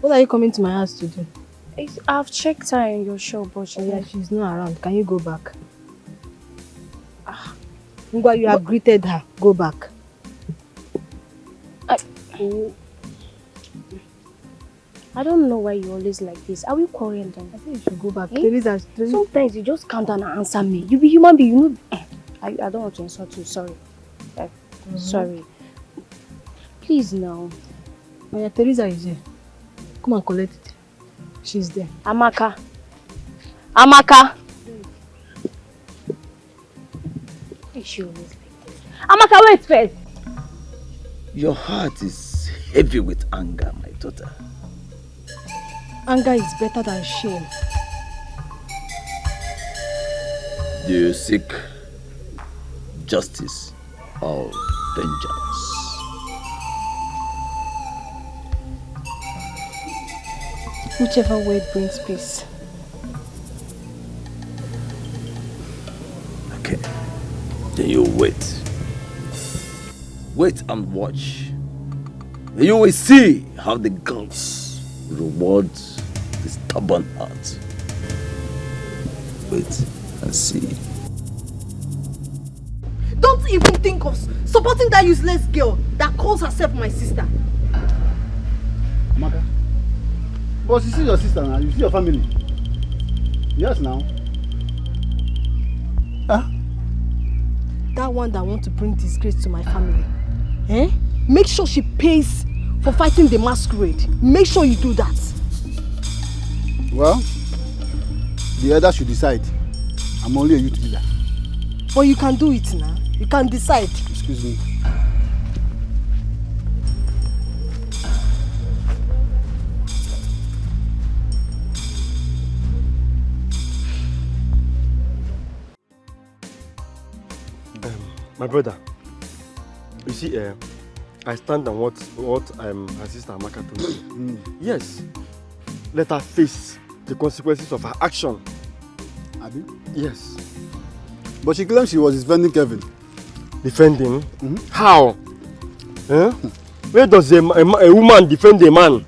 What are you coming to my house to do? I've checked her in your shop, but she's not around. Can you go back? Ngwa, you have greeted her. Go back. I don't know why you always like this. Are we quarreling then? I think you should go back. Teresa, sometimes you just calm down and answer me. You be human being, you know. I don't want to insult you. Sorry. Sorry. Please now. Teresa is here. Come and collect it. She's there. Amaka. She always like this. Amaka, wait first. Your heart is heavy with anger, my daughter. Anger is better than shame. Do you seek justice or vengeance? Whichever way brings peace. Okay. Then you wait. Wait and watch. And you will see how the gods reward this stubborn heart. Wait and see. Don't even think of supporting that useless girl that calls herself my sister. Amaka. But you see your sister now, you see your family. Yes now. That one that wants to bring disgrace to my family. Make sure she pays for fighting the masquerade. Make sure you do that. Well, the elder should decide. I'm only a youth leader. But you can do it now. You can decide. Excuse me. My brother, you see, I stand on what her sister Amaka told me. Yes, let her face the consequences of her action. Abi? Yes. But she claims she was defending Kevin. Defending? How? Where does a woman defend a man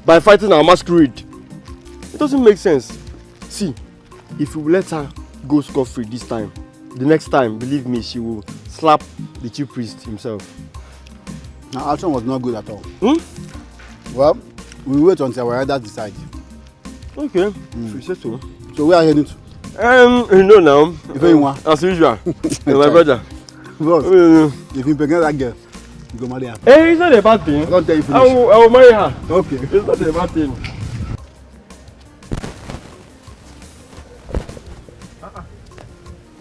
by fighting a masquerade? It doesn't make sense. See, if you let her go scot-free this time, the next time, believe me, she will slap the chief priest himself. Her action was not good at all. Well, we'll wait until our elders decide. Okay, if you say so. So where are you heading to? You know now. As usual. My brother. Bros, if you pregnant that girl, you go marry her. Hey, it's not a bad thing. I don't tell you finish. I will marry her. Okay. It's not a bad thing.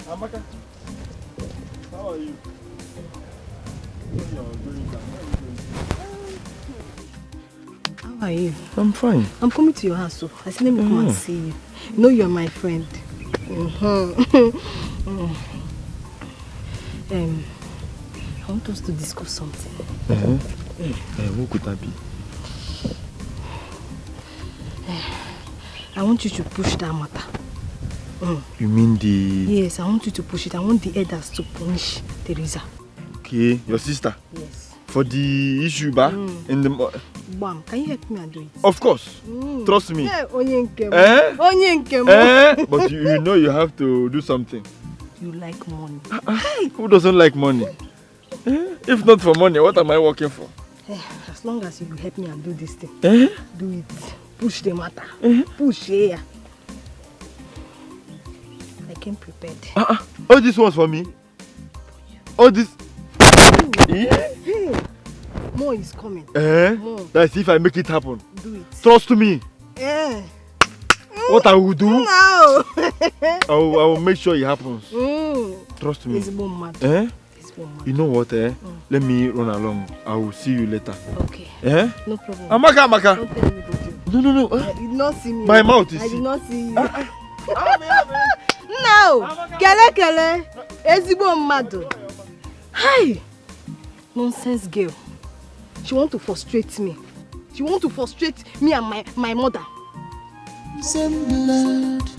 Amaka. How are you? How are you? I'm fine. I'm coming to your house, so I said let me come and see you. You know you're my friend. I want us to discuss something. What could that be? I want you to push that matter. You mean the... Yes, I want you to push it. I want the elders to punish Teresa. Okay, your sister? Yes. For the issue, ba? In the... Bam, can you help me and do it? Of course. Trust me. But you know you have to do something. You like money. Who doesn't like money? If not for money, what am I working for? As long as you help me and do this thing, do it. Push the matter. Push here. I came prepared. All this one's for me? All this... Hey, more is coming. More. That's if I make it happen. Do it. Trust me. What I will do? No. I will make sure it happens. Trust me. It's more mad. You know what? Let me run along. I will see you later. Okay. No problem. Amaka. Don't tell anybody. No. I did not see me. My mouth is... I did not see you. No. Kele. Ezibo mado. Hi. Nonsense girl. She want to frustrate me. She want to frustrate me and my mother. Same blood,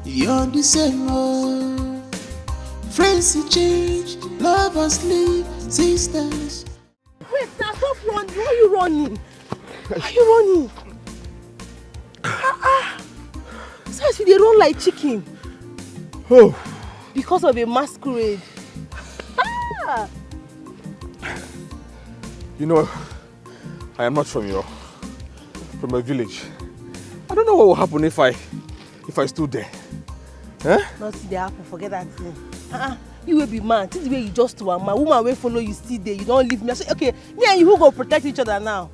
you're the same old. Friends change, lovers leave, sisters. Wait, now stop running. Why are you running? Why are you running? Since they run like chicken. Oh. Because of a masquerade. You know, I am not from a village. I don't know what will happen if I stood there. Nothing dey happen, forget that thing. You will be man. This is where you just to a man. Woman will follow you still there. You don't leave me. I say, okay, me and you who go protect each other now.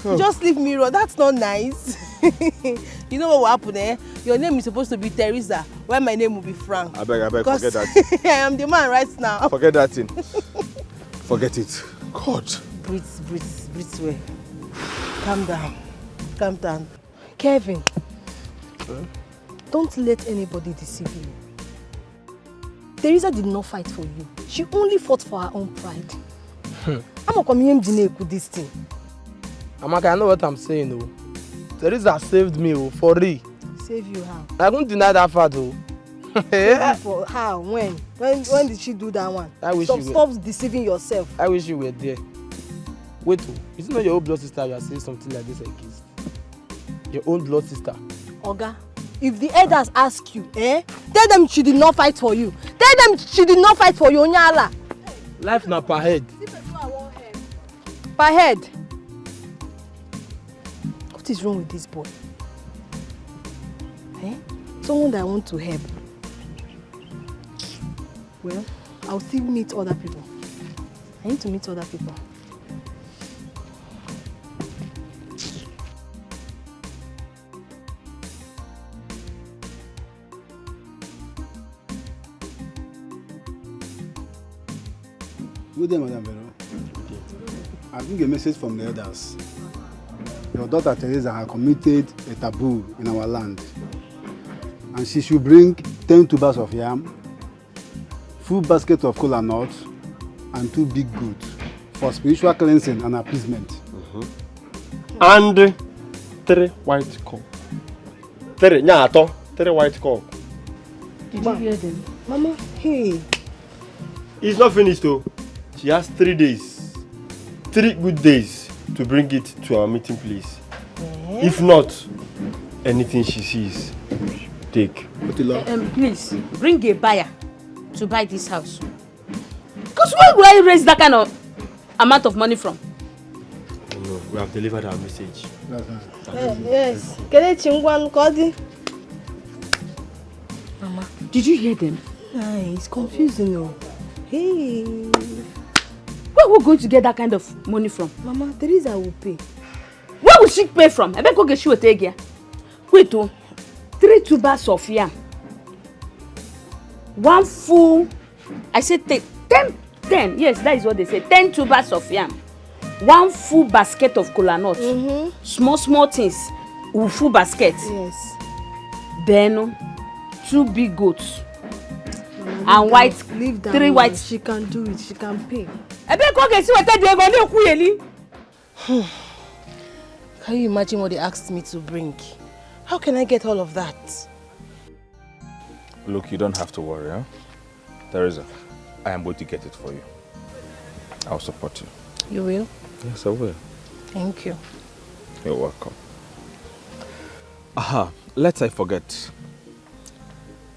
Just leave me alone. That's not nice. You know what will happen, eh? Your name is supposed to be Teresa, while my name will be Frank. I beg, forget that. I am the man right now. Forget that thing. Forget it. God. Breathe well. Calm down. Kevin, don't let anybody deceive you. Teresa did not fight for you. She only fought for her own pride. I'm not coming here with this thing. Amaka, I know what I'm saying, though. Teresa saved me, for real. Save you how? I don't deny that fact, though. For how? When did she do that one? Stop deceiving yourself. I wish you were there. Wait, is it not your own blood sister you are saying something like this against? Your own blood sister. Oga, if the elders ask you, tell them she did not fight for you. Tell them she did not fight for you, Onyala. Life na per head. Per head? What is wrong with this boy? Someone that I want to help. Well, I'll still meet other people. I need to meet other people. Good day, Madam Vero. I bring a message from the elders. Your daughter Teresa has committed a taboo in our land. And she should bring 10 tubers of yam, full basket of kola nuts, and 2 big goats for spiritual cleansing and appeasement. And 3 white cock. 3 white cock. Did you hear them? Mama, hey. It's not finished though. She has 3 days. 3 good days to bring it to our meeting place. If not, anything she sees, take. Please, bring a buyer to buy this house. Because where will I raise that kind of amount of money from? No, we have delivered our message. Yes. Mama, did you hear them? It's confusing now. Hey. Where are we going to get that kind of money from? Mama, Teresa will pay. Where will she pay from? I beg go get she will take here. Wait, 3 tubers of yam. 1 full, I said 10, yes, that is what they say. 10 tubers of yam. 1 full basket of kola nut. Small things. Full basket. Yes. Then 2 big goats. And white. Leave that 3 white. She can do it. She can pay. Can you imagine what they asked me to bring? How can I get all of that? Look, you don't have to worry, huh? Teresa, I am going to get it for you. I'll support you. You will? Yes, I will. Thank you. You're welcome. Aha, lest I forget.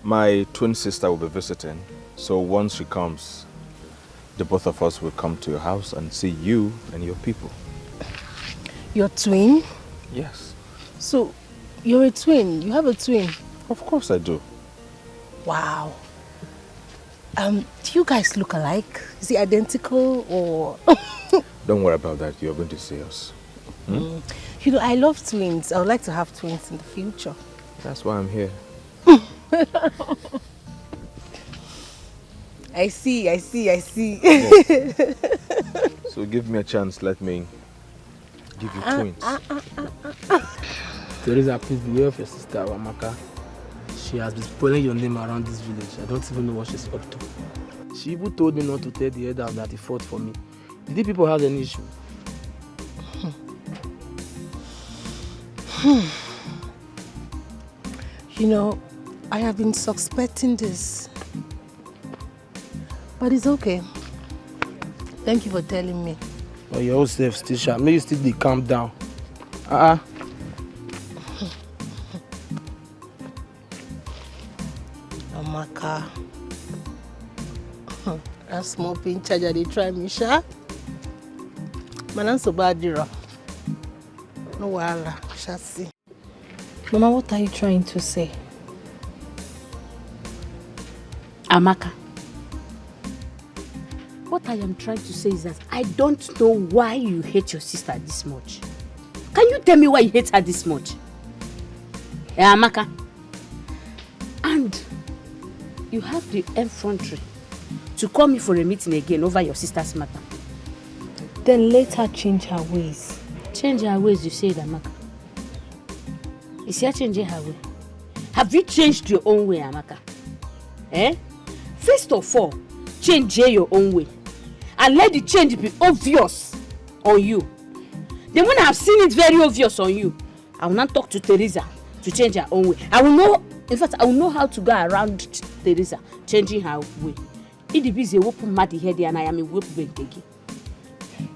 My twin sister will be visiting, so once she comes, the both of us will come to your house and see you and your people. Your twin? Yes. So, you're a twin? You have a twin? Of course I do. Wow. Do you guys look alike? Is he identical or... Don't worry about that. You're going to see us. Hmm? You know, I love twins. I would like to have twins in the future. That's why I'm here. I see. Yes. So give me a chance. Let me give you twins. Teresa, please beware of your sister, Amaka. She has been spoiling your name around this village. I don't even know what she's up to. She even told me not to tell the elders that he fought for me. Did the people have any issue? You know, I have been suspecting this. But it's okay. Thank you for telling me. Oh, your old self still sharp. Maybe you still be calm down. Amaka. That small pin charger they try me, sha. Man, so bad, Dira. No wala, shall see. Mama, what are you trying to say? Amaka, what I am trying to say is that I don't know why you hate your sister this much. Can you tell me why you hate her this much? Amaka. And you have the effrontery to call me for a meeting again over your sister's matter. Then let her change her ways. Change her ways, you said, Amaka. Is she changing her way? Have you changed your own way, Amaka? First of all, change your own way. And let the change be obvious on you. Then when I have seen it very obvious on you, I will not talk to Teresa to change her own way. I will know, in fact, I will know how to go around Teresa changing her way. It is a whoop mad head and I am a whoop bank again.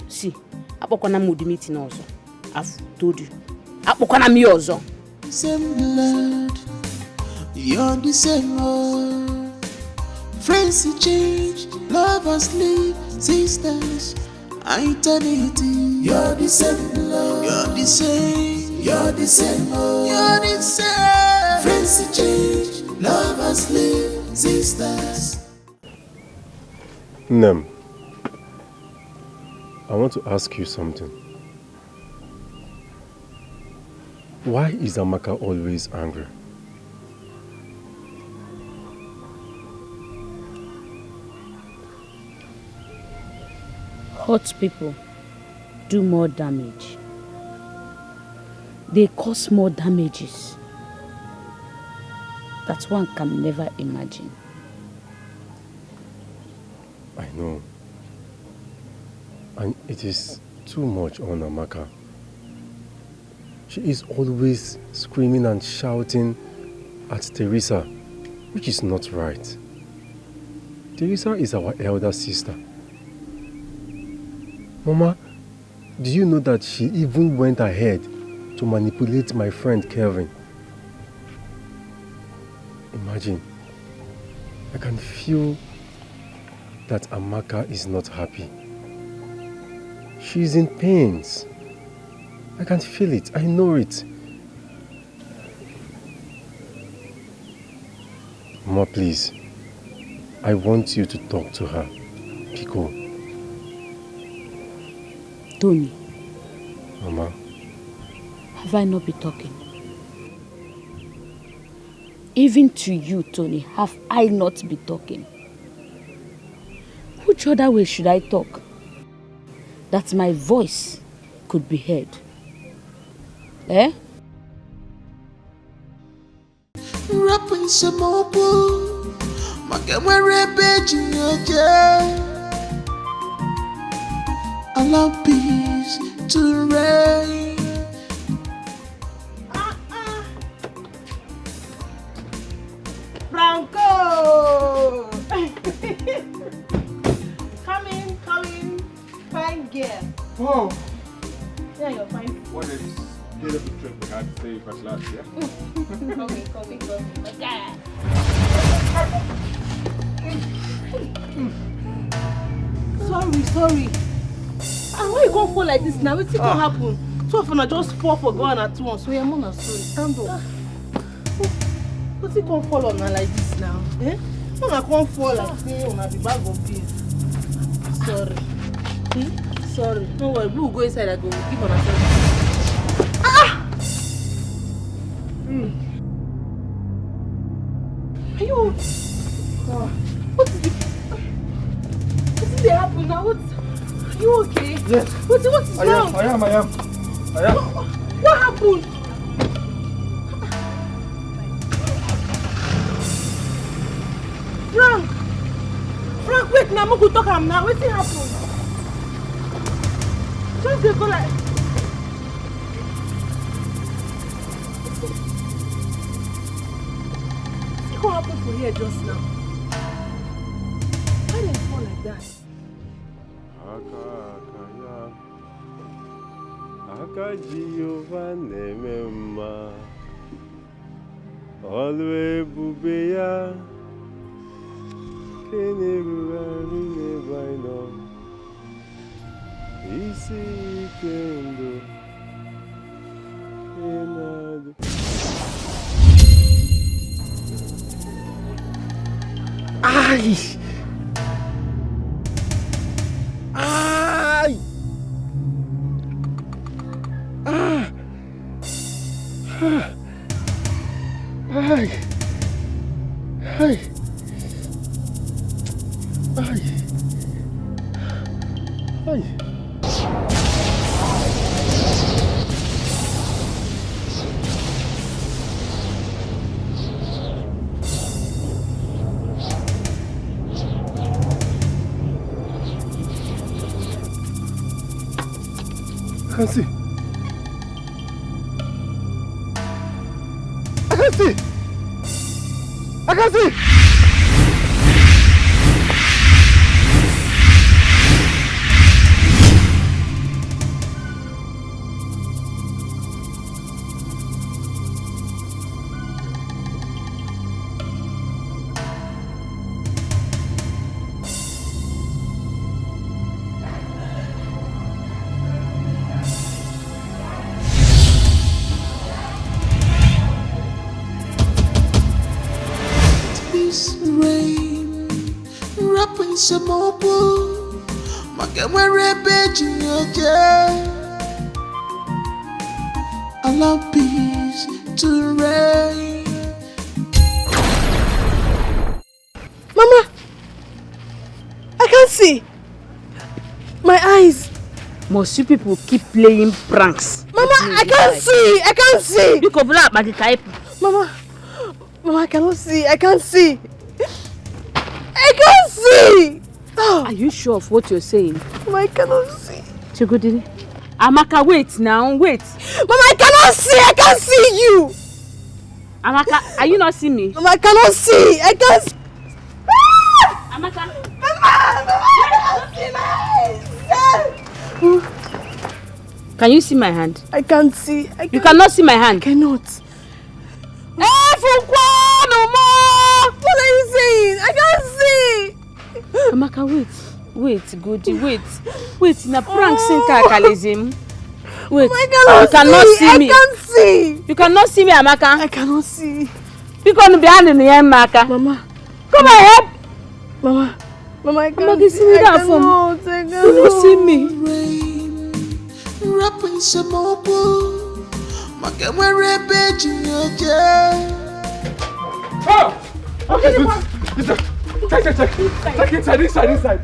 See, Apokona mood meeting also. I've told you. Apokona me also. Same blood, you're the same old. Friends change, lovers leave, sisters, eternity. You're the same blood, you're the same, you're the same old. You're the same. Friends change, lovers leave, sisters. Nem, I want to ask you something. Why is Amaka always angry? Hurt people do more damage. They cause more damages that one can never imagine. I know. And it is too much on Amaka. She is always screaming and shouting at Teresa, which is not right. Teresa is our elder sister. Mama, do you know that she even went ahead to manipulate my friend Kelvin? Imagine, I can feel that Amaka is not happy. She is in pains. I can feel it. I know it. Mama, please. I want you to talk to her. Pico. Tony. Mama. Have I not been talking? Even to you, Tony, have I not been talking? Which other way should I talk that my voice could be heard? Eh? Rapping some more, allow peace to reign. Franco! Come in. Fine girl. Oh! Yeah, you're fine. What a beautiful trip we had to stay first last year. Come in. Okay. Sorry. And why you gon' fall like this now? What's gonna happen? Two of them just fall for going at once. So your mom is sorry. Stand up. What's it gonna fall on her like this now? Eh? Mama can't fall like say on the bag of peas. Sorry. Sorry. No worry. We'll go inside and go give on ourselves. Are you? What did they happen now? Are you okay? Yes. What is wrong? I am. What happened? Frank, wait now. I'm going to talk to him now. What's happened? Just go like. What happened for here just now? Why did it fall like that? Aka Jehovah nemema Alwe bubeya Kene rurari nebaino Isi kendo Enado Ai! I can see! Allow peace to reign. Mama, I can't see. My eyes. Must you people keep playing pranks? Mama, I can't see. I can't see. You go black by the type. Mama, I cannot see. I can't see. I can't see. Oh. Are you sure of what you're saying? Mama, I cannot see. Chigudiri. Amaka, wait now, wait. Mama, I cannot see. I can't see you. Amaka, are you not seeing me? Mama, I cannot see. I can't see. Amaka. Mama, I cannot see my eyes. Can you see my hand? I can't see. You cannot see my hand? I cannot. What are you saying? I can't see. Amaka, wait, Goody, wait. Na prank sin kakalism. Wait, I cannot see me. I can't see. You cannot see me, Amaka. I cannot see. You can't be handing me, Amaka. Mama, come and help. Mama, I can't Amaka, see me that phone. I cannot. You don't see me. Rapping some more. Oh! Okay, take inside.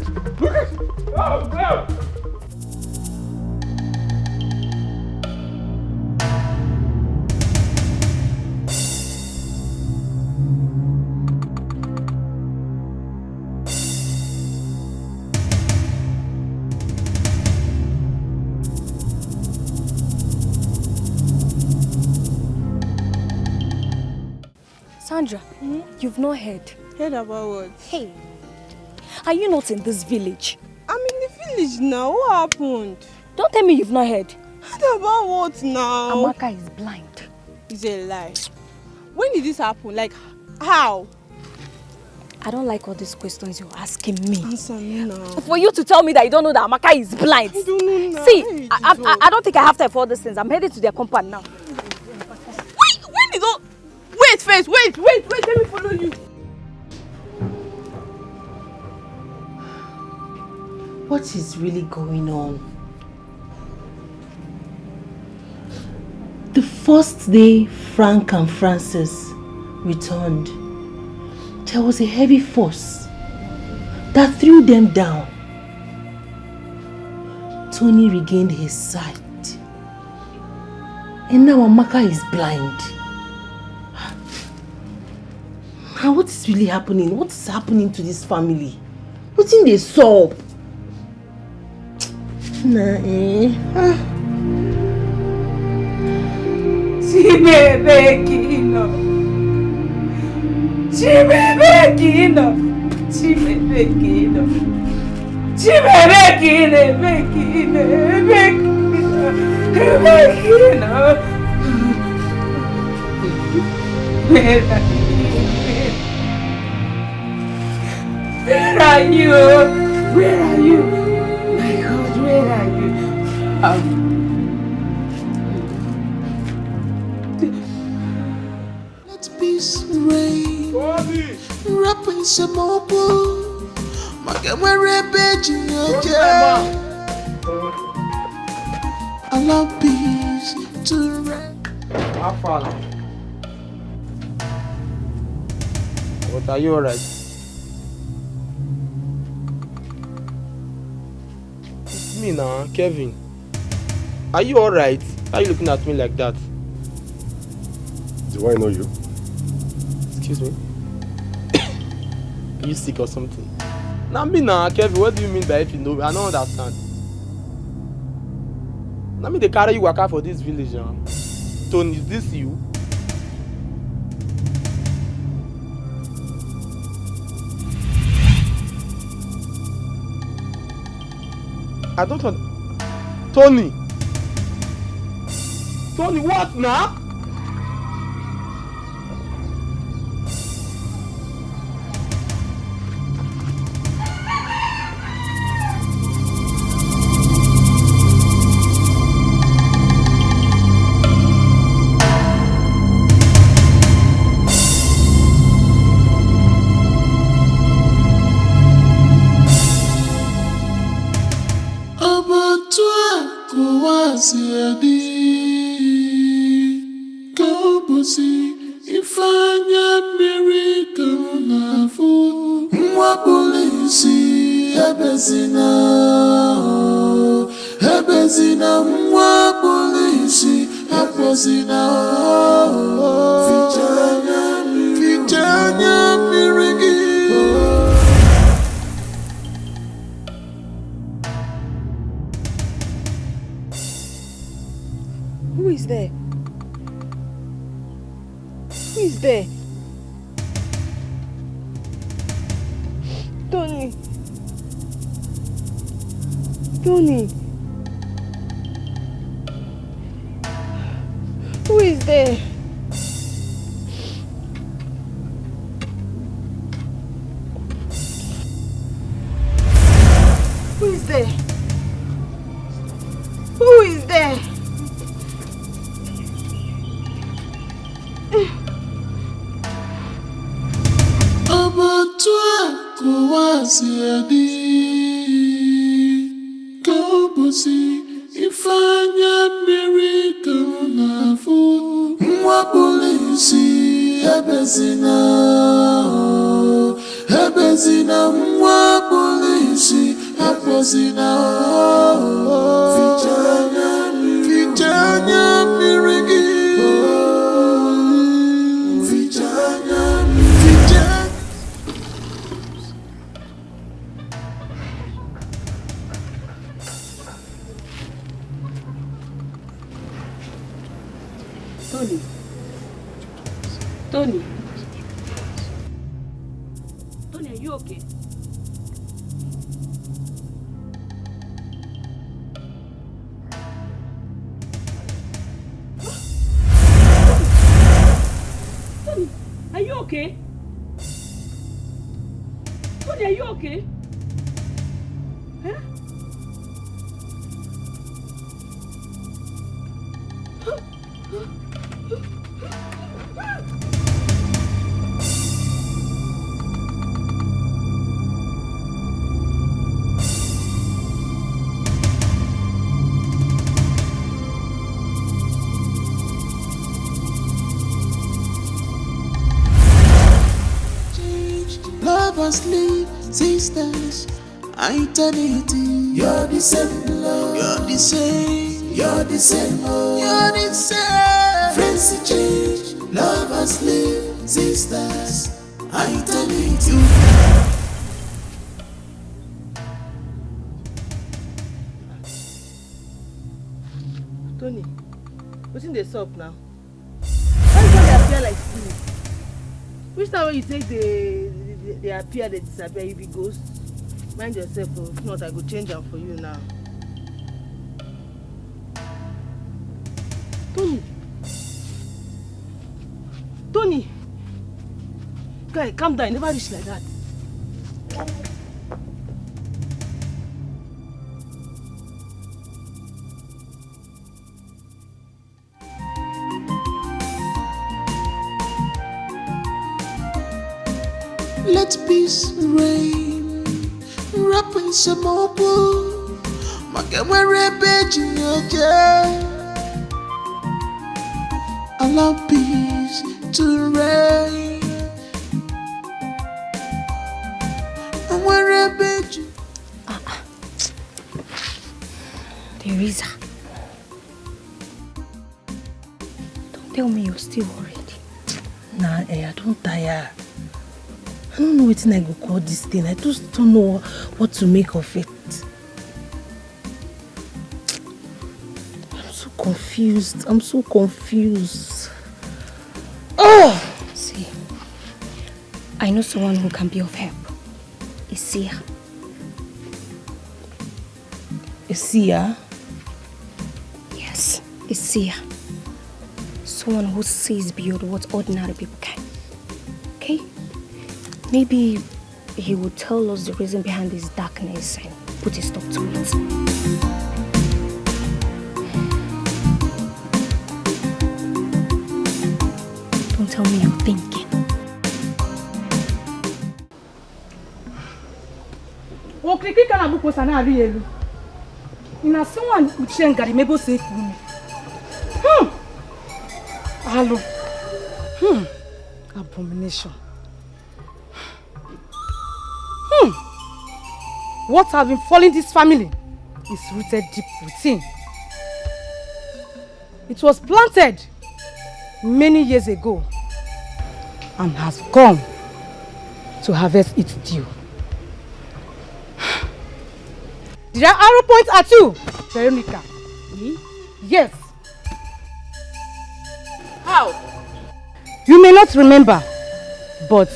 Sandra, you've not heard. Heard about what? Hey, are you not in this village? I'm in the village now. What happened? Don't tell me you've not heard. Heard about what now? Amaka is blind. It's a lie. When did this happen? Like, how? I don't like all these questions you're asking me. Answer me now. For you to tell me that you don't know that Amaka is blind. I don't know now. See, I don't think I have time for all these things. I'm headed to their compound now. Wait, when did all... Wait first, wait, let me follow you. What is really going on? The first day Frank and Francis returned, there was a heavy force that threw them down. Tony regained his sight, and now Amaka is blind. Now what is really happening? What is happening to this family? What's in the soul? Chibebekino. Chibebekino. Chibebekino. Chibebekino. Bekino. Bekino. Where are you? Where are you? My God, where are you? Let peace reign. Rap in some more blue. My God, we're a bitch in your jail. Allow peace to reign. But are you alright? It's me now, Kevin. Are you alright? Why are you looking at me like that? Do I know you? Excuse me? Are you sick or something? Now me now, Kevin, what do you mean by if you know me? I don't understand. Now me they carry you waka for this village now. Tony, is this you? I don't want... Tony! Tony, what now? Who is there? Who is there? Tony. Tony. Who is there? Who is there? Who is there? Apposina, Vijanya Mirigi, Vijanya. Tony. Tony. Tony, are you okay? Tony, are you okay? Tony, are you okay? Huh? Lovers leave, sisters, eternity. You're the same love. You're the same. You're the same love. You're the same. Friends change, lovers leave, sisters, eternity. Tony, what's in the soup now? Why do they appear like spirits? Which time when you take they appear, they disappear, you be ghosts? Mind yourself, or if not, I go change them for you now. Tony! Tony! Guy, calm down, you never reach like that. Let peace reign. Rap in some open. Magamere beji oje. Allow peace to reign. Amere beji. Teresa, don't tell me you're still worried. Nah, I don't tire. I don't know what I go call this thing. I just don't know what to make of it. I'm so confused. Oh! See, I know someone who can be of help. Isia. Isia? Yes, Isia. Someone who sees beyond what ordinary people can. Okay? Maybe he will tell us the reason behind this darkness and put a stop to it. Don't tell me you're thinking. Okiki kana buko sana ari elu. Ina someone uchengari mebo safe me. Hello. Abomination. What has been following this family is rooted deep within. It was planted many years ago and has come to harvest its due. Did I arrow point at you, Veronica? Me? Yes. How? You may not remember, but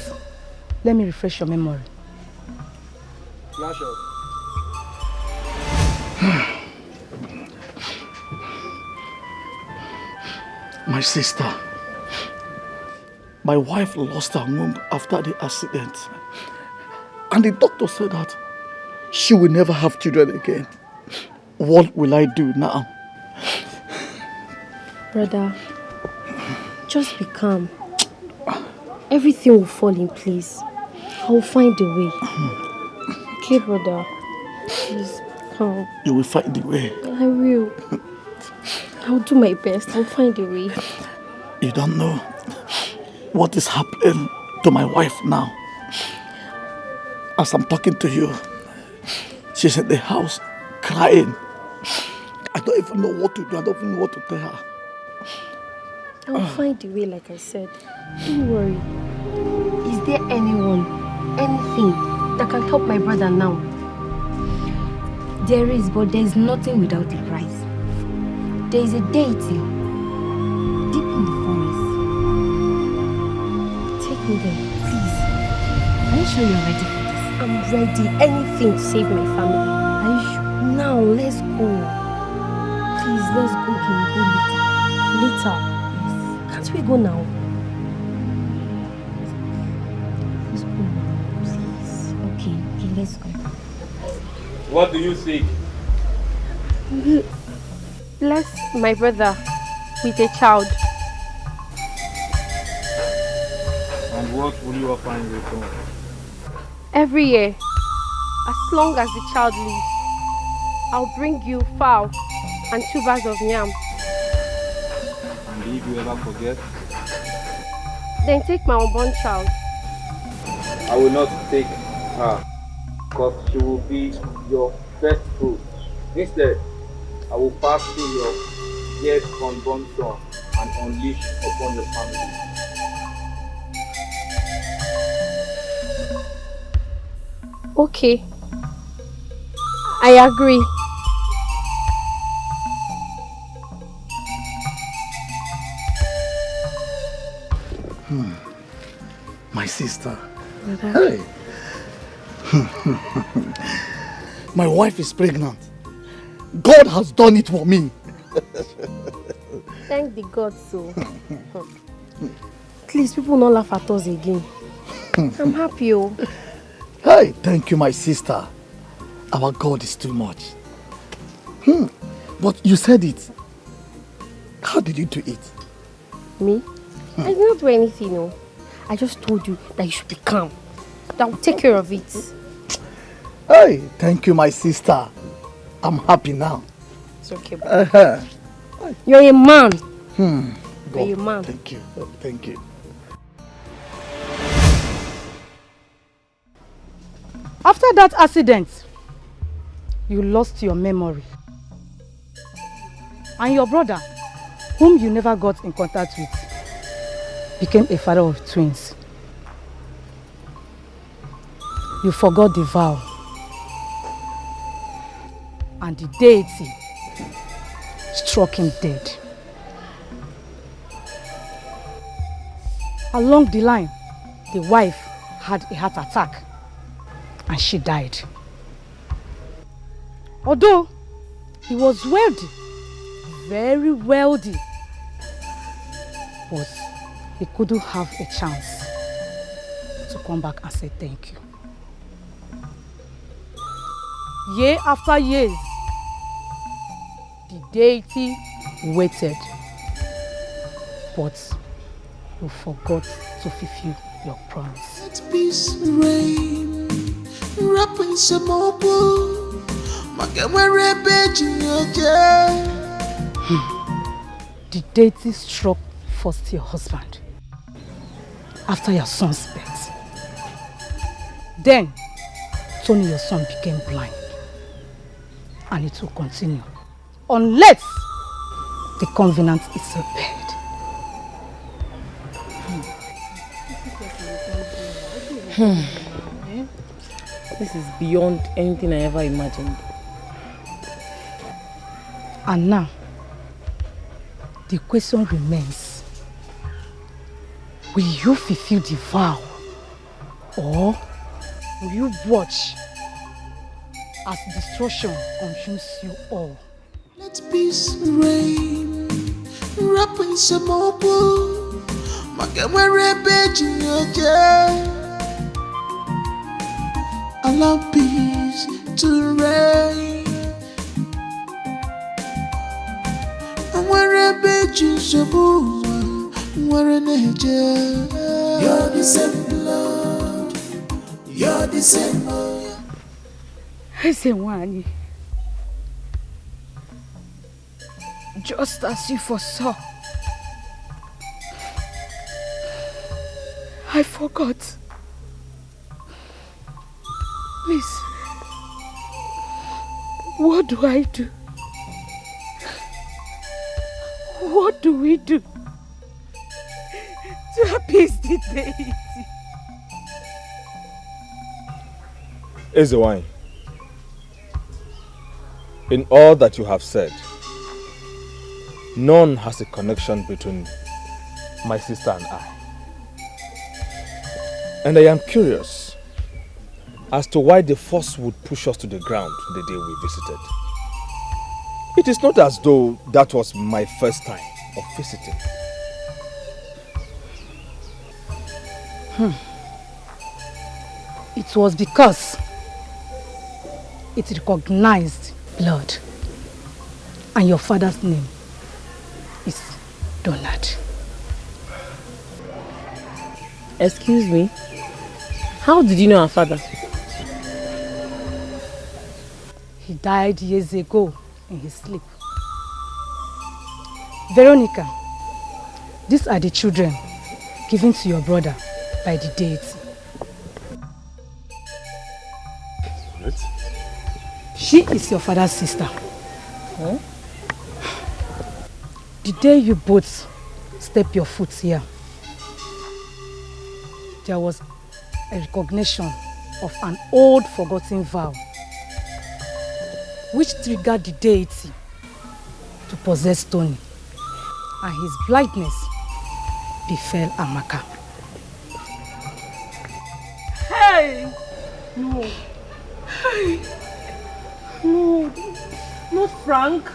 let me refresh your memory. Flash up. My sister, my wife lost her womb after the accident. And the doctor said that she will never have children again. What will I do now? Brother, just be calm. Everything will fall in place. I will find a way. Okay, brother. Please, calm. You will find the way. I will. I'll do my best. I'll find a way. You don't know what is happening to my wife now. As I'm talking to you, She's in the house crying. I don't even know what to do. I don't even know what to tell her. I will find a way, like I said. Don't worry. Is there anyone, anything that can help my brother now? There is, but there is nothing without a price. There is a deity deep in the forest. Take me there, please. Are you sure you're ready for this? I'm ready. Anything to save my family. Are you sure? Now, let's go. Please, let's go. Can we go later? Later. Yes. Can't we go now? Let's go. Please. Okay, let's go. What do you seek? Bless my brother with a child. And what will you offer in return? Every year, as long as the child lives, I'll bring you fowl and 2 bags of yam. And if you ever forget? Then take my unborn child. I will not take her, because she will be your first fruit. Instead, I will pass through your yet unborn son and unleash upon your family. Okay. I agree. My sister. Hey. My wife is pregnant. God has done it for me. Thank the God so. Please, people don't laugh at us again. I'm happy. Oh. Hey, thank you, my sister. Our God is too much. But you said it. How did you do it? Me? I did not do anything, no. I just told you that you should be calm. That will take care of it. Hey, thank you, my sister. I'm happy now. It's okay, bro. You're a man. You're a man. Thank you. Thank you. After that accident, you lost your memory. And your brother, whom you never got in contact with, became a father of twins. You forgot the vow. And the deity struck him dead. Along the line, the wife had a heart attack and she died. Although he was wealthy, very wealthy, but he couldn't have a chance to come back and say thank you. Year after years, the deity waited, but you forgot to fulfill your promise. Let peace reign, wrap in some more blue. The deity struck first your husband, after your son's birth. Then, Tony, your son, became blind. And it will continue unless the covenant is repaired. This is beyond anything I ever imagined. And now, the question remains, will you fulfill the vow, or will you watch as destruction consumes you all? Let peace reign, wrap in some more blue. Allow peace to reign. You're the same blood. You're the same. I say, Wani, just as you foresaw, I forgot. Please, What do I do? What do we do to appease the deity? Ezewine, in all that you have said, none has a connection between my sister and I. And I am curious as to why the force would push us to the ground the day we visited. It is not as though that was my first time of visiting. It was because it recognized blood, and your father's name is Donald. Excuse me? How did you know our father? He died years ago in his sleep. Veronica, these are the children given to your brother by the deity. What? She is your father's sister. Huh? The day you both step your foot here, there was a recognition of an old forgotten vow which triggered the deity to possess Tony, and his blindness befell Amaka. Hey! No. Hey! No. Not Frank.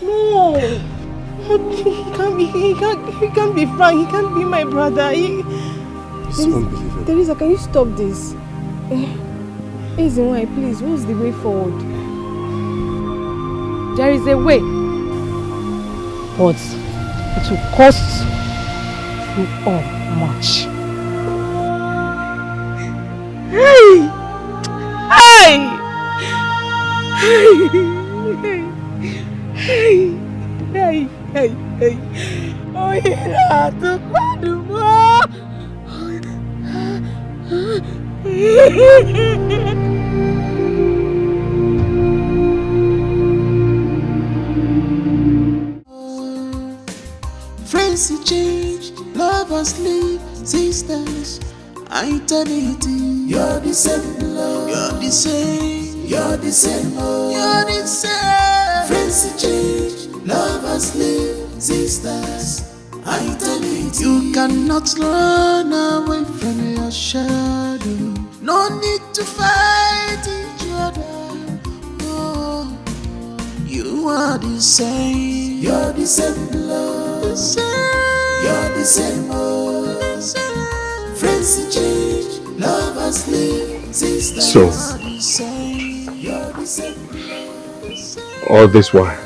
No. He can't be Frank. He can't be my brother. It's unbelievable. Teresa, can you stop this? Why, please, what's the way forward? There is a way, but it will cost you all much. Hey! Hey! Hey! Oh, yeah, to Friends change, lovers leave, sisters, eternity. You're the same love. You're the same. You're the same. You're the same. Friends change, lovers leave, sisters, eternity. You cannot run away from your shadow. No need to fight each other. Oh, you are the same. You're the same love. The same. You're the same. Oh, the same. Friends change, lovers leave, sisters So, are the same. You're the same. all this while,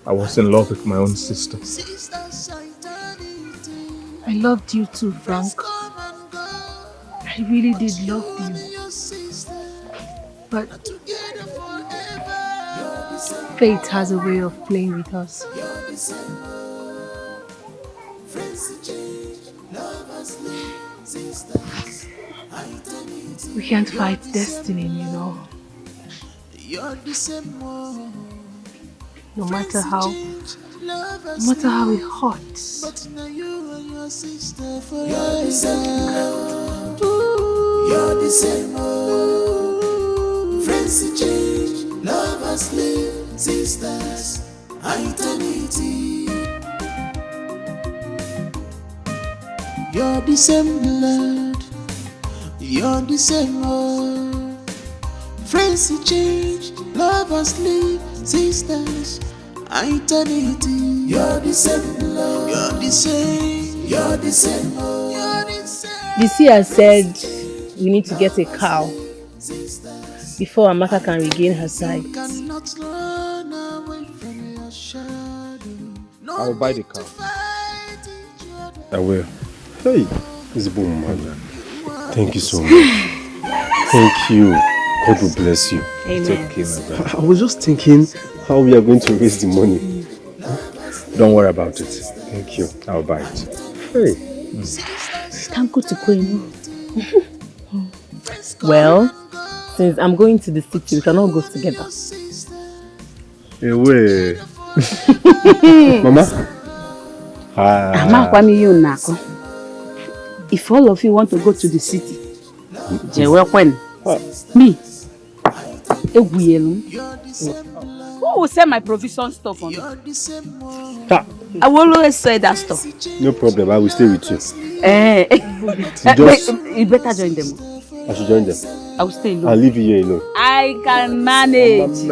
I was in love with my own sister. I loved you too, Frank. I really did love you. But fate has a way of playing with us. We can't fight destiny, you know. No matter how it hurts. But now you and your sister forever. You're the same. You're the same. Friends change, lovers live, sisters, eternity. You're the same blood. You're the same. Friends change, lovers live, sisters, eternity. You're the same love. You're the same. You're the same. You're the same. The seer said we need to get a cow before Amaka can regain her sight. I will buy the cow. I will. Hey, this boom, man. Thank you so much. Thank you. God will bless you. Amen. Take care, my brother. I was just thinking how we are going to raise the money. Don't worry about it. Thank you. I'll buy it. Hey. Can't go to Kwenu. Well, since I'm going to the city, we cannot go together. Away. Mama? If all of you want to go to the city, me, who will sell my provision stuff on it? I will always say that stuff. No problem, I will stay with you. You better join them. I should join them. I will stay alone. I'll leave you here alone. I can manage.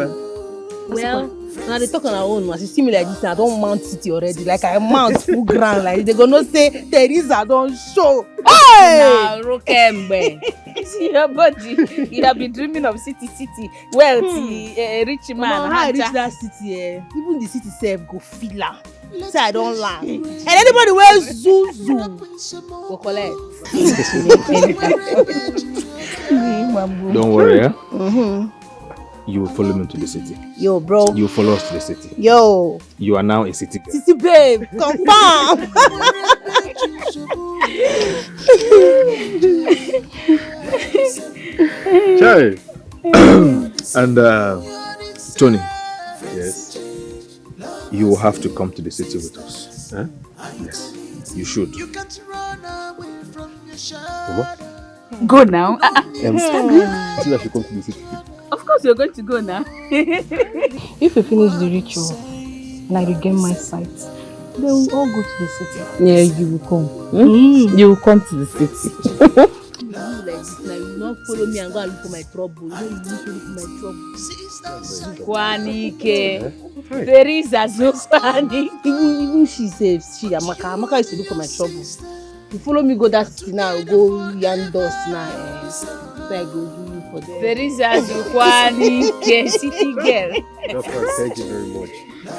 Well, now they talk on our own. As you see me like this, I don't mount city already. Like I mount full ground. Like they gonna say Teresa don't show. Hey! Now, Rokembe. See your body. You have been dreaming of city, wealthy, rich man. Mama, how I reach that city? Even the city self go feel am. Say I don't land. And anybody where Zuzu go collect. Don't worry, You will follow me to the city. Yo, bro. You will follow us to the city. Yo. You are now a city girl. City babe, confirm. Chai. And Tony. Yes. You will have to come to the city with us. Huh? Yes, you should. Mama? Go now. I think I should come to the city. Of course, you're going to go now. If we finish the ritual and I regain my sight, then we'll all go to the city. Yeah, you will come. You will come to the city. Like this now, you not follow me and go and look for my trouble. You don't need to look for my trouble. Kwanike. Teresa Zofani. Even she says, Amaka used to look for my trouble. You follow me go that city now, go Yandos now. So I go do you for them. Teresa Zofani, city girl. Thank you very much.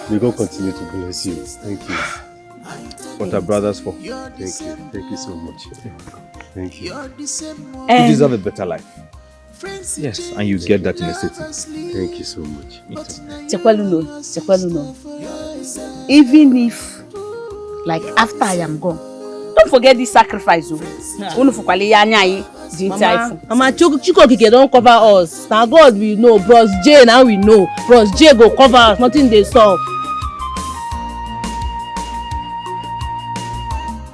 May God continue to bless you. Thank you. What are brothers for? Thank you. Thank you so much. Thank you. You deserve a better life. Yes, and you get that in the city. Thank you so much. Chekwaluno. Even if, like, after I am gone, don't forget this sacrifice. Mama, Chukokike don't cover us. Now God we know. Bros J now we know. Bros J go cover us. Nothing they solve.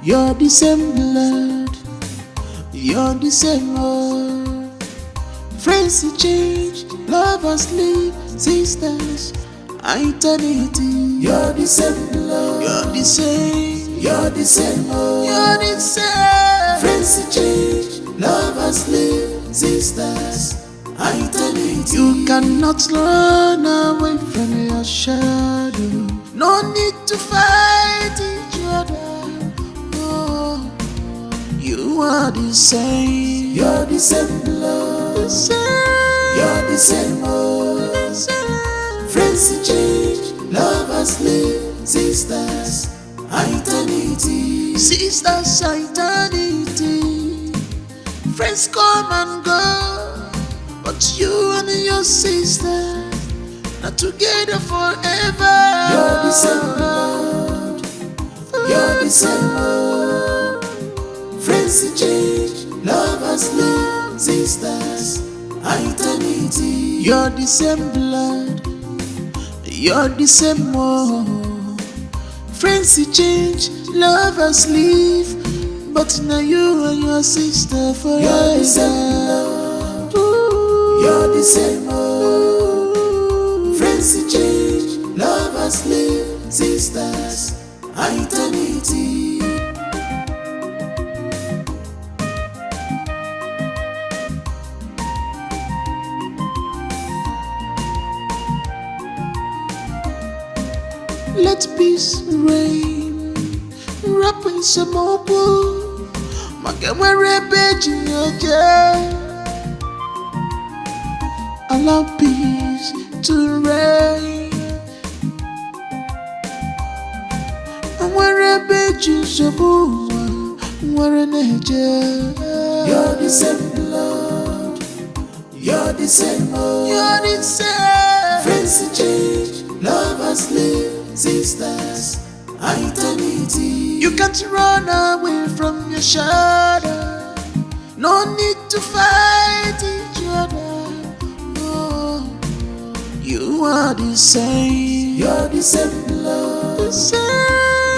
You're the same blood. You're the same old. Friends change, lovers leave, sisters, eternity. You're the same blood. You're the same. You're the same old. You're the same. Friends change, lovers leave, sisters, eternity. You cannot run away from your shadow. No need to fight each other. You are the same. You're the same blood. The same. You're the same old. The same. Friends change, lovers live, sisters, eternity. Sisters, eternity. Friends come and go, but you and your sister are together forever. You're the same blood. You're the same old. Friends change, lovers live, sisters, eternity. You're the same blood, you're the same war. Friends change, lovers live, but now you and your sister forever. You're the same blood, you're the same war. Friends change, lovers live, sisters, eternity. Let peace reign, wrap in some more wool. Allow peace to reign. You're the same blood, you're the same old. You're the same. Friends change, lovers live, sisters, eternity. You can't run away from your shadow. No to fight each other. Oh, you are the same. You're the same blood. The same.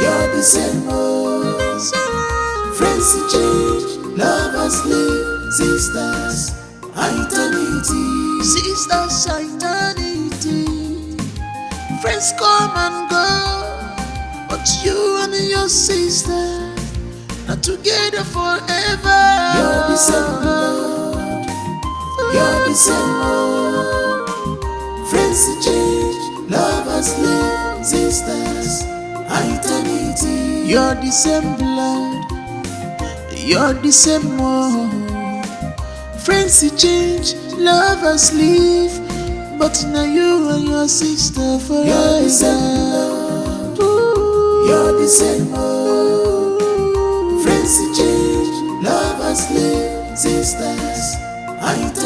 You're the same old. Friends change, lovers live, sisters eternity. Sisters eternity. Friends come and go, but you and your sister are together forever. You're the same blood. You're the same old. Friends change, lovers live, sisters eternity. You're the same blood. You're the same one. Friends change, lovers leave, but now you and your sister forever. You're the same blood. You're the same one. Friends change, lovers leave, sisters eternity.